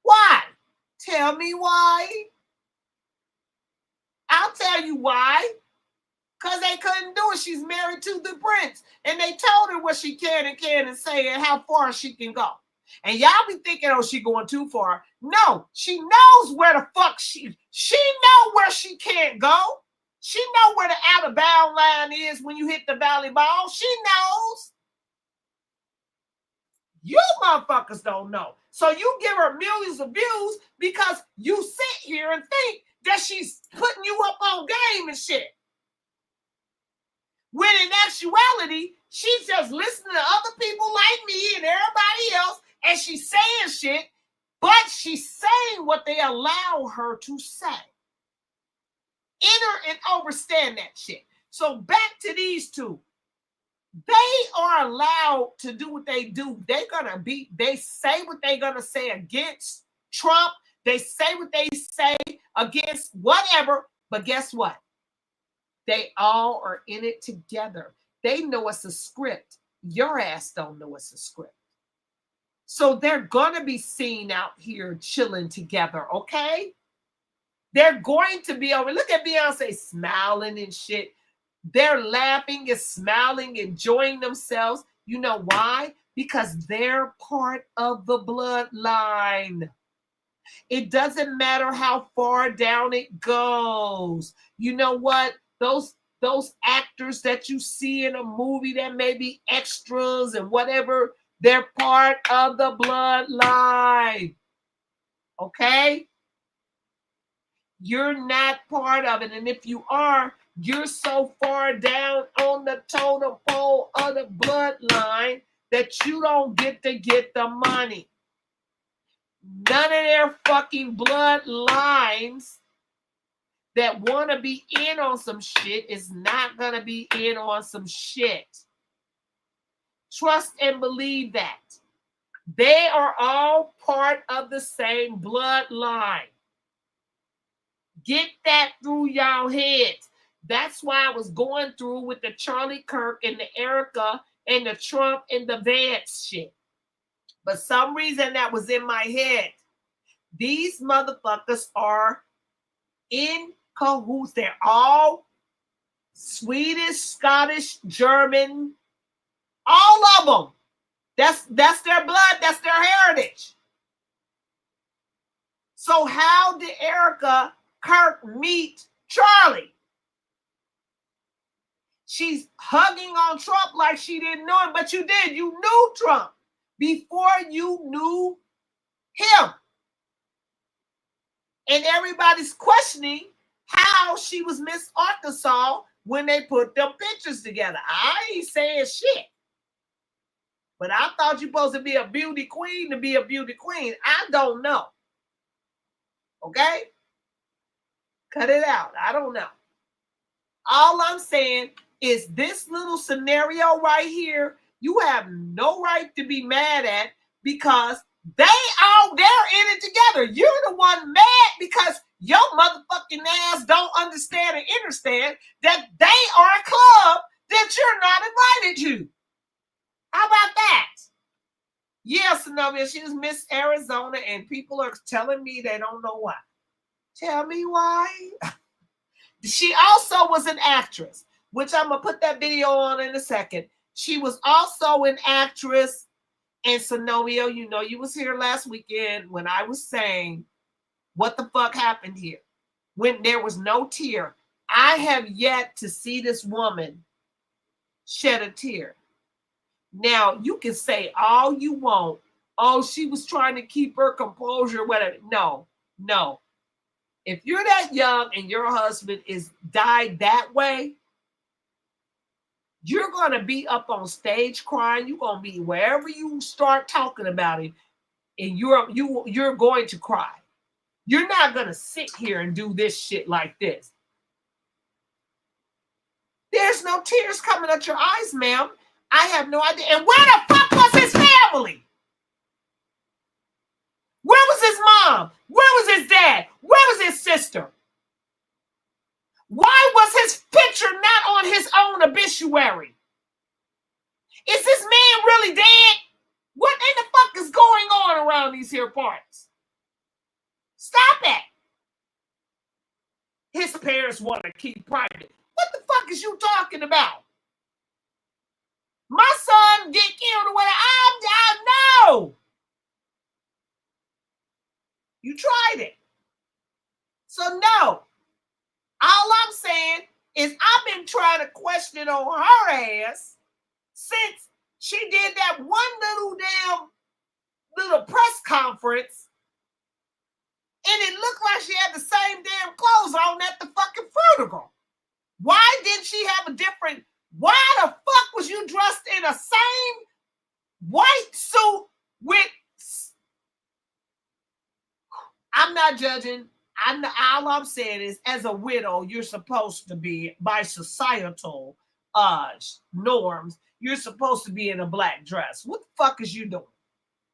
Why? Tell me why. I'll tell you why. Because they couldn't do it. She's married to the prince. And they told her what she can and can't and say and how far she can go. And y'all be thinking, oh, she going too far. No, she knows where the fuck she know where she can't go. She know where the out of bound line is when you hit the volleyball. She knows. You motherfuckers don't know. So you give her millions of views because you sit here and think that she's putting you up on game and shit. When in actuality, she's just listening to other people like me and everybody else, and she's saying shit, but she's saying what they allow her to say. Enter and understand that shit. So back to these two. They are allowed to do what they do. They say what they're gonna say against Trump. They say what they say against whatever, but guess what? They all are in it together. They know it's a script. Your ass don't know it's a script. So they're gonna be seen out here chilling together, okay? They're going to be over. Look at Beyonce smiling and shit. They're laughing and smiling, enjoying themselves. You know why? Because they're part of the bloodline. It doesn't matter how far down it goes. You know what? Those actors that you see in a movie that may be extras and whatever, they're part of the bloodline. Okay? You're not part of it. And if you are, you're so far down on the totem pole of the bloodline that you don't get to get the money. None of their fucking bloodlines that want to be in on some shit is not going to be in on some shit. Trust and believe that. They are all part of the same bloodline. Get that through y'all heads. That's why I was going through with the Charlie Kirk and the Erika and the Trump and the Vance shit. But some reason that was in my head. These motherfuckers are in cahoots. They're all Swedish, Scottish, German, all of them. That's their blood. That's their heritage. So how did Erika Kirk meet Charlie? She's hugging on Trump like she didn't know him, but you did. You knew Trump before you knew him. And everybody's questioning how she was Miss Arkansas when they put them pictures together. I ain't saying shit. But I thought you're supposed to be a beauty queen to be a beauty queen. I don't know. Okay? Cut it out. I don't know. All I'm saying is this little scenario right here, you have no right to be mad at because they're in it together. You're the one mad because your motherfucking ass don't understand and understand that they are a club that you're not invited to. How about that? Yes, Zenobia, she was Miss Arizona, and people are telling me they don't know why. Tell me why. She also was an actress, which I'm going to put that video on in a second. She was also an actress. And Zenobia, you know, you was here last weekend when I was saying, what the fuck happened here? When there was no tear. I have yet to see this woman shed a tear. Now, you can say all you want. Oh, she was trying to keep her composure, whatever. No. If you're that young and your husband is died that way, you're going to be up on stage crying. You're going to be wherever you start talking about it, and you're going to cry. You're not going to sit here and do this shit like this. There's no tears coming out your eyes, ma'am. I have no idea. And where the fuck was his family? Where was his mom? Where was his dad? Where was his sister? Why was his picture not on his own obituary? Is this man really dead? What in the fuck is going on around these here parts? Stop it. His parents want to keep private. What the fuck is you talking about? My son get killed or whatever. I know. You tried it. So no. All I'm saying is I've been trying to question on her ass since she did that one little press conference, and it looked like she had the same damn clothes on at the fucking funeral. Why didn't she have a different? Why the fuck was you dressed in a same white suit with? I'm not judging. All I'm saying is, as a widow, you're supposed to be, by societal norms, you're supposed to be in a black dress. What the fuck is you doing?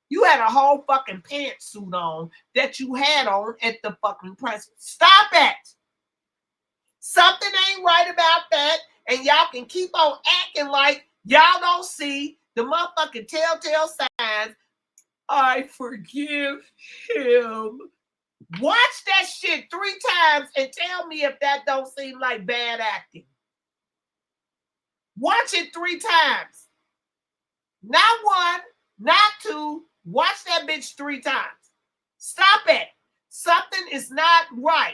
You had a whole fucking pantsuit on that you had on at the fucking press. Stop it. Something ain't right about that, and y'all can keep on acting like y'all don't see the motherfucking telltale signs. I forgive him. Watch that shit 3 times and tell me if that don't seem like bad acting. Watch it 3 times. Not 1, not 2. Watch that bitch 3 times. Stop it. Something is not right.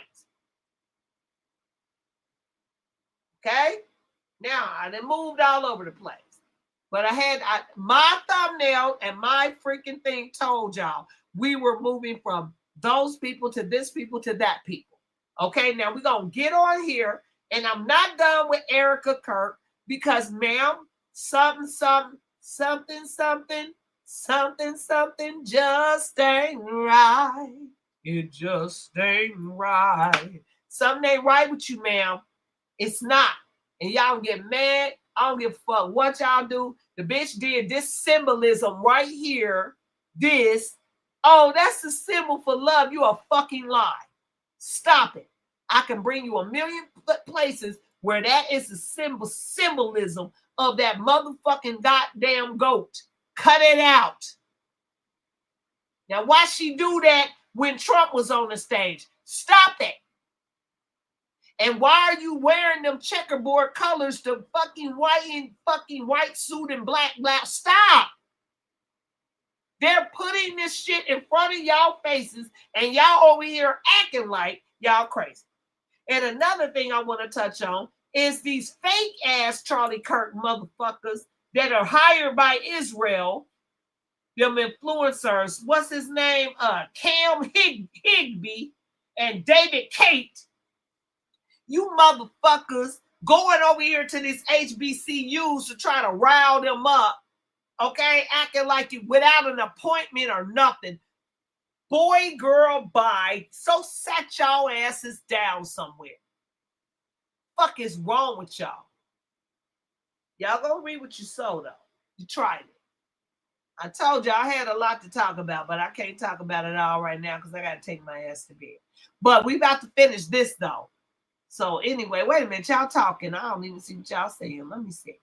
Okay? Now, I done moved all over the place. But my thumbnail and my freaking thing told y'all we were moving from those people to this people to that people. Okay, now we're going to get on here, and I'm not done with Erika Kirk because, ma'am, something just ain't right. It just ain't right. Something ain't right with you, ma'am. It's not. And y'all get mad. I don't give a fuck what y'all do. The bitch did this symbolism right here. This. Oh, that's the symbol for love. You a fucking lie. Stop it. I can bring you a million places where that is the symbolism of that motherfucking goddamn goat. Cut it out. Now, why she do that when Trump was on the stage? Stop it. And why are you wearing them checkerboard colors to fucking white suit and black? Stop. They're putting this shit in front of y'all faces and y'all over here acting like y'all crazy. And another thing I want to touch on is these fake ass Charlie Kirk motherfuckers that are hired by Israel, them influencers. What's his name? Cam Higby and David Kate. You motherfuckers going over here to these HBCUs to try to rile them up. Okay, acting like you without an appointment or nothing. Boy, girl, bye. So set y'all asses down somewhere. Fuck is wrong with y'all? Y'all gonna read what you sow, though. You tried it. I told you I had a lot to talk about, but I can't talk about it all right now because I gotta take my ass to bed. But we about to finish this, though. So anyway, wait a minute. Y'all talking. I don't even see what y'all saying. Let me see.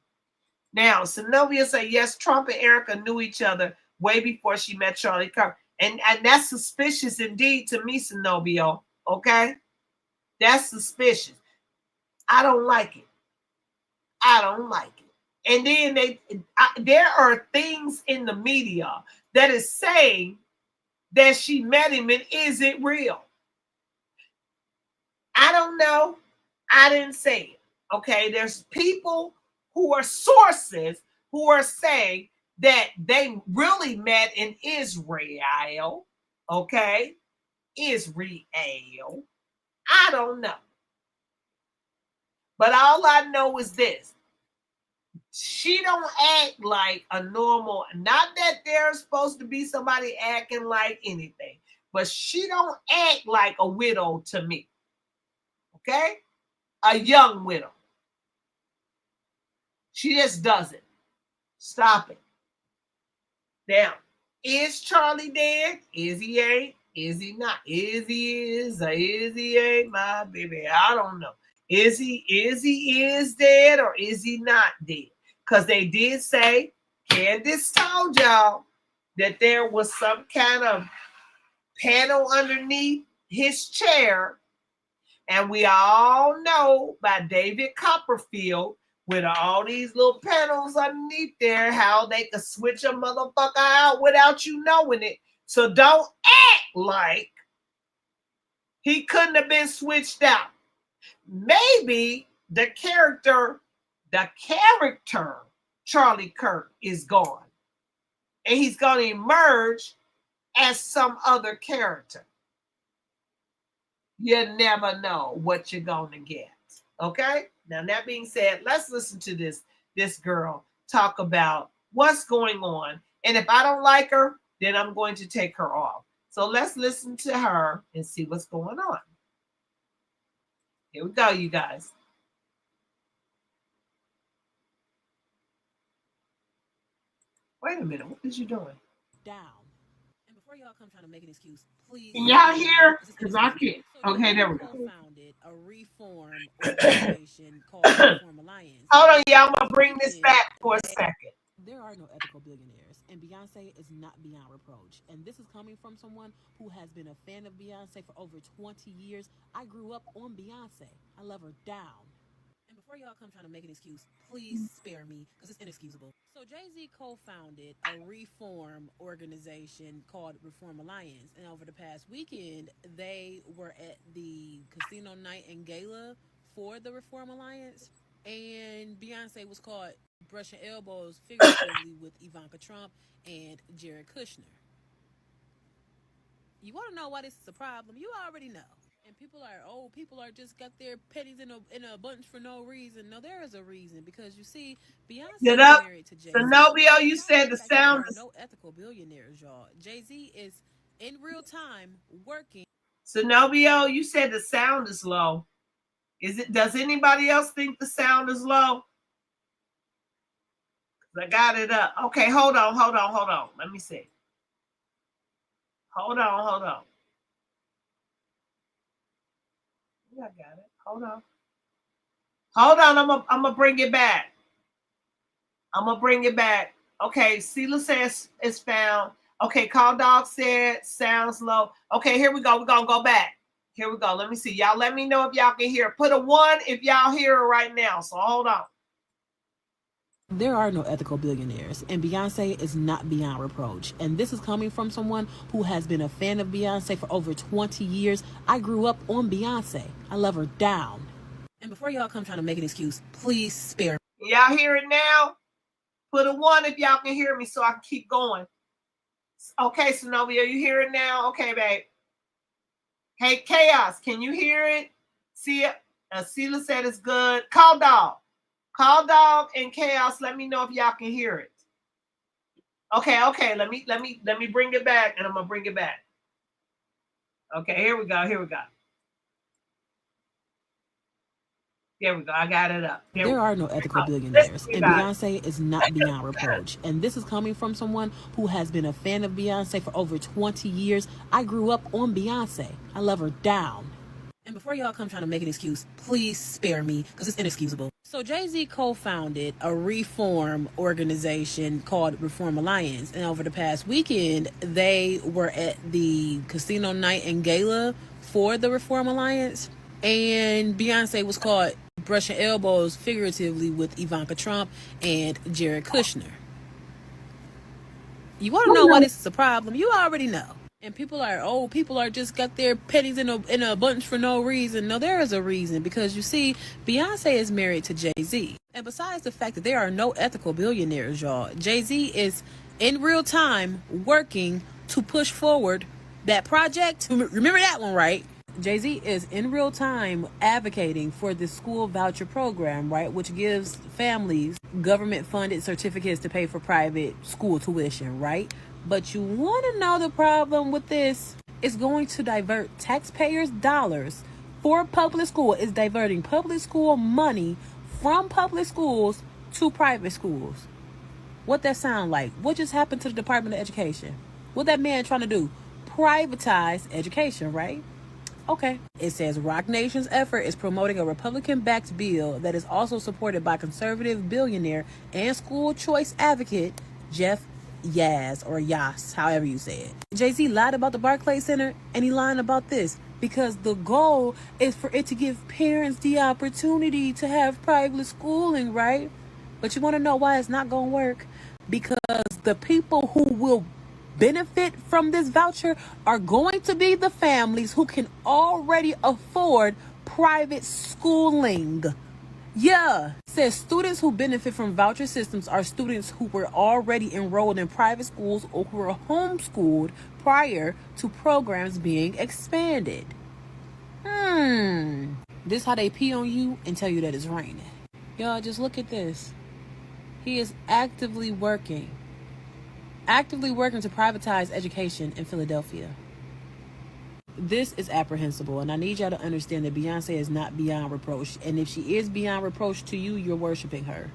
Now, Zenobia said, yes, Trump and Erika knew each other way before she met Charlie Kirk. And that's suspicious indeed to me, Zenobia. Okay? That's suspicious. I don't like it. I don't like it. And then there are things in the media that is saying that she met him, and is it real? I don't know. I didn't say it. Okay? There's people who are sources who are saying that they really met in Israel. Okay? Israel. I don't know. But all I know is this. She don't act like a normal, not that there's supposed to be somebody acting like anything, but she don't act like a widow to me. Okay? A young widow. She just doesn't. Stop it. Now, is Charlie dead? Is he ain't? Is he not? Is he is or is he ain't, my baby? I don't know. Is he is dead or is he not dead? Because they did say, Candace told y'all that there was some kind of panel underneath his chair. And we all know by David Copperfield, with all these little panels underneath there, how they could switch a motherfucker out without you knowing it. So don't act like he couldn't have been switched out. Maybe the character Charlie Kirk is gone. And he's going to emerge as some other character. You never know what you're going to get. Okay? Now, that being said, let's listen to this girl talk about what's going on. And if I don't like her, then I'm going to take her off. So let's listen to her and see what's going on. Here we go, you guys. Wait a minute. What is you doing?
Down. And before y'all come trying to make an excuse, please.
Can y'all hear? Because I can't. Okay, there we go.
Founded a reform organization called Reform Alliance.
Hold on, y'all. I'm going to bring this back for a second.
There are no ethical billionaires, and Beyonce is not beyond reproach. And this is coming from someone who has been a fan of Beyonce for over 20 years. I grew up on Beyonce. I love her down. And before y'all come trying to make an excuse, please spare me, because it's inexcusable. So Jay-Z co-founded a reform organization called Reform Alliance. And over the past weekend, they were at the casino night and gala for the Reform Alliance. And Beyonce was caught brushing elbows figuratively with Ivanka Trump and Jared Kushner. You want to know why this is a problem? You already know. And people are just got their pennies in a bunch for no reason. No, there is a reason, because you see, Beyonce is married to Jay-Z.
Zenobia, you said the sound.
There are no ethical billionaires, y'all. Jay-Z is in real time working.
Zenobio, you said the sound is low. Does anybody else think the sound is low? I got it up. Okay, hold on. Let me see. Hold on. Yeah, I got it. Hold on. I'm gonna bring it back. Okay, Sela says it's found. Okay, Call Dog said sounds low. Okay, here we go. We're gonna go back. Here we go. Let me see. Y'all let me know if y'all can hear. Put a 1 if y'all hear it right now. So hold on.
There are no ethical billionaires, and Beyonce is not beyond reproach. And this is coming from someone who has been a fan of Beyonce for over 20 years. I grew up on Beyonce. I love her down. And before y'all come trying to make an excuse, please spare me.
Y'all hear it now? Put a 1 if y'all can hear me so I can keep going. Okay, Zenobia, you hear it now? Okay, babe. Hey, Chaos, can you hear it? See it? Sela said it's good. Call Dog and Chaos, let me know if y'all can hear it. Okay. Let me bring it back, and I'm gonna bring it back. Okay, here we go. Here we go. I got it up.
There are no ethical billionaires, and Beyonce is not beyond reproach. And this is coming from someone who has been a fan of Beyonce for over 20 years. I grew up on Beyonce. I love her down. And before y'all come trying to make an excuse, please spare me, because it's inexcusable. So Jay-Z co-founded a reform organization called Reform Alliance. And over the past weekend, they were at the casino night and gala for the Reform Alliance. And Beyonce was caught brushing elbows figuratively with Ivanka Trump and Jared Kushner. You want to know why this is a problem? You already know. And people are just got their pennies in a bunch for no reason. No, there is a reason, because you see, Beyonce is married to Jay-Z. And besides the fact that there are no ethical billionaires, y'all, Jay-Z is in real time working to push forward that project. Remember that one, right? Jay-Z is in real time advocating for the school voucher program, right, which gives families government-funded certificates to pay for private school tuition, right? But you want to know the problem with this? It's going to divert taxpayers' dollars for public school. It's diverting public school money from public schools to private schools. What that sound like? What just happened to the Department of Education? What that man trying to do? Privatize education, right? Okay. It says Roc Nation's effort is promoting a Republican-backed bill that is also supported by conservative billionaire and school choice advocate Jeff Yas, however you say it. Jay-Z lied about the Barclays Center, and he lied about this because the goal is for it to give parents the opportunity to have private schooling, right? But you want to know why it's not going to work? Because the people who will benefit from this voucher are going to be the families who can already afford private schooling. Yeah, it says students who benefit from voucher systems are students who were already enrolled in private schools or who were homeschooled prior to programs being expanded. This how they pee on you and tell you that it's raining. Y'all, just look at this. He is actively working to privatize education in Philadelphia. This is apprehensible, and I need y'all to understand that Beyonce is not beyond reproach. And if she is beyond reproach to you, you're worshiping her.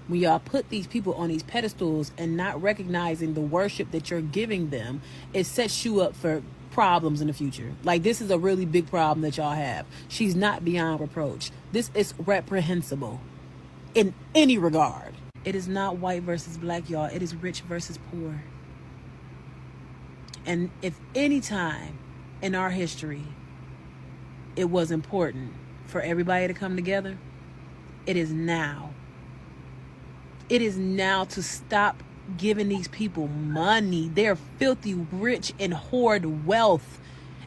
When y'all put these people on these pedestals and not recognizing the worship that you're giving them, it sets you up for problems in the future. Like, this is a really big problem that y'all have. She's not beyond reproach. This is reprehensible in any regard. It is not white versus black, y'all. It is rich versus poor. And if any time in our history it was important for everybody to come together, it is now. It is now to stop giving these people money. They're filthy rich and hoard wealth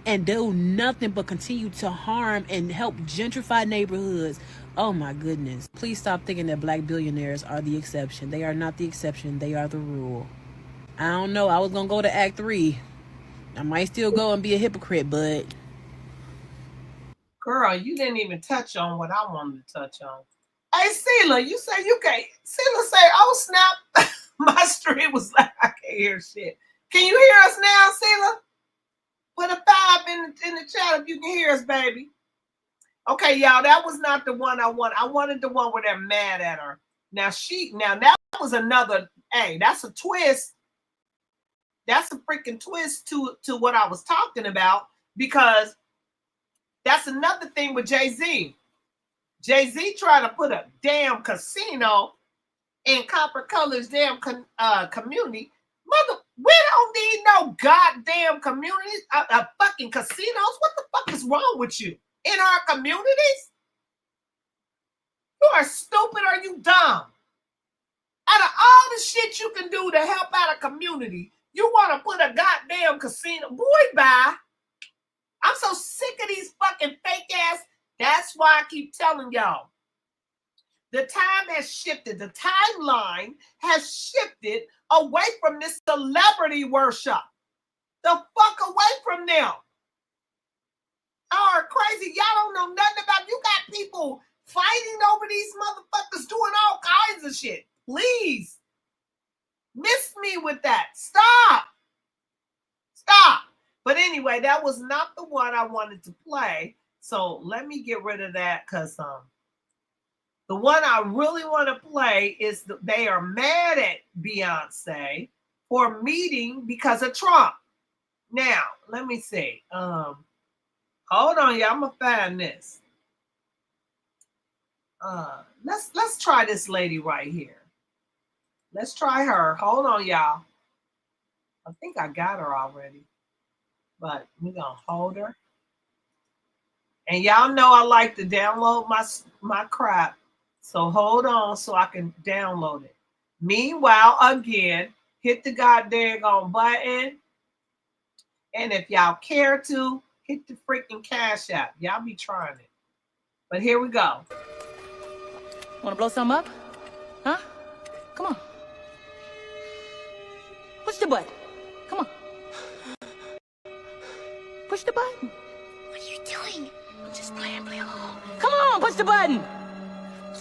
and do nothing but continue to harm and help gentrify neighborhoods. Oh my goodness. Please stop thinking that black billionaires are the exception. They are not the exception. They are the rule. I don't know. I was going to go to Act 3. I might still go and be a hypocrite, but...
Girl, you didn't even touch on what I wanted to touch on. Hey, Sela, you say you can't... Sela say, oh, snap. My stream was like, I can't hear shit. Can you hear us now, Sela? Put a 5 the chat if you can hear us, baby. Okay, y'all, that was not the one I wanted. I wanted the one where they're mad at her. Now that was another, hey, that's a twist. That's a freaking twist to what I was talking about, because that's another thing with Jay-Z. Jay-Z trying to put a damn casino in Copper Color's damn community. Mother, we don't need no goddamn communities, fucking casinos. What the fuck is wrong with you? In our communities? You are stupid or you dumb? Out of all the shit you can do to help out a community, you want to put a goddamn casino? Boy, bye. I'm so sick of these fucking fake ass. That's why I keep telling y'all. The time has shifted. The timeline has shifted away from this celebrity worship. The fuck away from them. Are crazy. Y'all don't know nothing about. You got people fighting over these motherfuckers doing all kinds of shit. Please. Miss me with that. Stop. But anyway, that was not the one I wanted to play. So let me get rid of that, because the one I really want to play is they are mad at Beyonce for meeting because of Trump. Now, let me see. Hold on, y'all. I'm gonna find this. Let's try this lady right here. Let's try her. Hold on, y'all. I think I got her already, but we're gonna hold her. And y'all know I like to download my crap, so hold on so I can download it. Meanwhile, again, hit the goddamn button, and if y'all care to, hit the freaking Cash App. Y'all be trying it. But here we go.
Wanna blow something up? Huh? Come on. Push the button. Come on. Push the button.
What are you doing?
I'm just playing along. Come on, push the button.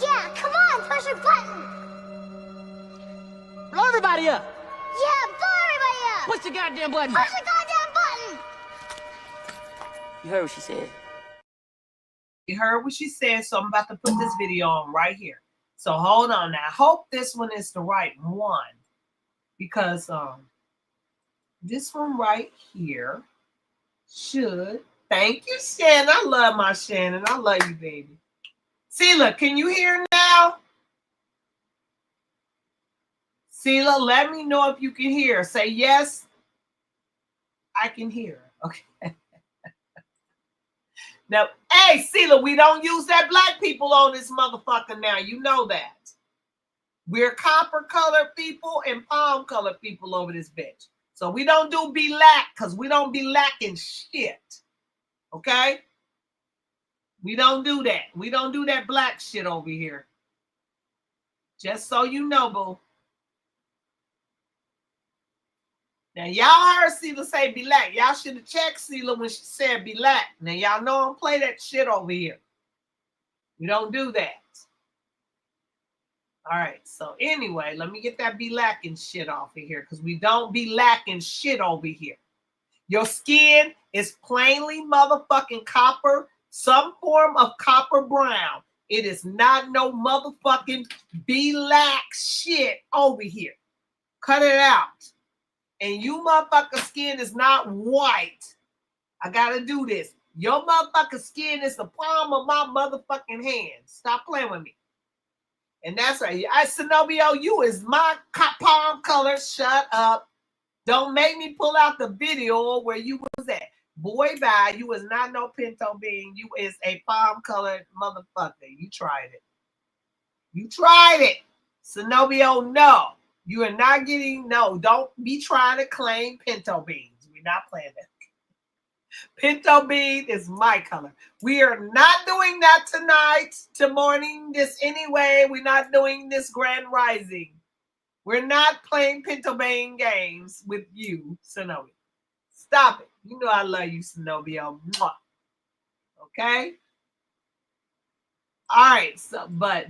Yeah, come on, push your button.
Blow everybody up.
Yeah, blow everybody up.
Push the goddamn button.
Push the goddamn button.
You heard what she said.
You heard what she said, so I'm about to put this video on right here. So hold on now. I hope this one is the right one, because this one right here should. Thank you, Shannon. I love my Shannon. I love you, baby. Sela, can you hear now? Sela, let me know if you can hear. Say yes. I can hear. Okay. Now, hey, Sela, we don't use that black people on this motherfucker now. You know that. We're copper colored people and palm colored people over this bitch. So we don't do be lack, because we don't be lacking shit. Okay? We don't do that. We don't do that black shit over here. Just so you know, boo. Now, y'all heard Sela say be lack. Y'all should have checked Sela when she said be lack. Now, y'all know I don't play that shit over here. We don't do that. All right. So, anyway, let me get that be lacking shit off of here, because we don't be lacking shit over here. Your skin is plainly motherfucking copper, some form of copper brown. It is not no motherfucking be lack shit over here. Cut it out. And you motherfucker skin is not white. I gotta do this. Your motherfucker skin is the palm of my motherfucking hand. Stop playing with me. And that's right. Zenobia, you is my palm color. Shut up. Don't make me pull out the video where you was at. Boy, bye. You is not no pinto bean. You is a palm colored motherfucker. You tried it. You tried it. Zenobia, no. You are not getting, no, don't be trying to claim pinto beans. We're not playing that. Pinto bean is my color. We are not doing that tonight, to morning, this anyway. We're not doing this grand rising. We're not playing pinto bean games with you, Zenobia. Stop it. You know I love you, Zenobia. Mwah. Okay? All right, so, but.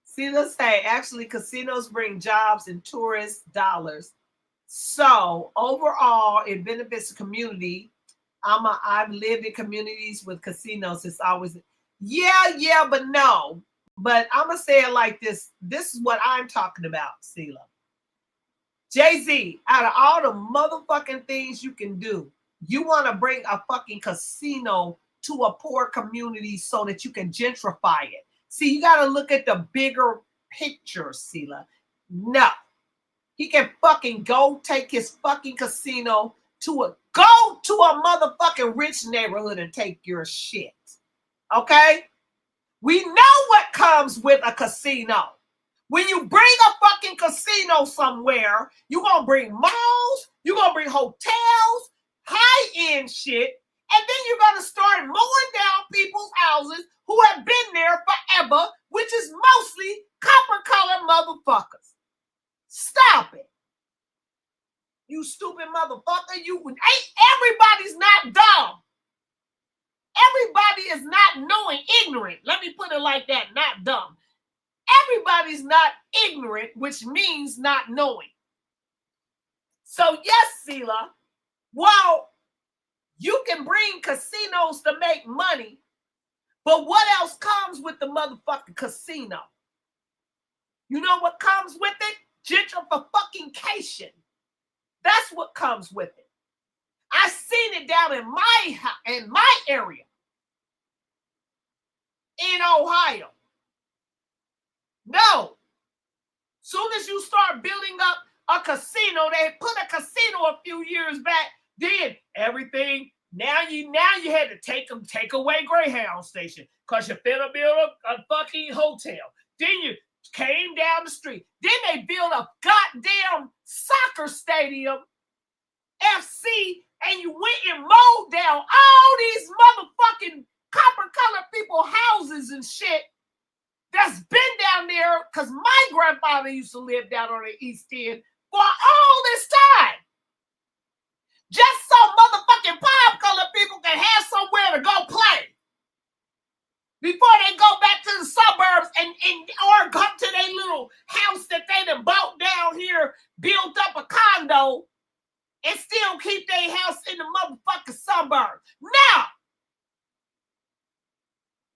See, let's say, actually, casinos bring jobs and tourist dollars. So, overall, it benefits the community I've lived in communities with casinos. It's always, yeah, but no. But I'm going to say it like this. This is what I'm talking about, Sela. Jay-Z, out of all the motherfucking things you can do, you want to bring a fucking casino to a poor community so that you can gentrify it. See, you got to look at the bigger picture, Sela. No. He can fucking go take his fucking casino to a motherfucking rich neighborhood and take your shit. Okay? We know what comes with a casino. When you bring a fucking casino somewhere, you're going to bring malls, you're going to bring hotels, high-end shit, and then you're going to start mowing down people's houses who have been there forever, which is mostly copper-colored motherfuckers. Stop it. You stupid motherfucker. Everybody's not dumb. Everybody is not knowing, ignorant. Let me put it like that, not dumb. Everybody's not ignorant, which means not knowing. So yes, Sela, while you can bring casinos to make money, but what else comes with the motherfucking casino? You know what comes with it? Gentrification. That's what comes with it. I seen it down in my area in Ohio. No. Soon as you start building up a casino, they put a casino a few years back, then everything. Now you had to take away Greyhound station because you finna build a fucking hotel. Then you came down the street. Then they built a goddamn soccer stadium, FC, and you went and mowed down all these motherfucking copper-colored people houses and shit that's been down there because my grandfather used to live down on the East End for all this time. Just so motherfucking pop-colored people can have somewhere to go play before they go back to the suburbs or go to their little house that they done bought down here, built up a condo, and still keep their house in the motherfucking suburbs. Now,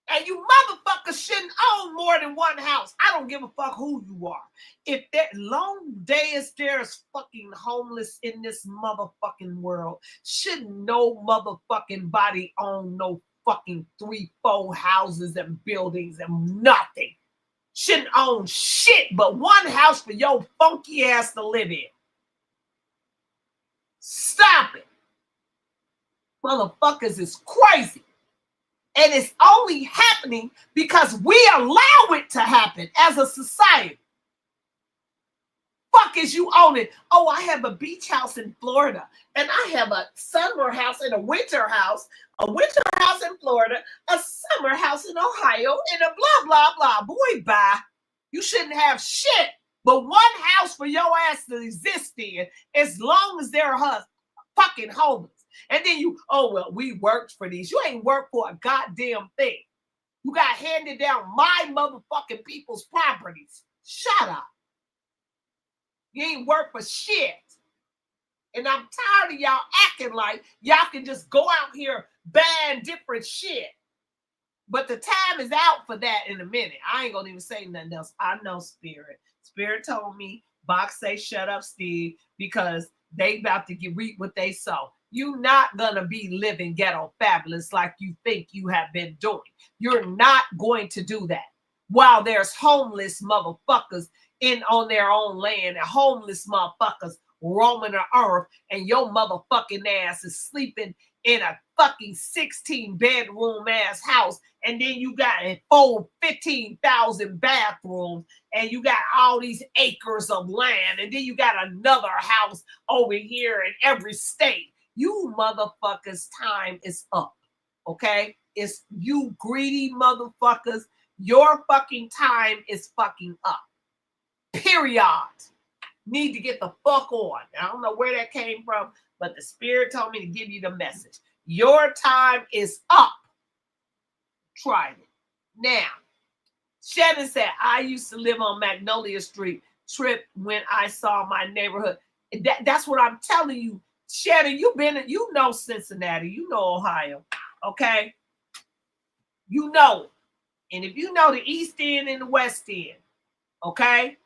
and you motherfuckers shouldn't own more than one house. I don't give a fuck who you are. If that long day is there's fucking homeless in this motherfucking world, should no motherfucking body own no fucking 3-4 houses and buildings and nothing. Shouldn't own shit but one house for your funky ass to live in. Stop it. Motherfuckers is crazy. And it's only happening because we allow it to happen as a society. Fuck is you own it? Oh, I have a beach house in Florida, and I have a summer house and a winter house in Florida, a summer house in Ohio, and a blah, blah, blah. Boy, bye. You shouldn't have shit but one house for your ass to exist in as long as they're fucking homeless. And then we worked for these. You ain't worked for a goddamn thing. You got handed down my motherfucking people's properties. Shut up. You ain't worked for shit. And I'm tired of y'all acting like y'all can just go out here ban different shit. But the time is out for that in a minute. I ain't gonna even say nothing else. I know Spirit. Spirit told me, Box say shut up, Steve, because they about to reap what they sow. You're not going to be living ghetto fabulous like you think you have been doing. You're not going to do that. While there's homeless motherfuckers on their own land and homeless motherfuckers roaming the earth and your motherfucking ass is sleeping in a fucking 16-bedroom ass house, and then you got 15,000 bathrooms, and you got all these acres of land, and then you got another house over here in every state. You motherfuckers' time is up, okay? It's you greedy motherfuckers. Your fucking time is fucking up. Period. Need to get the fuck on. I don't know where that came from, but the Spirit told me to give you the message. Your time is up. Try it. Now, Shannon said, I used to live on Magnolia Street. Trip when I saw my neighborhood. That's what I'm telling you. Shannon, you know Cincinnati, you know Ohio, okay? You know it. And if you know the East End and the West End, okay?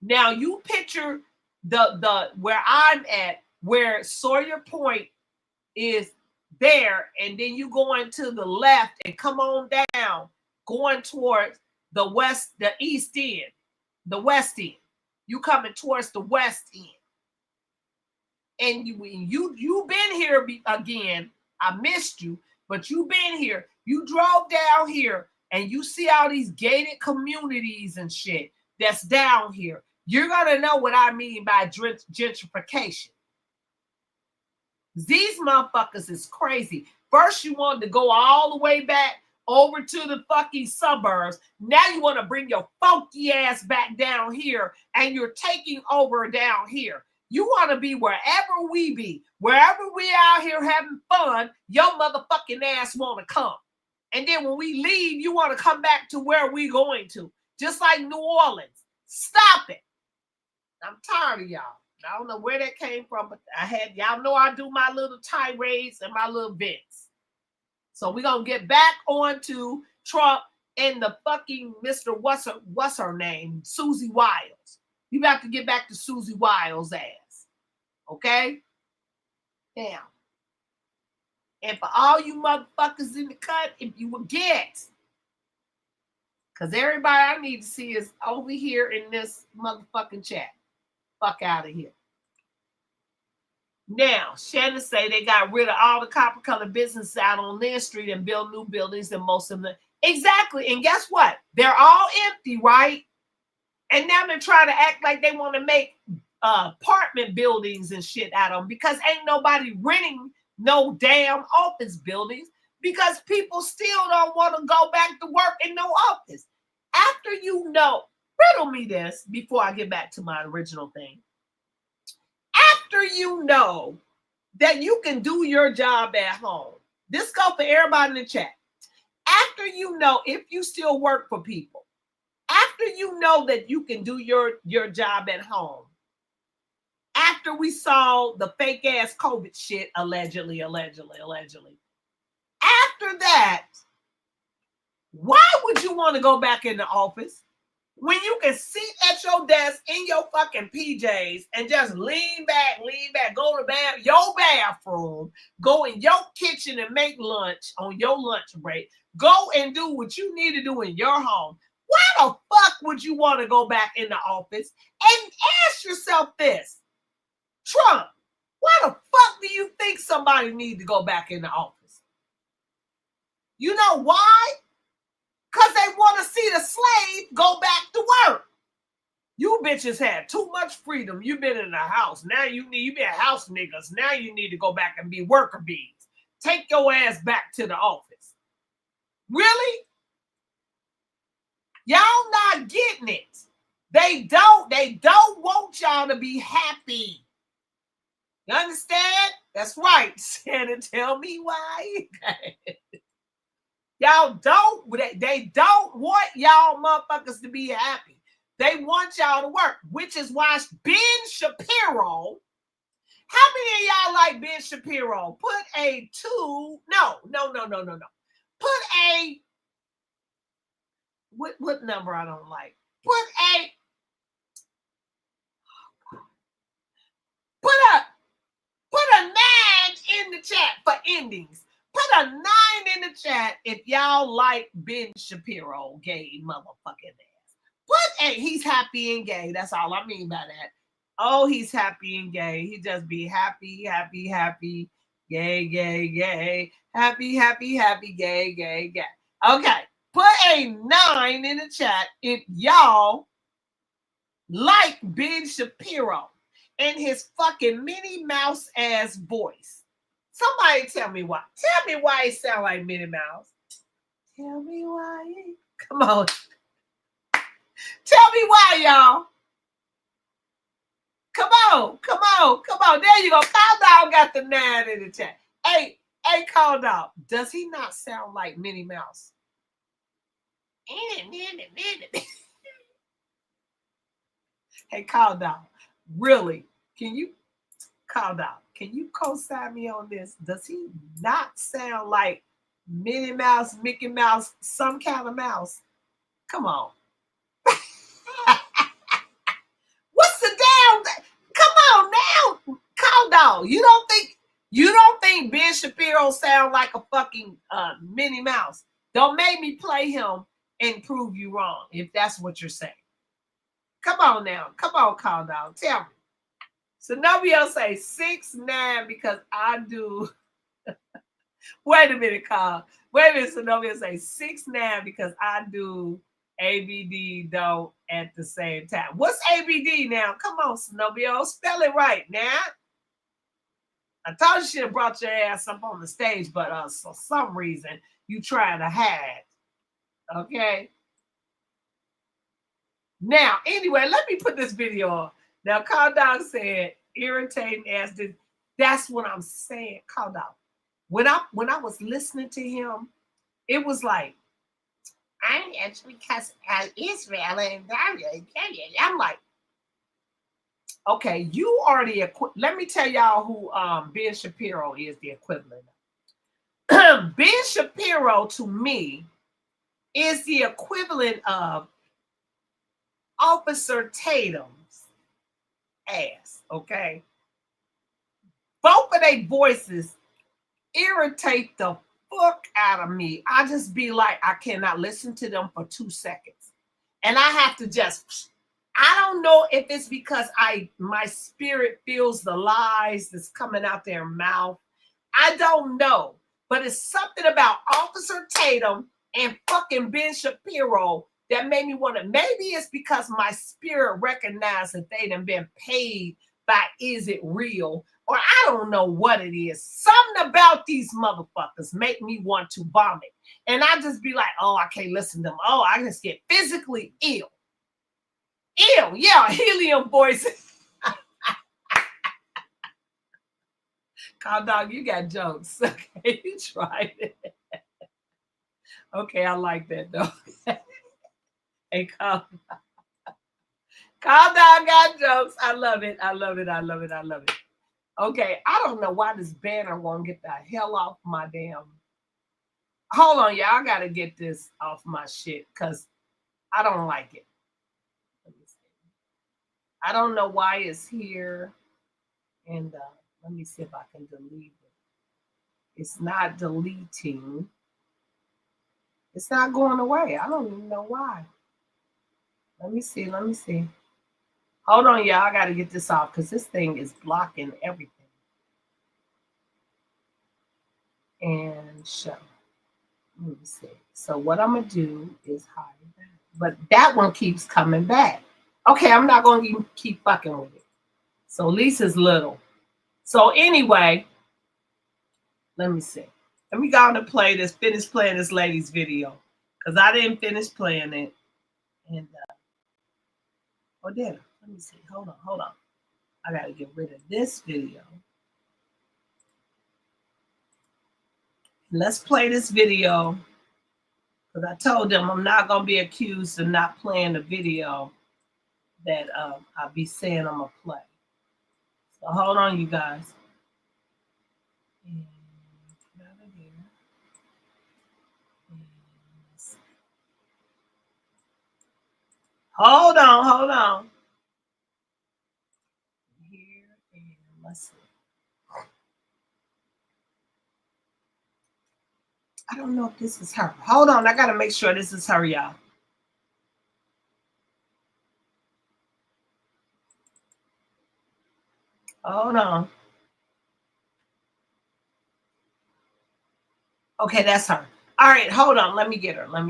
Now you picture the where I'm at, where Sawyer Point is there, and then you going to the left and come on down, going towards the west, the East End, the West End. You coming towards the West End. And you've been here again. I missed you, but you've been here. You drove down here and you see all these gated communities and shit that's down here. You're gonna know what I mean by gentrification. These motherfuckers is crazy. First, you wanted to go all the way back over to the fucking suburbs. Now you want to bring your funky ass back down here, and you're taking over down here. You want to be wherever we be. Wherever we out here having fun, your motherfucking ass want to come. And then when we leave, you want to come back to where we going to. Just like New Orleans. Stop it. I'm tired of y'all. I don't know where that came from, but y'all know I do my little tirades and my little bits. So we're going to get back on to Trump and the fucking Mr. What's her name? Susie Wiles. You have to get back to Susie Wiles' ass. Okay? Now. And for all you motherfuckers in the cut, if you will get, because everybody I need to see is over here in this motherfucking chat. Fuck out of here. Now, Shannon say they got rid of all the copper-colored businesses out on Lynn Street and build new buildings, and most of them. Exactly. And guess what? They're all empty, right? And now they're trying to act like they want to make apartment buildings and shit out of them, because ain't nobody renting no damn office buildings, because people still don't want to go back to work in no office. After you know, riddle me this before I get back to my original thing. After you know that you can do your job at home, this go for everybody in the chat. After you know, if you still work for people, after you know that you can do your job at home, after we saw the fake ass COVID shit, allegedly, after that, why would you want to go back in the office when you can sit at your desk in your fucking PJs and just lean back, go to your bathroom, go in your kitchen and make lunch on your lunch break, go and do what you need to do in your home? Why the fuck would you want to go back in the office? And ask yourself this, Trump, why the fuck do you think somebody need to go back in the office? You know why? Because they want to see the slave go back to work. You bitches had too much freedom. You've been in the house. Now you been house niggas. Now you need to go back and be worker bees. Take your ass back to the office. Really? Y'all not getting it. They don't want y'all to be happy. You understand? That's right. Shannon, tell me why. Y'all they don't want y'all motherfuckers to be happy. They want y'all to work, which is why Ben Shapiro, how many of y'all like Ben Shapiro? Put a 2, no. Put a, what number I don't like? Put a 9 in the chat for endings. Put a 9 in the chat if y'all like Ben Shapiro, gay motherfucking ass. Put a, he's happy and gay. That's all I mean by that. Oh, he's happy and gay. He just be happy, gay. Happy, gay. Okay. Put a 9 in the chat if y'all like Ben Shapiro and his fucking Minnie Mouse ass voice. Somebody tell me why. Tell me why he sound like Minnie Mouse. Tell me why. Come on. Tell me why, y'all. Come on. There you go. Call Dog got the 9 in the chat. Hey, Call Dog. Does he not sound like Minnie Mouse? Hey, Call Dog. Really? Can you can you co-sign me on this? Does he not sound like Minnie Mouse, Mickey Mouse, some kind of mouse? Come on. What's the damn? Come on now, call dog. You don't think Ben Shapiro sound like a fucking Minnie Mouse? Don't make me play him and prove you wrong if that's what you're saying. Come on now, come on, call dog. Tell me. So nobody else say 6'9" because I do. Wait a minute, Carl. Wait a minute. So nobody else say 6'9" because I do ABD don't at the same time. What's ABD now? Come on, Snowbio. Spell it right now. I thought you should have brought your ass up on the stage, but for some reason you trying to hide. Okay. Now, anyway, let me put this video on. Now, Call Dog said, irritating ass. That's what I'm saying, Call Dog. When I was listening to him, it was like, I'm actually because Israel and I'm like, okay, you are the let me tell y'all who Ben Shapiro is the equivalent of. Ben Shapiro to me is the equivalent of Officer Tatum's ass, okay? Both of their voices irritate the fuck out of me. I just be like, I cannot listen to them for 2 seconds. And I have to just, I don't know if it's because my spirit feels the lies that's coming out their mouth. I don't know. But it's something about Officer Tatum and fucking Ben Shapiro that made me want to, maybe it's because my spirit recognized that they done been paid by Is It Real? Or I don't know what it is. Something about these motherfuckers make me want to vomit. And I just be like, oh, I can't listen to them. Oh, I just get physically ill. Ill, yeah, helium voices. Call Dog, you got jokes. Okay, you tried it. Okay, I like that though. Hey, Call Dog got jokes. I love it. I love it. I love it. I love it. Okay, I don't know why this banner won't get the hell off my damn. Hold on, y'all. I gotta get this off my shit because I don't like it. Let me see. I don't know why it's here. And let me see if I can delete it. It's not deleting. It's not going away. I don't even know why. Let me see. Let me see. Hold on, y'all. I got to get this off because this thing is blocking everything. And show. Let me see. So what I'm going to do is hide that. But that one keeps coming back. Okay, I'm not going to keep fucking with it. So Lisa's little. So anyway, let me see. Let me go on to play this, finish playing this lady's video. Because I didn't finish playing it. And, or did I? Let me see. Hold on. I got to get rid of this video. Let's play this video. Because I told them I'm not going to be accused of not playing the video that I'll be saying I'm going to play. So hold on, you guys. And get out of here. Hold on. Here and let's see. I don't know if this is her. Hold on, I gotta make sure this is her, y'all. Hold on. Okay, that's her. All right, hold on. Let me get her. Here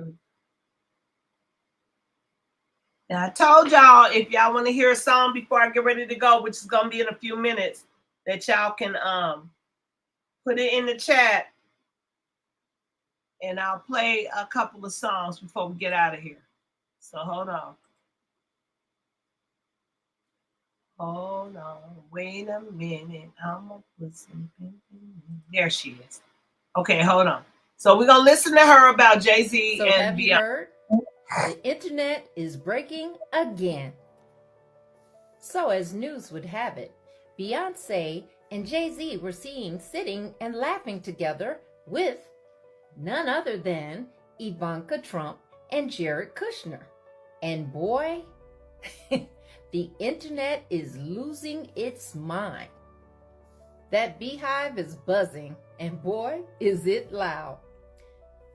we go. Now, I told y'all if y'all want to hear a song before I get ready to go, which is going to be in a few minutes, that y'all can put it in the chat and I'll play a couple of songs before we get out of here. So hold on. Hold on. Wait a minute. I'm going to put something in. There she is. Okay, hold on. So we're going to listen to her about Jay-Z
So
and
have you
Beyonce.
heard? The internet is breaking again. So as news would have it, Beyonce and Jay-Z were seen sitting and laughing together with none other than Ivanka Trump and Jared Kushner. And boy, the internet is losing its mind. That beehive is buzzing, and boy, is it loud.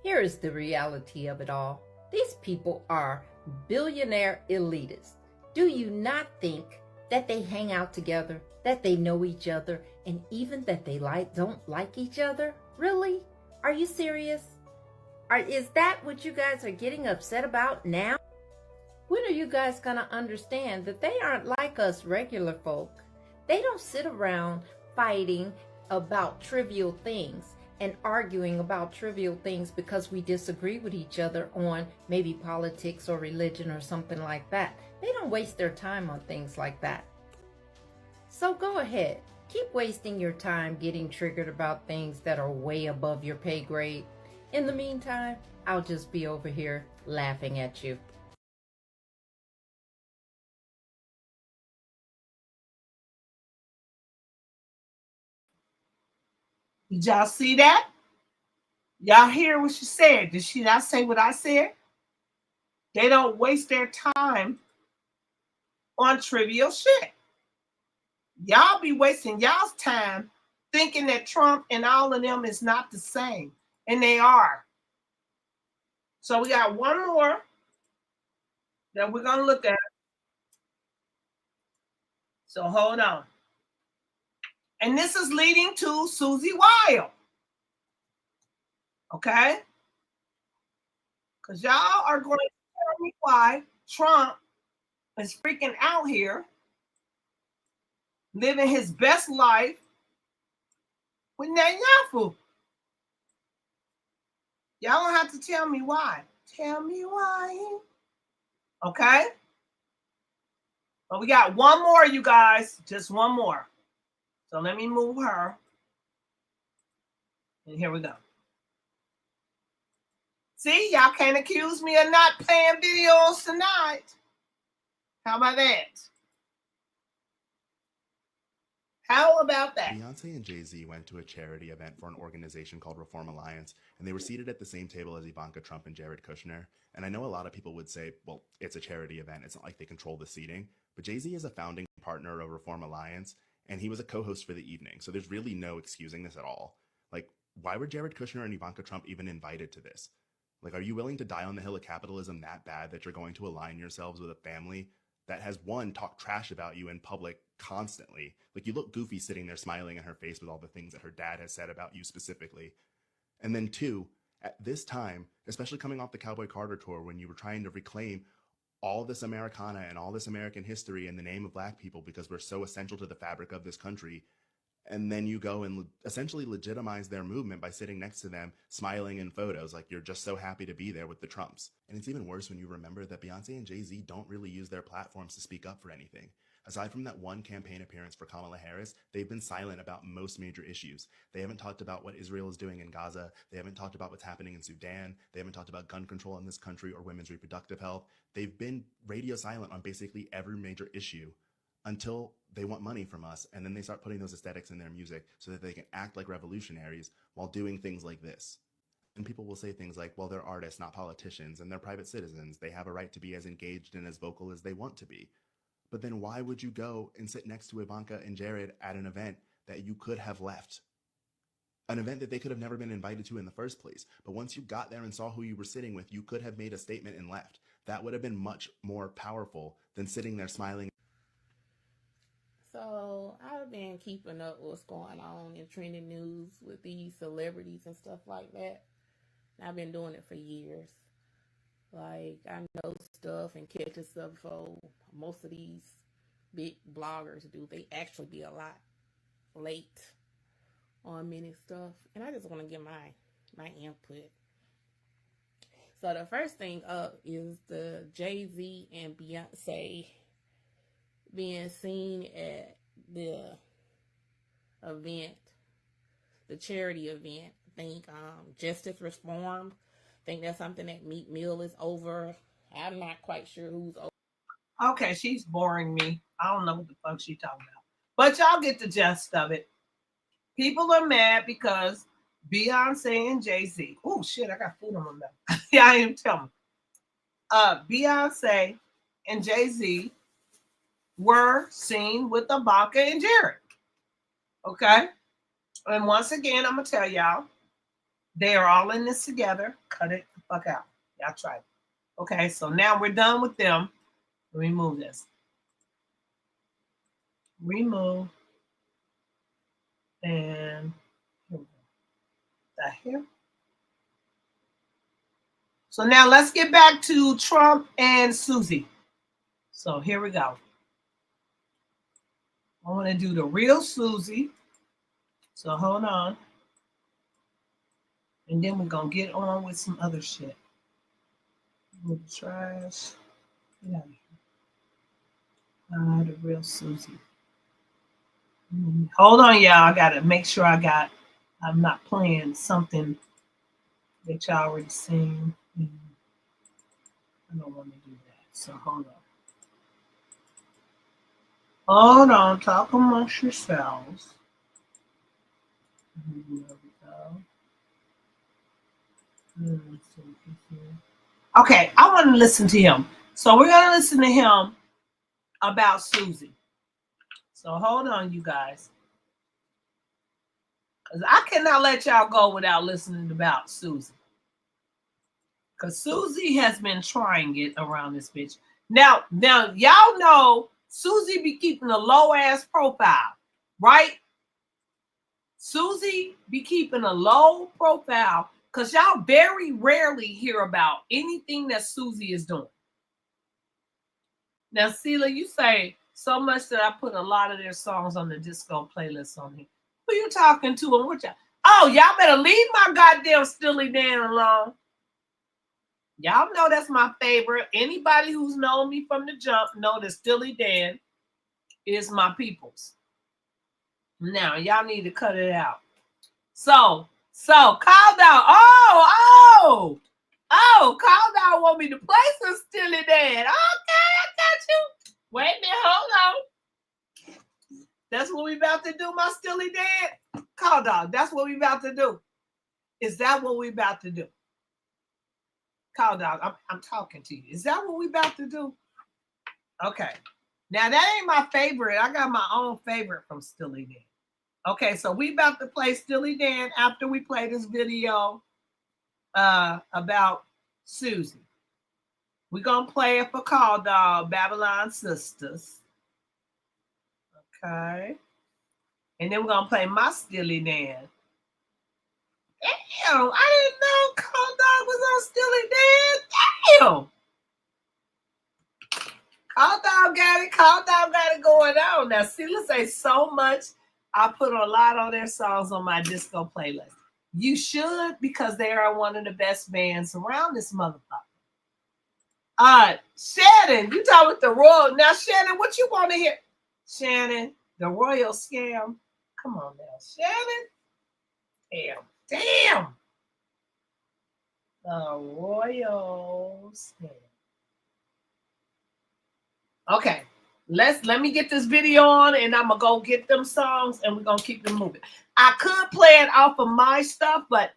Here is the reality of it all. These people are billionaire elitists. Do you not think that they hang out together, that they know each other, and even that they don't like each other? Really? Are you serious? Is that what you guys are getting upset about now? When are you guys gonna understand that they aren't like us regular folk? They don't sit around fighting about trivial things and arguing about trivial things because we disagree with each other on maybe politics or religion or something like that. They don't waste their time on things like that. So go ahead, keep wasting your time getting triggered about things that are way above your pay grade. In the meantime, I'll just be over here laughing at you.
Did y'all see that? Y'all hear what she said? Did she not say what I said? They don't waste their time on trivial shit. Y'all be wasting y'all's time thinking that Trump and all of them is not the same. And they are. So we got one more that we're going to look at. So hold on. And this is leading to Susie Wild. Okay? Because y'all are going to tell me why Trump is freaking out here, living his best life with Netanyahu. Y'all don't have to tell me why. Tell me why. Okay? But we got one more, you guys. Just one more. So let me move her. And here we go. See, y'all can't accuse me of not playing videos tonight. How about that? How about that?
Beyonce and Jay-Z went to a charity event for an organization called Reform Alliance, and they were seated at the same table as Ivanka Trump and Jared Kushner. And I know a lot of people would say, well, it's a charity event. It's not like they control the seating. But Jay-Z is a founding partner of Reform Alliance, and he was a co-host for the evening. So there's really no excusing this at all. Like, why were Jared Kushner and Ivanka Trump even invited to this? Like, are you willing to die on the hill of capitalism that bad that you're going to align yourselves with a family that has, one, talked trash about you in public constantly? Like, you look goofy sitting there smiling in her face with all the things that her dad has said about you specifically. And then two, at this time, especially coming off the Cowboy Carter tour, when you were trying to reclaim all this Americana and all this American history in the name of Black people because we're so essential to the fabric of this country, and then you go and essentially legitimize their movement by sitting next to them, smiling in photos like you're just so happy to be there with the Trumps. And it's even worse when you remember that Beyonce and Jay-Z don't really use their platforms to speak up for anything. Aside from that one campaign appearance for Kamala Harris, they've been silent about most major issues. They haven't talked about what Israel is doing in Gaza. They haven't talked about what's happening in Sudan. They haven't talked about gun control in this country or women's reproductive health. They've been radio silent on basically every major issue until they want money from us, and then they start putting those aesthetics in their music so that they can act like revolutionaries while doing things like this. And people will say things like, well, they're artists, not politicians, and they're private citizens. They have a right to be as engaged and as vocal as they want to be. But then why would you go and sit next to Ivanka and Jared at an event that you could have left? An event that they could have never been invited to in the first place. But once you got there and saw who you were sitting with, you could have made a statement and left. That would have been much more powerful than sitting there smiling.
So I've been keeping up with what's going on in trending news with these celebrities and stuff like that. And I've been doing it for years. Like, I know stuff and catching stuff before most of these big bloggers do. They actually be a lot late on many stuff. And I just want to give my input. So the first thing up is the Jay-Z and Beyonce being seen at the event, the charity event. I think Justice Reform. I think that's something that Meek Mill is over. I'm not quite sure who's over.
Okay, she's boring me. I don't know what the fuck she talking about. But y'all get the gist of it. People are mad because Beyonce and Jay-Z. Oh shit, I got food on my mouth. Yeah, I am telling. Beyonce and Jay-Z were seen with Ivanka and Jared. Okay? And once again, I'm gonna tell y'all, they are all in this together. Cut it the fuck out. Y'all try it. Okay, so now we're done with them. Remove this. Remove. And here we go. That here. So now let's get back to Trump and Susie. So here we go. I want to do the real Susie. So hold on. And then we're going to get on with some other shit. Move the trash. Get out of here. The real Susie. Hold on, y'all. I got to make sure I'm not playing something that y'all already seen. I don't want to do that. So hold on. Hold on. Talk amongst yourselves. There we go. Okay, I want to listen to him. So we're going to listen to him about Susie. So hold on, you guys. Because I cannot let y'all go without listening about Susie. Because Susie has been trying it around this bitch. Now, y'all know Susie be keeping a low-ass profile, right? Susie be keeping a low profile because y'all very rarely hear about anything that Susie is doing. Now, Celia, you say so much that I put a lot of their songs on the disco playlist on here. Who you talking to and what y'all? Oh, y'all better leave my goddamn Steely Dan alone. Y'all know that's my favorite. Anybody who's known me from the jump know that Steely Dan is my people's. Now, y'all need to cut it out. So, Kyle Down. Oh, Kyle Down want me to play some Steely Dan. Okay, I got you. Wait a minute, hold on. That's what we about to do, my Steely Dan? Kyle Down, that's what we about to do. Is that what we about to do? Kyle Down, I'm talking to you. Is that what we about to do? Okay. Now, that ain't my favorite. I got my own favorite from Steely Dan. Okay, so we about to play Steely Dan after we play this video about Susie. We're going to play it for Call Dog, Babylon Sisters. Okay. And then we're going to play my Steely Dan. Damn, I didn't know Call Dog was on Steely Dan. Damn. Call Dog got it. Call Dog got it going on. Now, Celia say so much. I put a lot of their songs on my disco playlist. You should, because they are one of the best bands around this motherfucker. Shannon, you talking with the Royal. Now, Shannon, what you want to hear? Shannon, the Royal Scam. Come on now, Shannon. Damn. The Royal Scam. Okay. Let me get this video on and I'm gonna go get them songs and we're gonna keep them moving. I could play it off of my stuff, but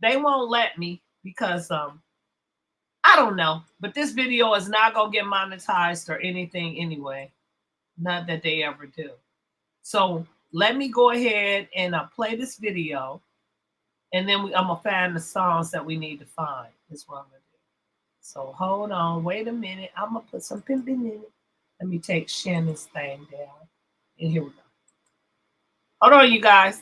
they won't let me because I don't know. But this video is not gonna get monetized or anything anyway. Not that they ever do. So let me go ahead and play this video, and then I'm gonna find the songs that we need to find. That's what I'm gonna do. So hold on, wait a minute. I'm gonna put some pimping in it. Let me take Shannon's thing down. And here we go. Hold on, you guys.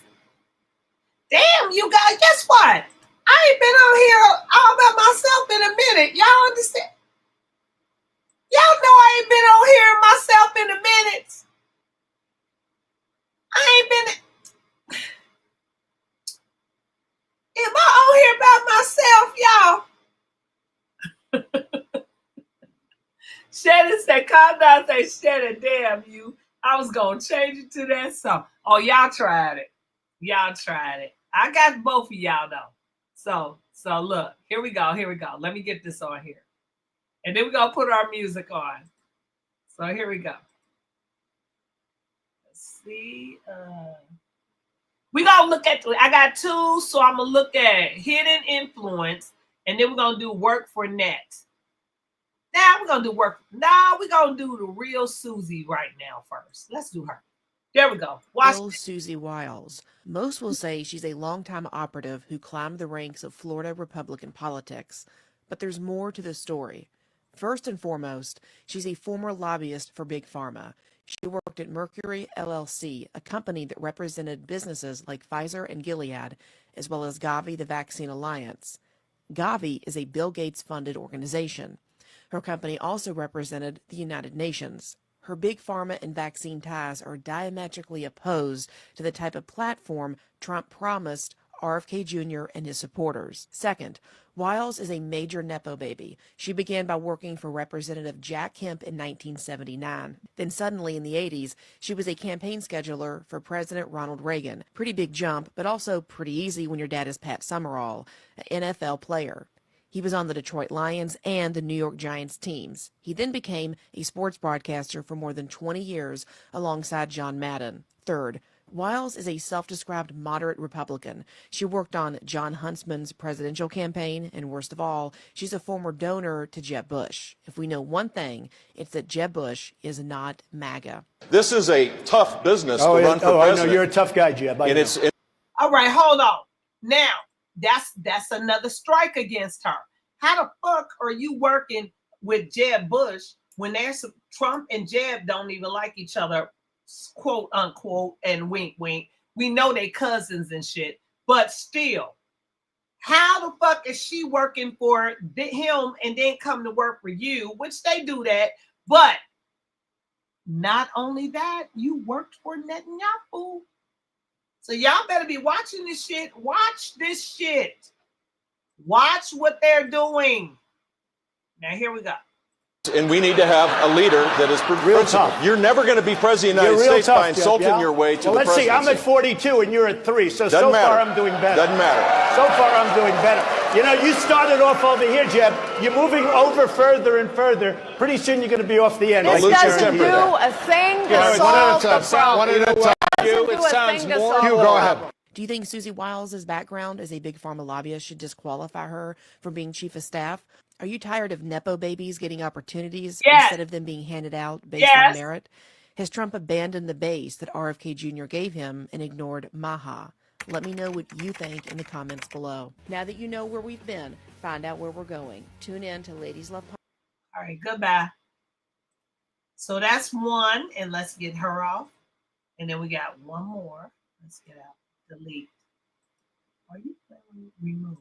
Damn, you guys, guess what? I ain't been on here all by myself in a minute. Y'all understand? Y'all know I ain't been on here myself in a minute. I ain't been. Am I on here by myself, y'all? Shannon said, calm down, say, Shannon, damn you. I was going to change it to that song. Oh, y'all tried it. Y'all tried it. I got both of y'all, though. So look, here we go. Let me get this on here. And then we're going to put our music on. So here we go. Let's see. We gonna look at. I got two, so I'm gonna look at hidden influence, and then we're gonna do work for net. Now we're gonna do work. Now we're gonna do the real Susie right now first. Let's do her. There we go. Watch.
Susie Wiles. Most will say she's a longtime operative who climbed the ranks of Florida Republican politics, but there's more to the story. First and foremost, she's a former lobbyist for Big Pharma. She worked at Mercury LLC, a company that represented businesses like Pfizer and Gilead, as well as Gavi, the Vaccine Alliance. Gavi is a Bill Gates-funded organization. Her company also represented the United Nations. Her big pharma and vaccine ties are diametrically opposed to the type of platform Trump promised RFK Jr. and his supporters. Second, Wiles is a major Nepo baby. She began by working for Representative Jack Kemp in 1979. Then suddenly in the 80s, she was a campaign scheduler for President Ronald Reagan. Pretty big jump, but also pretty easy when your dad is Pat Summerall, an NFL player. He was on the Detroit Lions and the New York Giants teams. He then became a sports broadcaster for more than 20 years alongside John Madden. Third, Wiles is a self-described moderate Republican. She worked on John Huntsman's presidential campaign, and worst of all, she's a former donor to Jeb Bush. If we know one thing, it's that Jeb Bush is not MAGA.
This is a tough business to run for president.
I know you're a tough guy, Jeb.
All right, hold on. Now, that's another strike against her. How the fuck are you working with Jeb Bush when there's Trump and Jeb don't even like each other, quote unquote, and wink wink. We know they cousins and shit, but still, how the fuck is she working for him and then come to work for you, which they do that, but not only that, you worked for Netanyahu. So y'all better be watching this shit. Watch this shit. Watch what they're doing. Now here we go.
And we need to have a leader that is principled. You're never going to be president of the United States by insulting your way to the presidency.
Let's see, I'm at 42 and you're at 3, so far I'm doing better.
Doesn't matter.
So far I'm doing better. You know, you started off over here, Jeb. You're moving over further and further. Pretty soon you're going to be off the end.
This doesn't do a thing to solve the problem.
One at a time.
It sounds more.
You go ahead.
Do you think Susie Wiles' background as a big pharma lobbyist should disqualify her from being chief of staff? Are you tired of Nepo babies getting opportunities instead of them being handed out based on merit? Has Trump abandoned the base that RFK Jr. gave him and ignored MAHA? Let me know what you think in the comments below. Now that you know where we've been, find out where we're going. Tune in to Ladies Love Politics.
All right, goodbye. So that's one, and let's get her off. And then we got one more. Let's get out. Delete. Are you playing remove?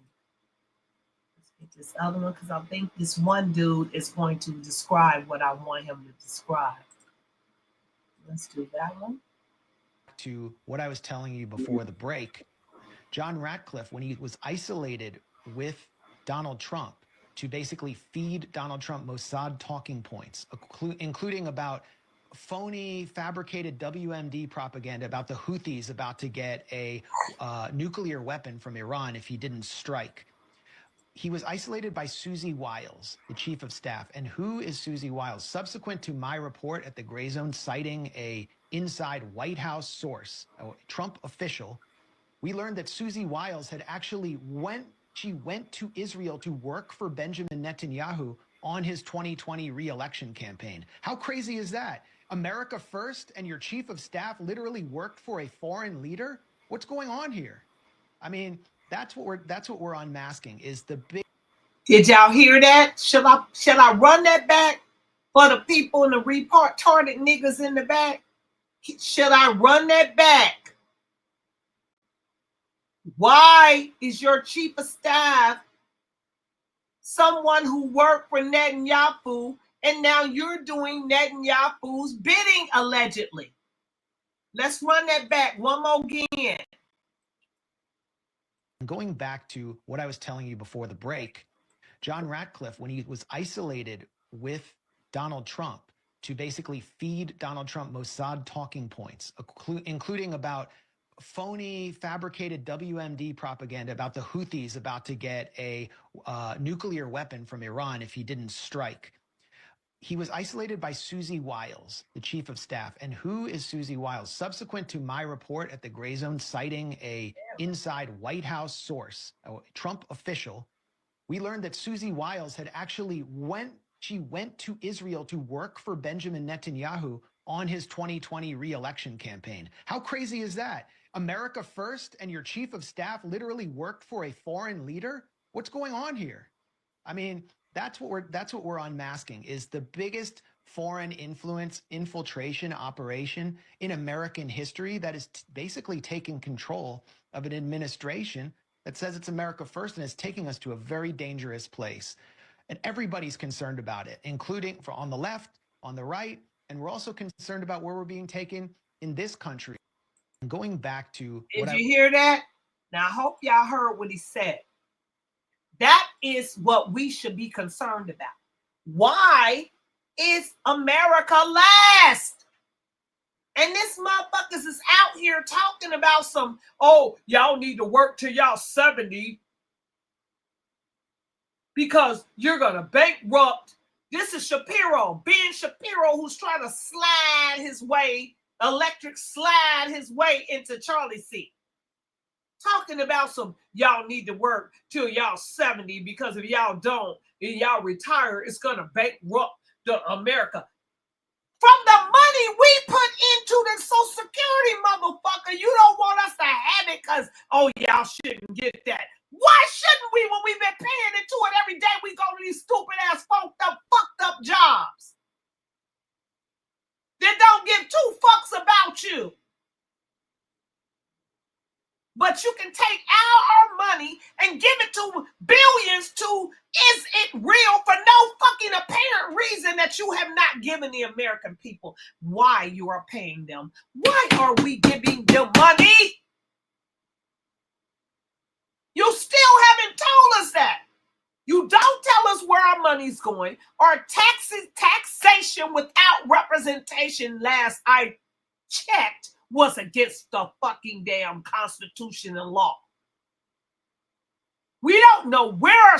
This other one, because I think this one dude is going to describe what I want him to describe. Let's do that one.
To what I was telling you before the break, John Ratcliffe, when he was isolated with Donald Trump to basically feed Donald Trump Mossad talking points, including about phony, fabricated WMD propaganda about the Houthis about to get a nuclear weapon from Iran if he didn't strike. He was isolated by Susie Wiles, the chief of staff. And who is Susie Wiles? Subsequent to my report at the Gray Zone citing a inside White House source, a Trump official, we learned that Susie Wiles had actually went to Israel to work for Benjamin Netanyahu on his 2020 re-election campaign. How crazy is that? America first, and your chief of staff literally worked for a foreign leader? What's going on here? I mean, that's what we're unmasking is the big.
Did y'all hear that? Shall I run that back for the people and the retarded niggas in the back? Should I run that back? Why is your chief of staff someone who worked for Netanyahu and now you're doing Netanyahu's bidding allegedly? Let's run that back one more again.
Going back to what I was telling you before the break, John Ratcliffe, when he was isolated with Donald Trump to basically feed Donald Trump Mossad talking points, including about phony, fabricated WMD propaganda about the Houthis about to get a nuclear weapon from Iran if he didn't strike. he was isolated by Susie Wiles, the chief of staff. And who is Susie Wiles? Subsequent to my report at the Gray Zone citing a inside White House source, a Trump official, we learned that Susie Wiles had actually went to Israel to work for Benjamin Netanyahu on his 2020 re-election campaign. How crazy is that? America first, and your chief of staff literally worked for a foreign leader? What's going on here? I mean, that's what we're unmasking, is the biggest foreign influence infiltration operation in American history that is basically taking control of an administration that says it's America first and is taking us to a very dangerous place. And everybody's concerned about it, including on the left, on the right, and we're also concerned about where we're being taken in this country. Going back to
Did you hear that? Now I hope y'all heard what he said. That is what we should be concerned about. Why is America last? And this motherfuckers is out here talking about some, oh, y'all need to work till y'all 70 because you're going to bankrupt. This is Shapiro, Ben Shapiro, who's trying to slide his way into Charlie's seat. Talking about some, y'all need to work till y'all 70 because if y'all don't and y'all retire, it's going to bankrupt the America. From the money we put into the Social Security, motherfucker, you don't want us to have it because, oh, y'all shouldn't get that. Why shouldn't we when we've been paying into it every day? We go to these stupid ass fucked up jobs that don't give two fucks about you. But you can take our money and give it to billions to, is it real, for no fucking apparent reason that you have not given the American people why you are paying them. Why are we giving them money? You still haven't told us that. You don't tell us where our money's going. Our taxation without representation, last I checked, was against the fucking damn Constitution and law. We don't know where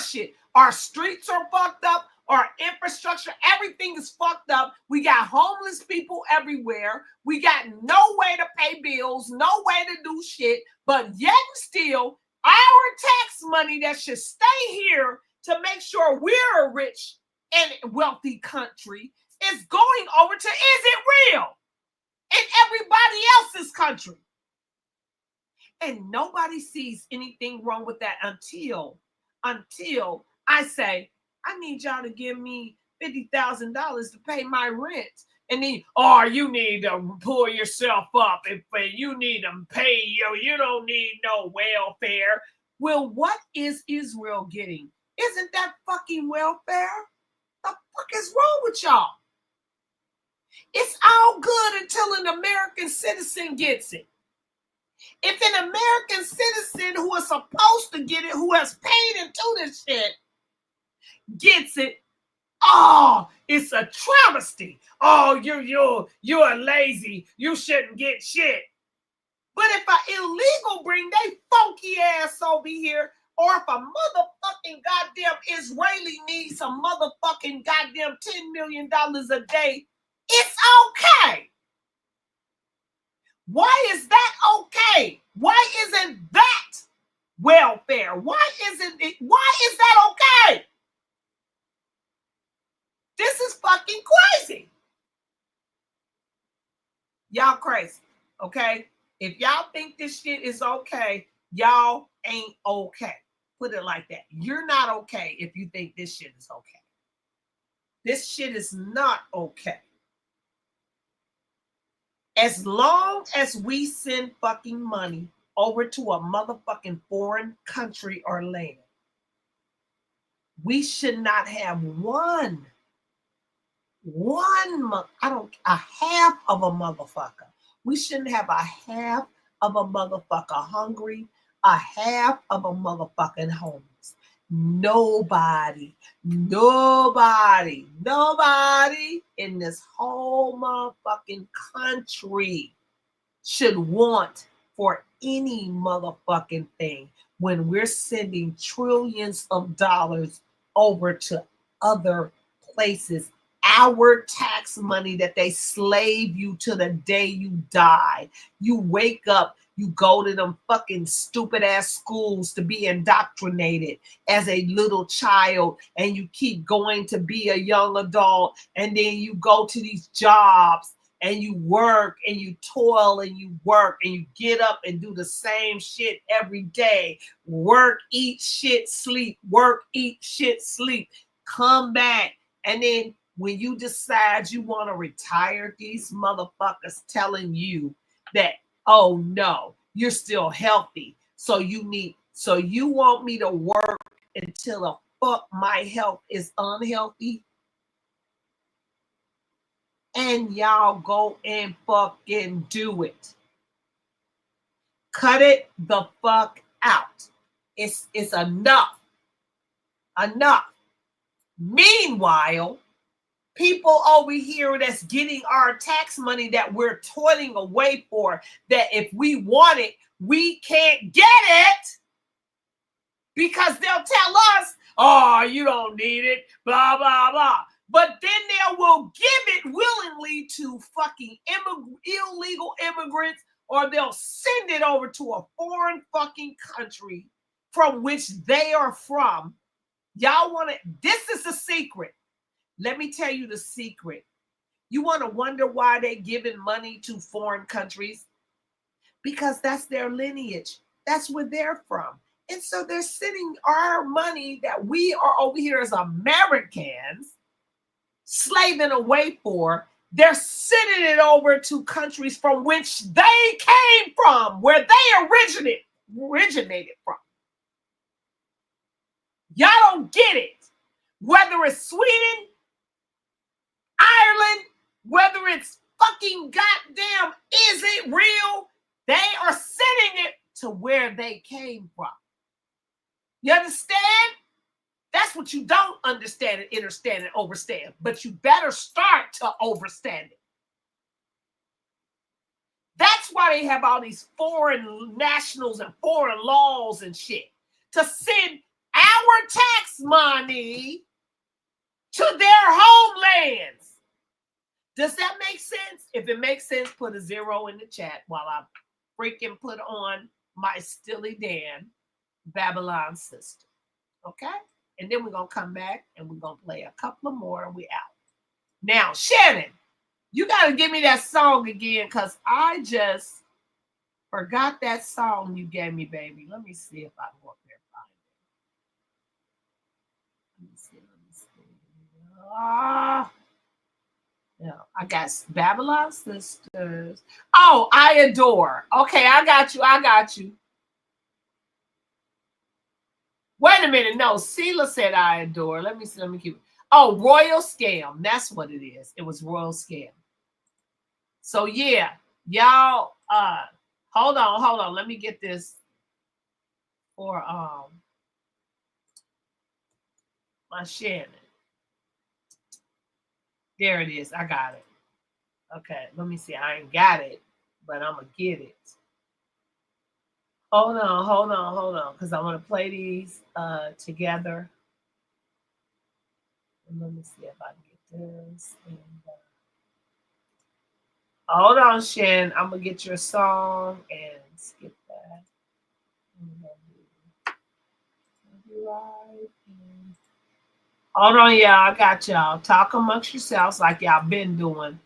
our streets are fucked up, our infrastructure, everything is fucked up. We got homeless people everywhere. We got no way to pay bills, no way to do shit, but yet and still, our tax money that should stay here to make sure we're a rich and wealthy country is going over to, is it real? In everybody else's country. And nobody sees anything wrong with that until I say, I need y'all to give me $50,000 to pay my rent. And then, oh, you need to pull yourself up. If you need to pay you don't need no welfare. Well, what is Israel getting? Isn't that fucking welfare? The fuck is wrong with y'all? It's all good until an American citizen gets it. If an American citizen who is supposed to get it, who has paid into this shit, gets it, oh, it's a travesty. Oh, you're lazy. You shouldn't get shit. But if an illegal bring they funky ass over here, or if a motherfucking goddamn Israeli needs some motherfucking goddamn $10 million a day, it's okay. Why is that okay? Why isn't that welfare? Why is that okay? This is fucking crazy. Y'all crazy, okay? If y'all think this shit is okay, y'all ain't okay. Put it like that. You're not okay if you think this shit is okay. This shit is not okay. As long as we send fucking money over to a motherfucking foreign country or land, we should not have a half of a motherfucker. We shouldn't have a half of a motherfucker hungry, a half of a motherfucking homeless. Nobody in this whole motherfucking country should want for any motherfucking thing when we're sending trillions of dollars over to other places our tax money that they slave you to the day you die. You wake up, you go to them fucking stupid ass schools to be indoctrinated as a little child, and you keep going to be a young adult, and then you go to these jobs and you work and you toil and you work and you get up and do the same shit every day. Work, eat, shit, sleep. Work, eat, shit, sleep. Come back. And then when you decide you want to retire, these motherfuckers telling you that, oh no, you're still healthy. So you want me to work until the fuck my health is unhealthy? And y'all go and fucking do it. Cut it the fuck out. It's enough. Enough. Meanwhile, people over here that's getting our tax money that we're toiling away for, that if we want it, we can't get it because they'll tell us, oh, you don't need it, blah, blah, blah. But then they will give it willingly to fucking illegal immigrants, or they'll send it over to a foreign fucking country from which they are from. Y'all want to, this is the secret. Let me tell you the secret. You want to wonder why they're giving money to foreign countries? Because that's their lineage. That's where they're from. And so they're sending our money that we are over here as Americans slaving away for. They're sending it over to countries from which they came from, where they originated from. Y'all don't get it. Whether it's Sweden, Ireland, whether it's fucking goddamn, is it real? They are sending it to where they came from. You understand? That's what you don't understand and understand and overstand. But you better start to overstand it. That's why they have all these foreign nationals and foreign laws and shit to send our tax money to their homelands. Does that make sense? If it makes sense, put a 0 in the chat while I freaking put on my Steely Dan Babylon Sister. Okay? And then we're going to come back and we're going to play a couple of more and we out. Now, Shannon, you got to give me that song again because I just forgot that song you gave me, baby. Let me see if I can go up there and find it. Let me see. Yeah, I got Babylon Sisters. Oh, I Adore. Okay, I got you. Wait a minute. No, Sheila said I Adore. Let me see. Let me keep it. Oh, Royal Scam. That's what it is. It was Royal Scam. So yeah, y'all, hold on. Let me get this for my Shannon. There it is. I got it. Okay, let me see. I ain't got it, but I'm going to get it. Hold on, because I want to play these together. And let me see if I can get this. And, hold on, Shan. I'm going to get your song and skip that. Hold on, y'all. I got y'all. Talk amongst yourselves like y'all been doing.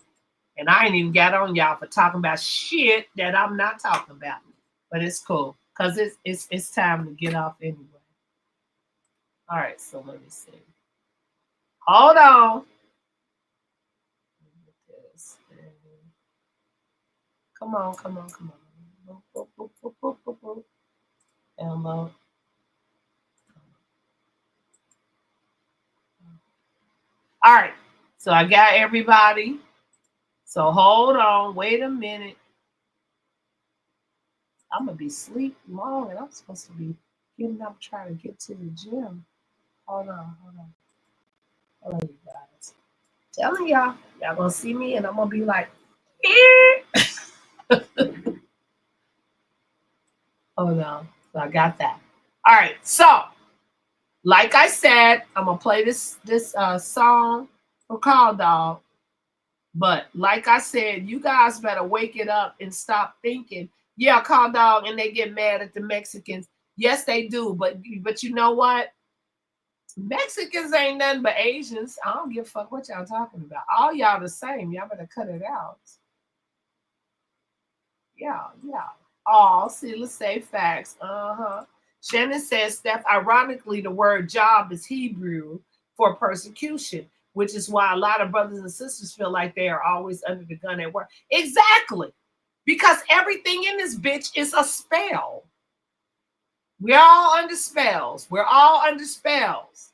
And I ain't even got on y'all for talking about shit that I'm not talking about. But it's cool. Because it's time to get off anyway. All right, so let me see. Hold on. Come on. Elmo. All right, so I got everybody. So hold on, wait a minute. I'm gonna be asleep long, and I'm supposed to be getting up trying to get to the gym. Hold on. Hello, you guys. Telling y'all gonna see me, and I'm gonna be like, hold on. So I got that. All right, so like I said, I'm gonna play this song for Call Dog. But like I said, you guys better wake it up and stop thinking, yeah, Call Dog, and they get mad at the Mexicans. Yes, they do. But you know what? Mexicans ain't nothing but Asians. I don't give a fuck what y'all talking about. All y'all the same. Y'all better cut it out. Yeah. Oh, see, let's say facts. Shannon says, Steph, ironically, the word job is Hebrew for persecution, which is why a lot of brothers and sisters feel like they are always under the gun at work. Exactly. Because everything in this bitch is a spell. We're all under spells. We're all under spells.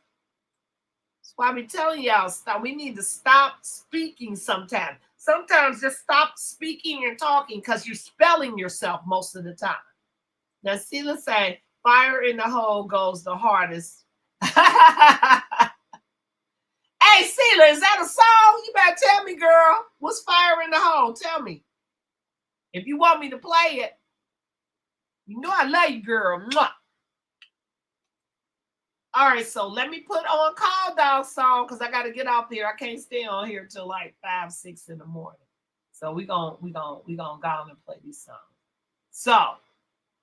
That's why I be telling y'all, we need to stop speaking sometimes. Sometimes just stop speaking and talking because you're spelling yourself most of the time. Now, Sela say, fire in the hole goes the hardest. Hey, Sela, is that a song? You better tell me, girl. What's fire in the hole? Tell me. If you want me to play it, you know I love you, girl. Mwah. All right, so let me put on Call Dog song because I got to get out there. I can't stay on here till like 5, 6 in the morning. So we gonna go on and play these songs. So,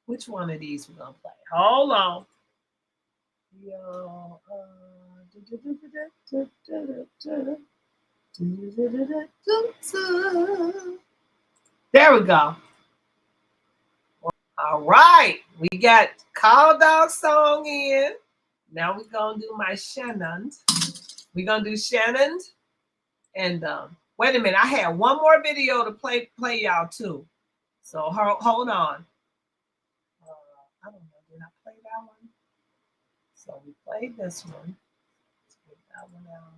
which one of these we gonna play? Hold on. There we go. All right, we got Call Dog song in. Now we're gonna do my Shannon. We're gonna do Shannon. And wait a minute, I had one more video to play y'all too. So hold on. I don't know, did I play that one? So we played this one. Let's put that one out.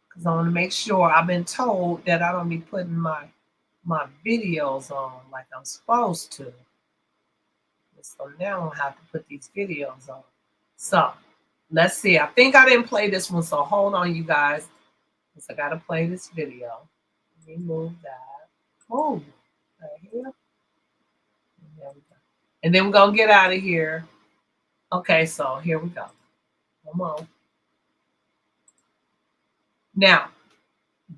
Because I want to make sure. I've been told that I don't be putting my videos on like I'm supposed to. So now I don't have to put these videos on. So let's see. I think I didn't play this one. So hold on, you guys. Because I got to play this video. Let me move that. Oh, right here. There we go. And then we're going to get out of here. Okay, so here we go. Come on. Now,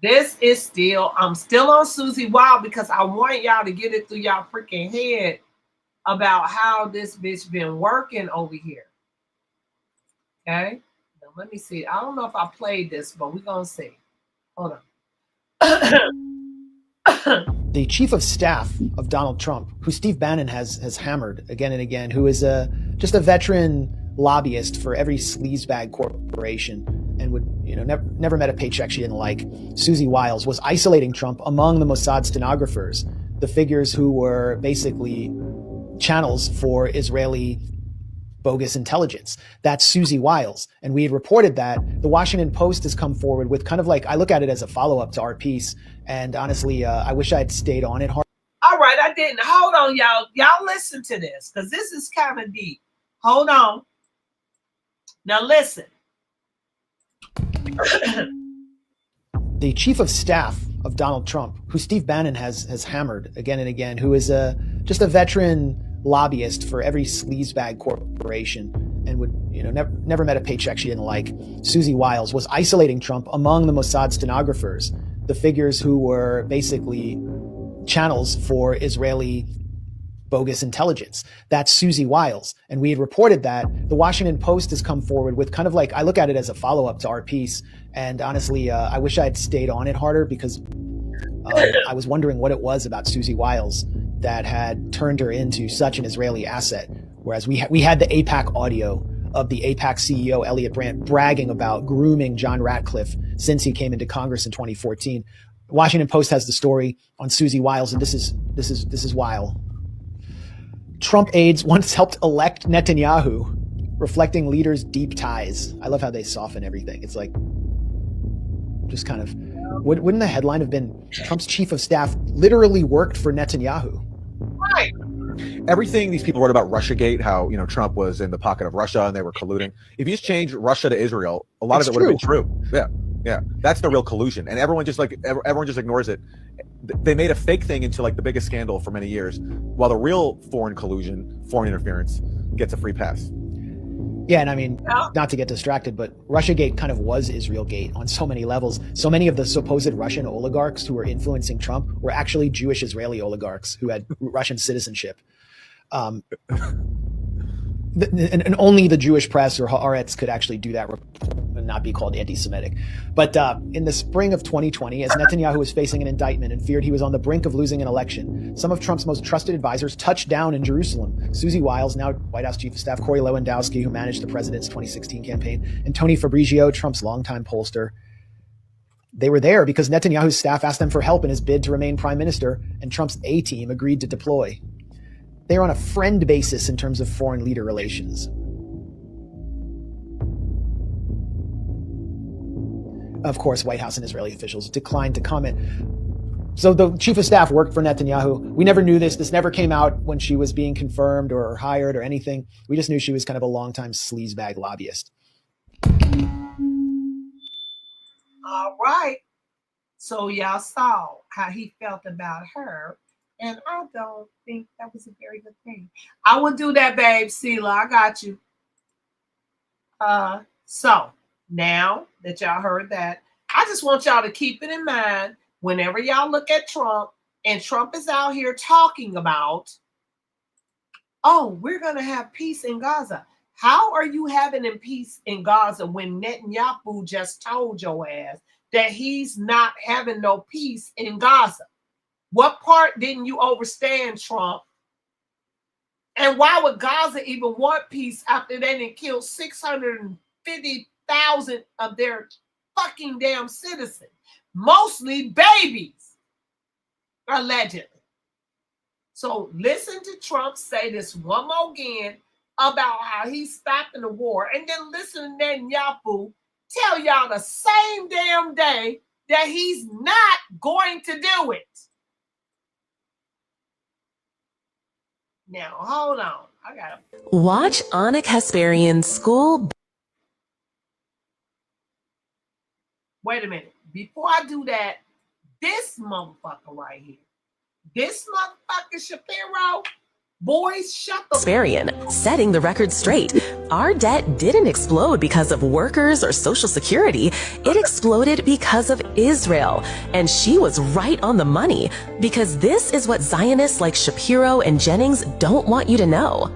this is still, I'm still on Susie Wild because I want y'all to get it through y'all freaking head about how this bitch been working over here. Okay? Now, let me see. I don't know if I played this, but we're going to see. Hold on.
The chief of staff of Donald Trump, who Steve Bannon has hammered again and again, who is just a veteran lobbyist for every sleazebag corporation and would, never met a paycheck she didn't like. Susie Wiles was isolating Trump among the Mossad stenographers, the figures who were basically channels for Israeli bogus intelligence. That's Susie Wiles. And we had reported that. The Washington Post has come forward with kind of like, I look at it as a follow-up to our piece. And honestly, I wish I had stayed on it hard.
All right, I didn't. Hold on, y'all. Y'all listen to this because this is kind of deep. Hold on. Now listen.
The chief of staff of Donald Trump, who Steve Bannon has hammered again and again, who is just a veteran lobbyist for every sleazebag corporation and would, never met a paycheck she didn't like. Susie Wiles was isolating Trump among the Mossad stenographers, the figures who were basically channels for Israeli bogus intelligence. That's Susie Wiles. And we had reported that. The Washington Post has come forward with kind of like, I look at it as a follow-up to our piece. And honestly, I wish I had stayed on it harder because I was wondering what it was about Susie Wiles that had turned her into such an Israeli asset. Whereas we had the APAC audio of the APAC CEO, Elliot Brandt, bragging about grooming John Ratcliffe since he came into Congress in 2014. Washington Post has the story on Susie Wiles, and this is wild. Trump aides once helped elect Netanyahu, reflecting leaders' deep ties. I love how they soften everything. It's like, just kind of, wouldn't the headline have been Trump's chief of staff literally worked for Netanyahu?
Right.
Everything these people wrote about Russiagate, how Trump was in the pocket of Russia and they were colluding. If you just change Russia to Israel, a lot of it would have been true. Yeah, that's the real collusion, and everyone just ignores it. They made a fake thing into like the biggest scandal for many years, while the real foreign collusion, foreign interference, gets a free pass.
Yeah, and I mean, not to get distracted, but Russiagate kind of was Israelgate on so many levels. So many of the supposed Russian oligarchs who were influencing Trump were actually Jewish Israeli oligarchs who had Russian citizenship. And only the Jewish press or Haaretz could actually do that and not be called anti-Semitic. But in the spring of 2020, as Netanyahu was facing an indictment and feared he was on the brink of losing an election, some of Trump's most trusted advisors touched down in Jerusalem. Susie Wiles, now White House Chief of Staff, Corey Lewandowski, who managed the president's 2016 campaign, and Tony Fabrizio, Trump's longtime pollster. They were there because Netanyahu's staff asked them for help in his bid to remain prime minister, and Trump's A-team agreed to deploy. They are on a friend basis in terms of foreign leader relations. Of course, White House and Israeli officials declined to comment. So the chief of staff worked for Netanyahu. We never knew this. This never came out when she was being confirmed or hired or anything. We just knew she was kind of a longtime sleazebag lobbyist.
All right. So y'all saw how he felt about her. And I don't think that was a very good thing. I will do that, babe. Sela, I got you. So now that y'all heard that, I just want y'all to keep it in mind whenever y'all look at Trump and Trump is out here talking about, oh, we're going to have peace in Gaza. How are you having peace in Gaza when Netanyahu just told your ass that he's not having no peace in Gaza? What part didn't you understand, Trump? And why would Gaza even want peace after they didn't kill 650,000 of their fucking damn citizens? Mostly babies, allegedly. So listen to Trump say this one more again about how he's stopping the war. And then listen to Netanyahu tell y'all the same damn day that he's not going to do it. Now, hold on. I got to
watch Anna Kasparian's school.
Wait a minute. Before I do that, this motherfucker right here, this motherfucker Shapiro, boys, shut the
Kasparian, setting the record straight. Our debt didn't explode because of workers or Social Security. It exploded because of Israel. And she was right on the money, because this is what Zionists like Shapiro and Jennings don't want you to know.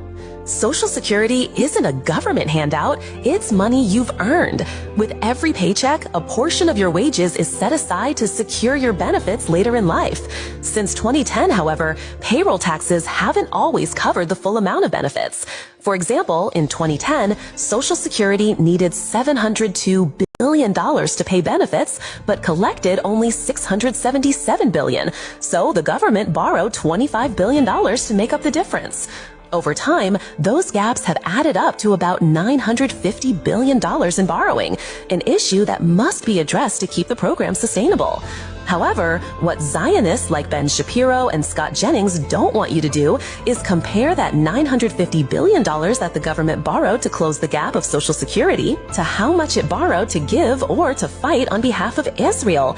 Social Security isn't a government handout, it's money you've earned. With every paycheck, a portion of your wages is set aside to secure your benefits later in life. Since 2010, however, payroll taxes haven't always covered the full amount of benefits. For example, in 2010, Social Security needed $702 billion to pay benefits, but collected only $677 billion. So the government borrowed $25 billion to make up the difference. Over time, those gaps have added up to about $950 billion in borrowing, an issue that must be addressed to keep the program sustainable. However, what Zionists like Ben Shapiro and Scott Jennings don't want you to do is compare that $950 billion that the government borrowed to close the gap of Social Security to how much it borrowed to give or to fight on behalf of Israel.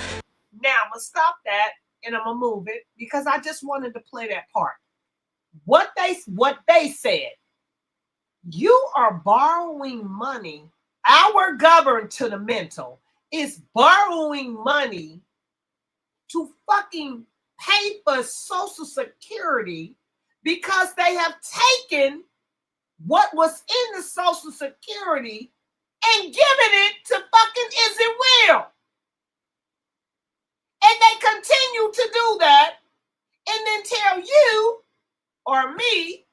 Now, I'm going to stop that and I'm going to move it because I just wanted to play that part. What they said, you are borrowing money. Our governmental is borrowing money to fucking pay for Social Security because they have taken what was in the Social Security and given it to fucking Israel. And they continue to do that and then tell you or me,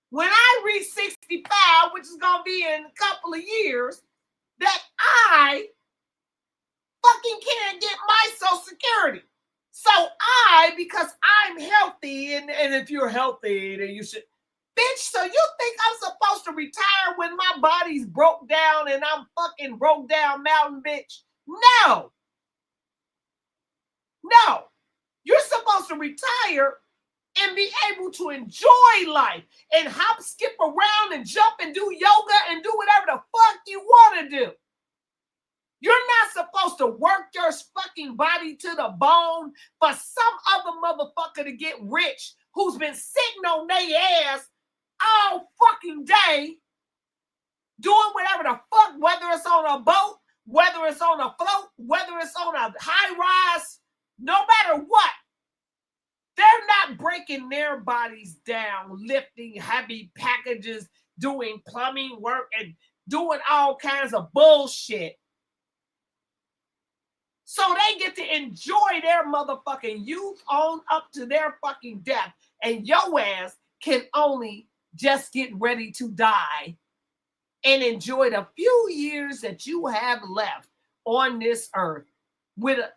when I reach 65, which is going to be in a couple of years, that I fucking can't get my Social Security. So because I'm healthy, and if you're healthy, then you should. Bitch, so you think I'm supposed to retire when my body's broke down and I'm fucking broke down mountain, bitch? No. No. You're supposed to retire and be able to enjoy life and hop, skip around and jump and do yoga and do whatever the fuck you want to do. You're not supposed to work your fucking body to the bone for some other motherfucker to get rich who's been sitting on their ass all fucking day doing whatever the fuck, whether it's on a boat, whether it's on a float, whether it's on a high rise, no matter what. They're not breaking their bodies down, lifting heavy packages, doing plumbing work, and doing all kinds of bullshit. So they get to enjoy their motherfucking youth on up to their fucking death. And your ass can only just get ready to die and enjoy the few years that you have left on this earth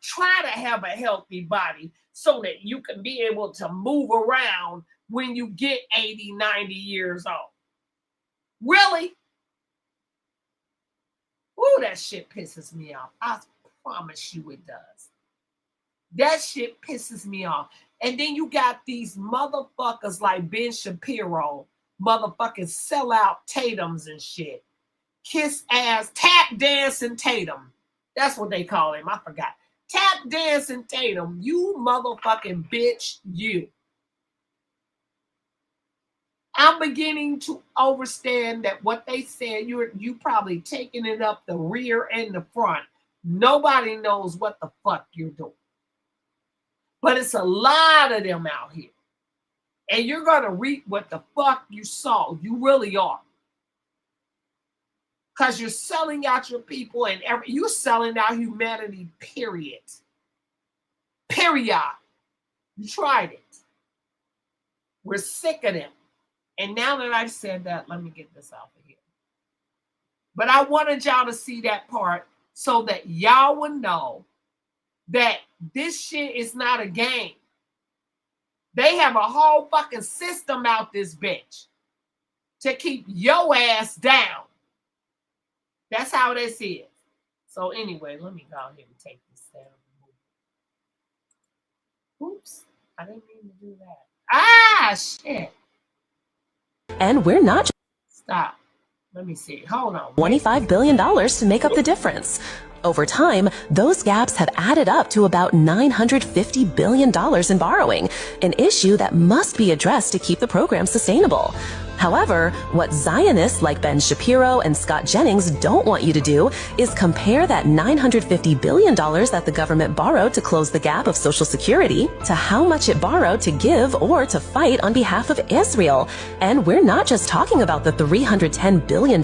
try to have a healthy body so that you can be able to move around when you get 80, 90 years old. Really? Ooh, that shit pisses me off. I promise you it does. That shit pisses me off. And then you got these motherfuckers like Ben Shapiro, motherfucking sellout Tatums and shit. Kiss ass, tap dancing Tatum. That's what they call him. I forgot. Tap dancing Tatum. You motherfucking bitch, you. I'm beginning to understand that what they said, you probably taking it up the rear and the front. Nobody knows what the fuck you're doing. But it's a lot of them out here. And you're going to reap what the fuck you saw. You really are. Because you're selling out your people and you're selling out humanity, period. Period. You tried it. We're sick of them. And now that I've said that, let me get this out of here. But I wanted y'all to see that part so that y'all would know that this shit is not a game. They have a whole fucking system out this bitch to keep your ass down. That's how this is. So anyway, let me go ahead and take this down. Oops, I didn't mean to do that. Ah, shit.
And we're not.
Stop. Let me see. Hold on.
$25 billion to make up the difference. Over time, those gaps have added up to about $950 billion in borrowing, an issue that must be addressed to keep the program sustainable. However, what Zionists like Ben Shapiro and Scott Jennings don't want you to do is compare that $950 billion that the government borrowed to close the gap of Social Security to how much it borrowed to give or to fight on behalf of Israel. And we're not just talking about the $310 billion.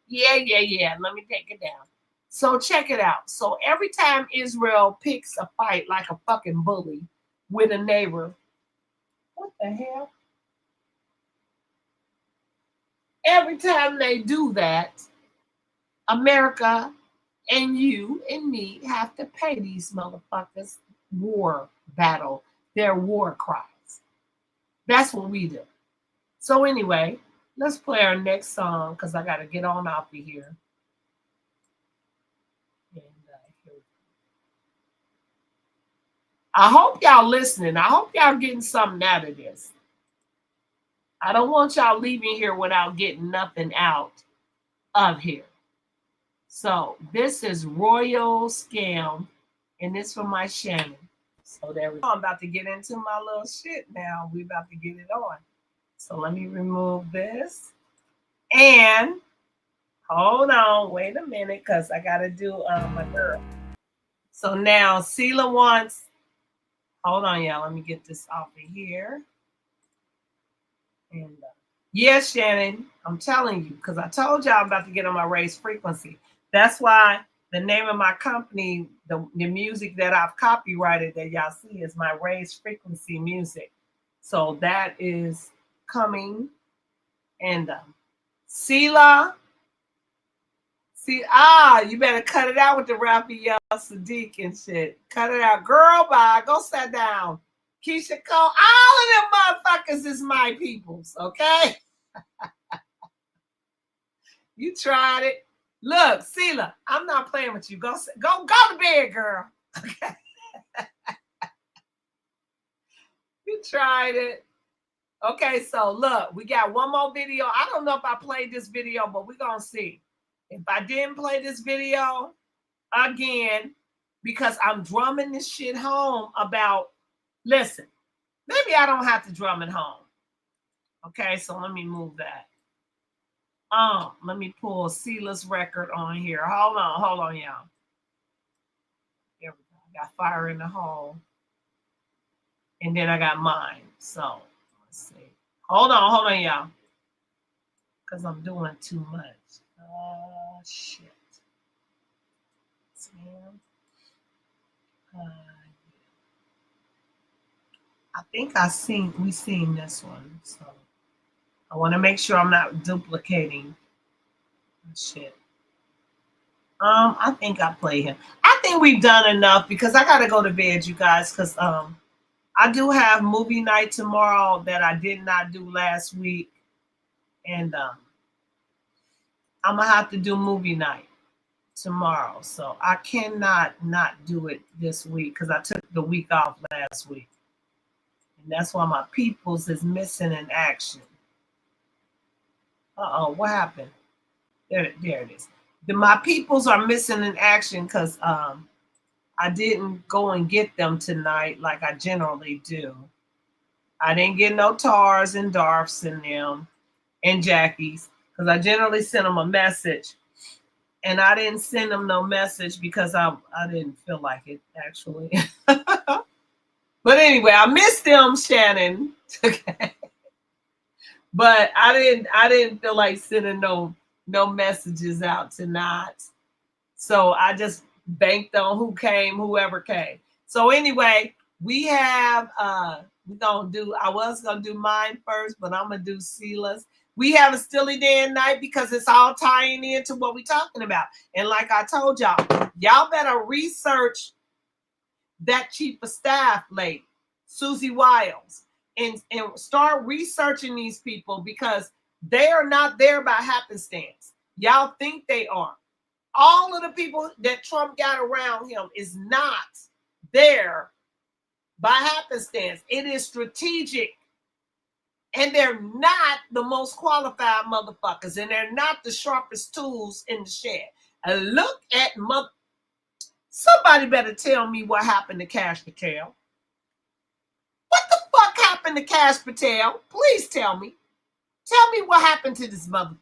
Yeah. Let me take it down. So check it out. So every time Israel picks a fight like a fucking bully with a neighbor, what the hell? Every time they do that, America and you and me have to pay these motherfuckers war battle, their war cries. That's what we do. So anyway, let's play our next song because I got to get on off of here. I hope y'all listening. I hope y'all getting something out of this. I don't want y'all leaving here without getting nothing out of here. So this is Royal Scam, and this for my Shannon. So there we go. I'm about to get into my little shit now. We about to get it on. So let me remove this. And hold on, wait a minute, because I got to do my girl. So now Sela wants, hold on, y'all. Let me get this off of here. And yes, Shannon, I'm telling you, because I told y'all I'm about to get on my raised frequency. That's why the name of my company, the music that I've copyrighted that y'all see is my raised frequency music. So that is coming. And Sela, you better cut it out with the Raphael Sadiq and shit. Cut it out. Girl, bye. Go sit down. Keisha Cole, all of them motherfuckers is my peoples, okay? You tried it. Look, Sela, I'm not playing with you. Go to bed, girl. Okay. You tried it. Okay, so look, we got one more video. I don't know if I played this video, but we're going to see. If I didn't play this video again, because I'm drumming this shit home about, listen, maybe I don't have to drum it home. Okay, so let me move that. Let me pull Sela's record on here. Hold on, y'all. There we go. I got fire in the hole. And then I got mine. So let's see. Hold on, y'all. Because I'm doing too much. Shit. I think we seen this one. So I want to make sure I'm not duplicating shit. I think I play him. I think we've done enough because I gotta go to bed, you guys, because I do have movie night tomorrow that I did not do last week. And I'm gonna have to do movie night tomorrow. So I cannot not do it this week because I took the week off last week. And that's why my peoples is missing in action. What happened? There it is. My peoples are missing in action because I didn't go and get them tonight like I generally do. I didn't get no Tars and Darfs in them and Jackies because I generally send them a message. And I didn't send them no message because I didn't feel like it, actually. But anyway, I missed them, Shannon. Okay. But I didn't feel like sending no messages out tonight. So I just banked on whoever came. So anyway, we have I was gonna do mine first, but I'm gonna do Sela's. We have a Steely Dan night because it's all tying into what we're talking about. And like I told y'all better research that chief of staff lady, Susie Wiles, and start researching these people because they are not there by happenstance. Y'all think they are. All of the people that Trump got around him is not there by happenstance. It is strategic. And they're not the most qualified motherfuckers. And they're not the sharpest tools in the shed. And look at somebody better tell me what happened to Kash Patel. What the fuck happened to Kash Patel? Please tell me. Tell me what happened to this mother.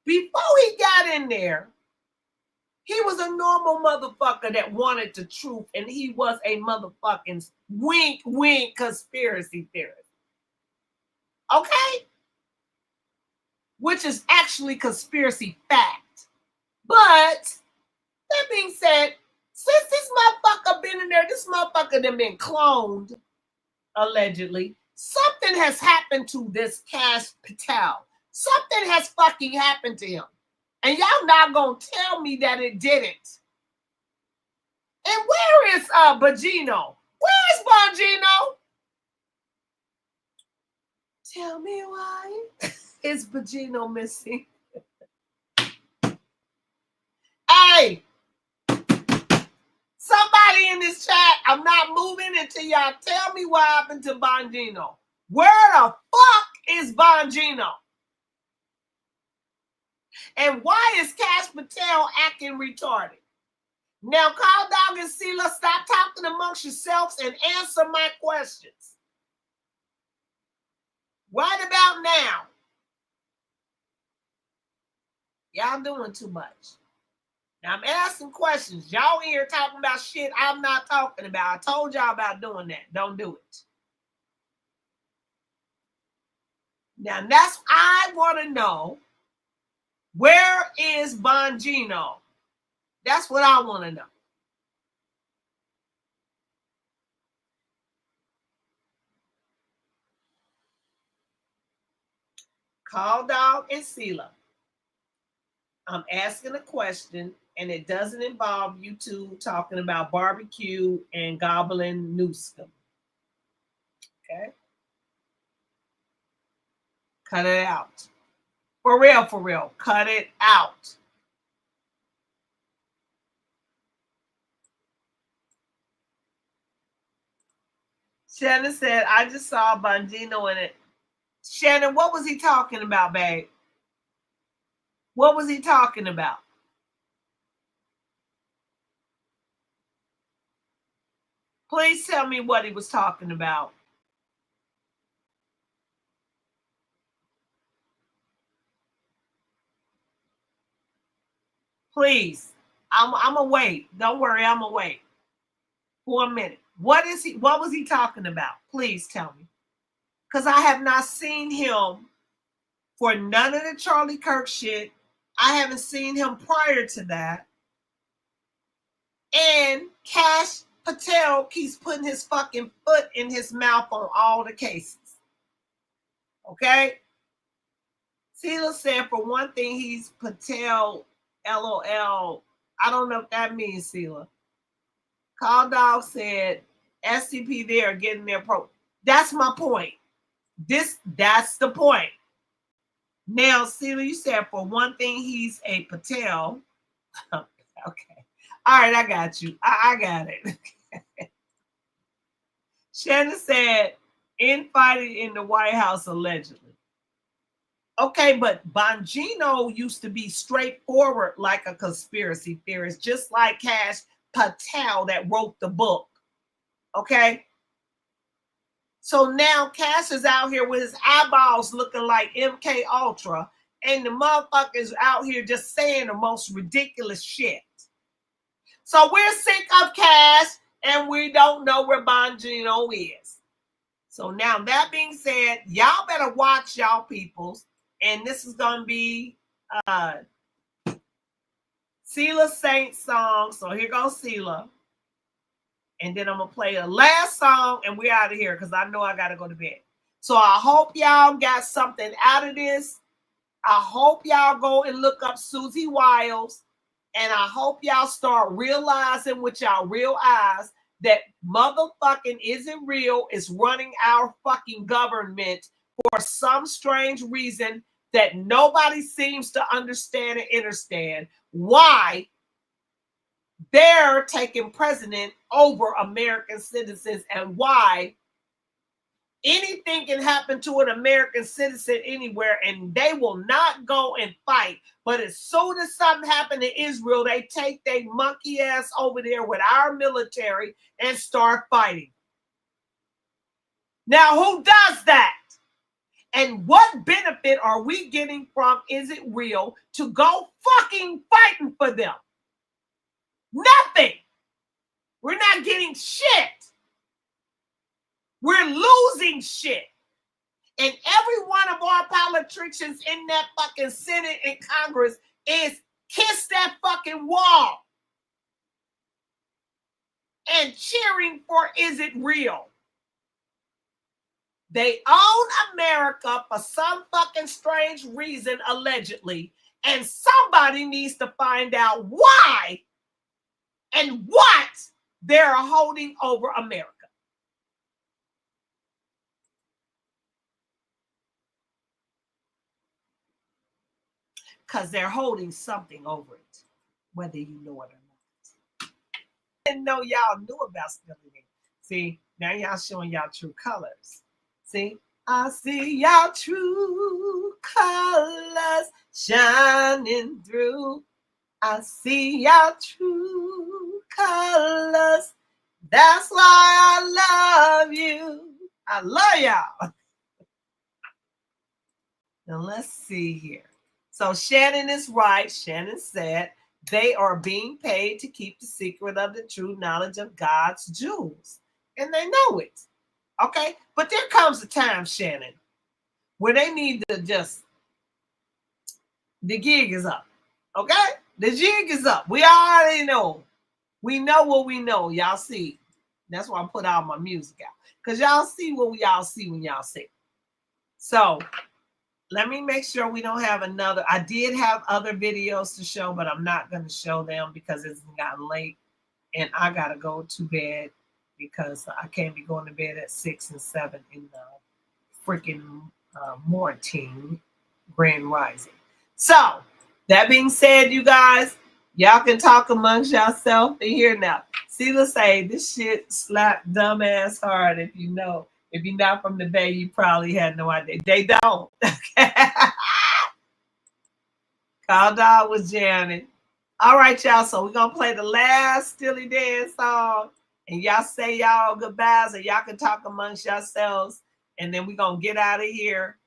Before he got in there, he was a normal motherfucker that wanted the truth. And he was a motherfucking wink conspiracy theorist. Okay? Which is actually conspiracy fact. But that being said, since this motherfucker been in there, this motherfucker done been cloned, allegedly. Something has happened to this Kash Patel. Something has fucking happened to him. And y'all not gonna tell me that it didn't. And where is Bongino? Where's Bongino? Tell me why is Bongino missing? Hey, somebody in this chat, I'm not moving until y'all tell me what happened to Bongino. Where the fuck is Bongino? And why is Kash Patel acting retarded? Now, Kyle Dog and Sela, stop talking amongst yourselves and answer my questions. Right about now. Y'all doing too much. Now, I'm asking questions. Y'all in here talking about shit I'm not talking about. I told y'all about doing that. Don't do it. Now, I want to know, where is Bongino? That's what I want to know. Call Dog and Sela. I'm asking a question, and it doesn't involve you two talking about barbecue and gobbling Newscomb. Okay? Cut it out. For real. Cut it out. Shannon said, I just saw Bongino in it. Shannon, what was he talking about, babe? What was he talking about? Please tell me what he was talking about. Please. I'm gonna wait. Don't worry, I'm gonna wait for a minute. What was he talking about? Please tell me. Because I have not seen him for none of the Charlie Kirk shit. I haven't seen him prior to that. And Kash Patel keeps putting his fucking foot in his mouth on all the cases. Okay? Sela said, for one thing, he's Patel, LOL. I don't know what that means, Sela. Call Dog said, SCP there are getting their pro. That's my point. That's the point. Now, Sela, you said, for one thing, he's a Patel. Okay. All right, I got you. I got it. Shannon said, infighting in the White House, allegedly. Okay, but Bongino used to be straightforward like a conspiracy theorist, just like Kash Patel that wrote the book. Okay? So now Kash is out here with his eyeballs looking like MK Ultra, and the motherfuckers out here just saying the most ridiculous shit. So we're sick of Kash, and we don't know where Bongino is. So now that being said, y'all better watch y'all peoples. And this is going to be Sela Saint song. So here goes Sela. And then I'm going to play the last song and we're out of here because I know I got to go to bed. So I hope y'all got something out of this. I hope y'all go and look up Susie Wiles. And I hope y'all start realizing with y'all real eyes that motherfucking Isn't Real is running our fucking government for some strange reason that nobody seems to understand and understand why they're taking precedent over American citizens and why anything can happen to an American citizen anywhere and they will not go and fight. But as soon as something happened to Israel, they take their monkey ass over there with our military and start fighting. Now, who does that? And what benefit are we getting from Is It Real to go fucking fighting for them? Nothing. We're not getting shit. We're losing shit. And every one of our politicians in that fucking Senate and Congress is kiss that fucking wall and cheering for Is It Real. They own America for some fucking strange reason, allegedly, and somebody needs to find out why and what they're holding over America. Because they're holding something over it, whether you know it or not. I didn't know y'all knew about stealing it. See, now y'all showing y'all true colors. See, I see y'all true colors shining through. I see y'all true colors. That's why I love you. I love y'all. Now let's see here. So Shannon is right. Shannon said they are being paid to keep the secret of the true knowledge of God's jewels. And they know it. Okay? But there comes a time, Shannon, where they need to just, the gig is up. Okay? The jig is up. We already know. We know what we know. Y'all see. That's why I put all my music out. Because y'all see what y'all see when y'all see. So let me make sure we don't have another. I did have other videos to show, but I'm not going to show them because it's gotten late. And I got to go to bed because I can't be going to bed at 6 and 7 in the freaking morning grand rising. So that being said, you guys, y'all can talk amongst yourself and here now. See, let's say this shit slapped dumbass hard. If you know, if you're not from the Bay, you probably had no idea. They don't. Call Dog was jamming. All right, y'all. So we're gonna play the last Steely Dan song, and y'all say y'all goodbyes, and y'all can talk amongst yourselves, and then we're gonna get out of here.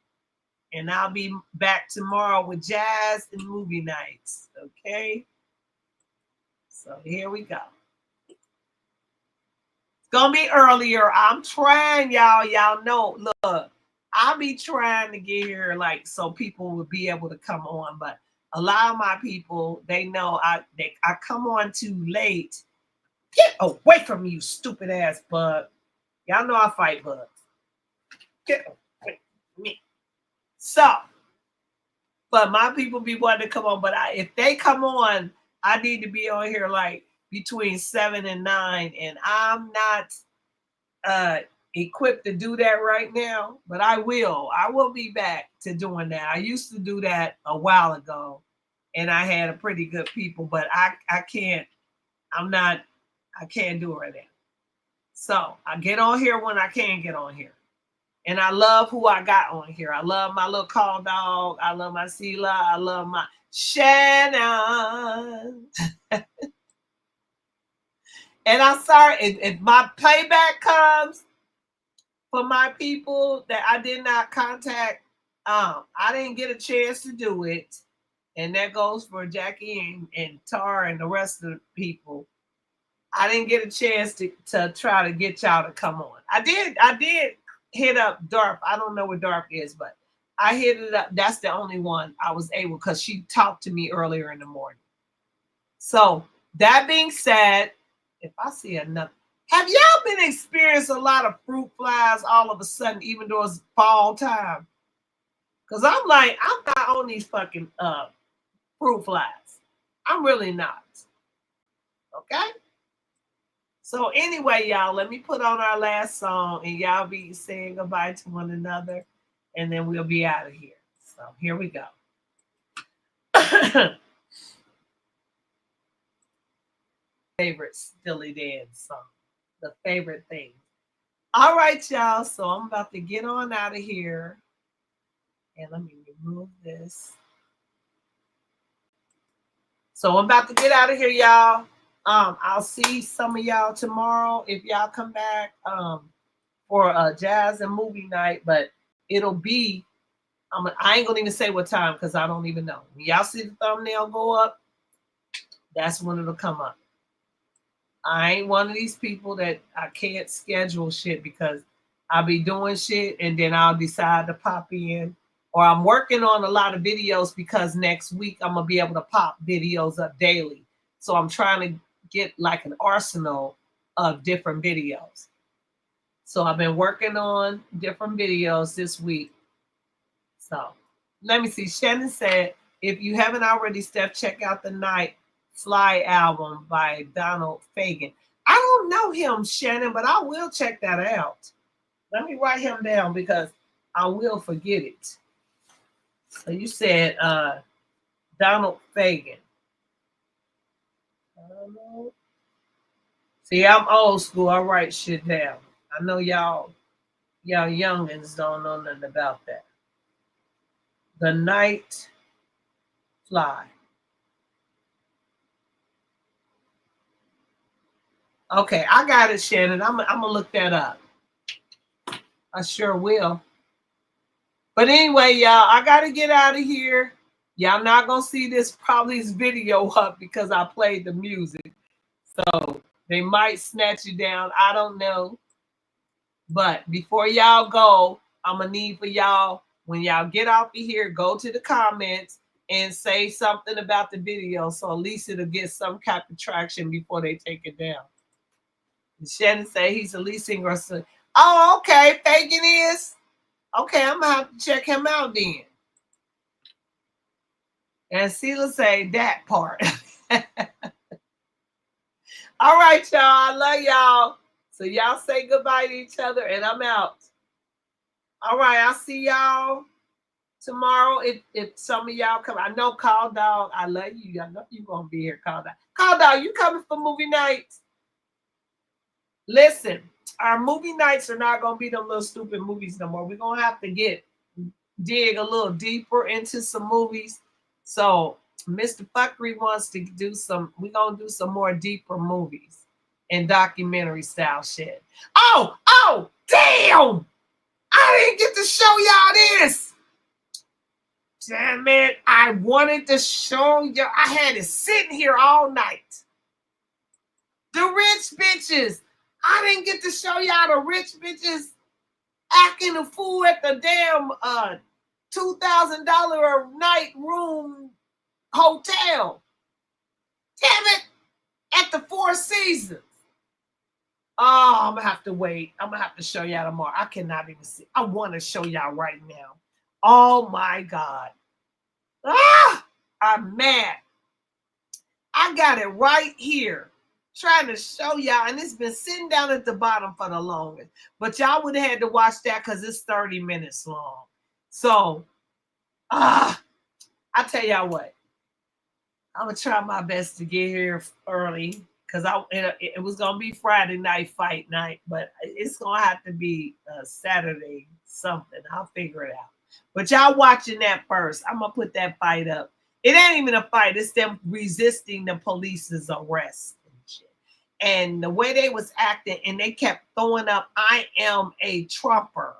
And I'll be back tomorrow with jazz and movie nights. Okay. So here we go. It's gonna be earlier. I'm trying, y'all. Y'all know. Look, I'll be trying to get here like so people will be able to come on, but a lot of my people, they know I come on too late. Get away from me, you stupid ass bug. Y'all know I fight bugs. Get away from me. So, but my people be wanting to come on, but if they come on, I need to be on here like between 7 and 9, and I'm not equipped to do that right now, but I will be back to doing that. I used to do that a while ago, and I had a pretty good people, but I can't do it right now. So I get on here when I can get on here. And I love who I got on here. I love my little call dog. I love my Sela. I love my Shannon. And I'm sorry if my payback comes for my people that I did not contact. I didn't get a chance to do it. And that goes for Jackie and Tar and the rest of the people. I didn't get a chance to try to get y'all to come on. I did hit up Darp. I don't know where Darp is, but I hit it up. That's the only one I was able because she talked to me earlier in the morning. So that being said, if I see another, have y'all been experiencing a lot of fruit flies all of a sudden, even though it's fall time? Because I'm not on these fucking fruit flies. I'm really not. Okay? So anyway, y'all, let me put on our last song and y'all be saying goodbye to one another, and then we'll be out of here. So here we go. Favorite Steely Dan song. The favorite thing. All right, y'all. So I'm about to get on out of here. And let me remove this. So I'm about to get out of here, y'all. I'll see some of y'all tomorrow if y'all come back for a jazz and movie night, but it'll be, I ain't gonna even say what time because I don't even know. When y'all see the thumbnail go up, that's when it'll come up. I ain't one of these people that I can't schedule shit because I'll be doing shit and then I'll decide to pop in, or I'm working on a lot of videos because next week I'm gonna be able to pop videos up daily. So I'm trying to get like an arsenal of different videos. So I've been working on different videos this week. So let me see. Shannon said, if you haven't already, Steph, check out the Night Fly album by Donald Fagen. I don't know him, Shannon, but I will check that out. Let me write him down because I will forget it. So you said Donald Fagen. See, I'm old school. I write shit down. I know y'all youngins don't know nothing about that. The Night Fly. Okay, I got it, Shannon. I'm gonna look that up. I sure will. But anyway, y'all, I gotta get out of here. Y'all not gonna see this video up because I played the music. So they might snatch you down. I don't know. But before y'all go, I'm gonna need for y'all, when y'all get off of here, go to the comments and say something about the video. So at least it'll get some kind of traction before they take it down. And Shannon say he's a lead singer. So, oh, okay. Fagan is. Okay, I'm gonna have to check him out then. And Sela say that part. All right, y'all. I love y'all. So y'all say goodbye to each other, and I'm out. All right, I'll see y'all tomorrow. If some of y'all come, I know Call Dog. I love you. I know you're gonna be here, Call Dog. Call Dog, you coming for movie nights? Listen, our movie nights are not gonna be them little stupid movies no more. We're gonna have to dig a little deeper into some movies. So Mr. Phuckery wants to do some. We're gonna do some more deeper movies and documentary style shit. Oh, damn! I didn't get to show y'all this. Damn it! I wanted to show you. I had it sitting here all night. The rich bitches. I didn't get to show y'all the rich bitches acting a fool at the damn $2,000 a night room hotel. Damn it. At the Four Seasons. Oh, I'm gonna have to wait. I'm gonna have to show y'all tomorrow. I cannot even see. I want to show y'all right now. Oh my God. Ah, I'm mad. I got it right here. Trying to show y'all, and it's been sitting down at the bottom for the longest. But y'all would have had to watch that because it's 30 minutes long. So, I tell y'all what. I'm gonna try my best to get here early because it was gonna be Friday night fight night, but it's gonna have to be Saturday something. I'll figure it out. But y'all watching that first. I'm gonna put that fight up. It ain't even a fight. It's them resisting the police's arrest and shit. And the way they was acting, and they kept throwing up, "I am a Trumper.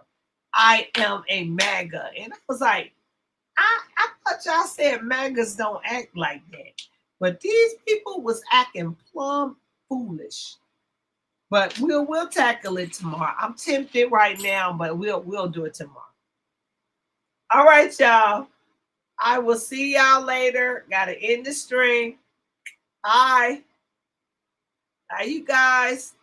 I am a MAGA," and I was like, I thought y'all said MAGAs don't act like that. But these people was acting plumb foolish. But we'll tackle it tomorrow. I'm tempted right now, but we'll do it tomorrow. All right, y'all. I will see y'all later. Gotta end the stream. Bye. Bye, you guys.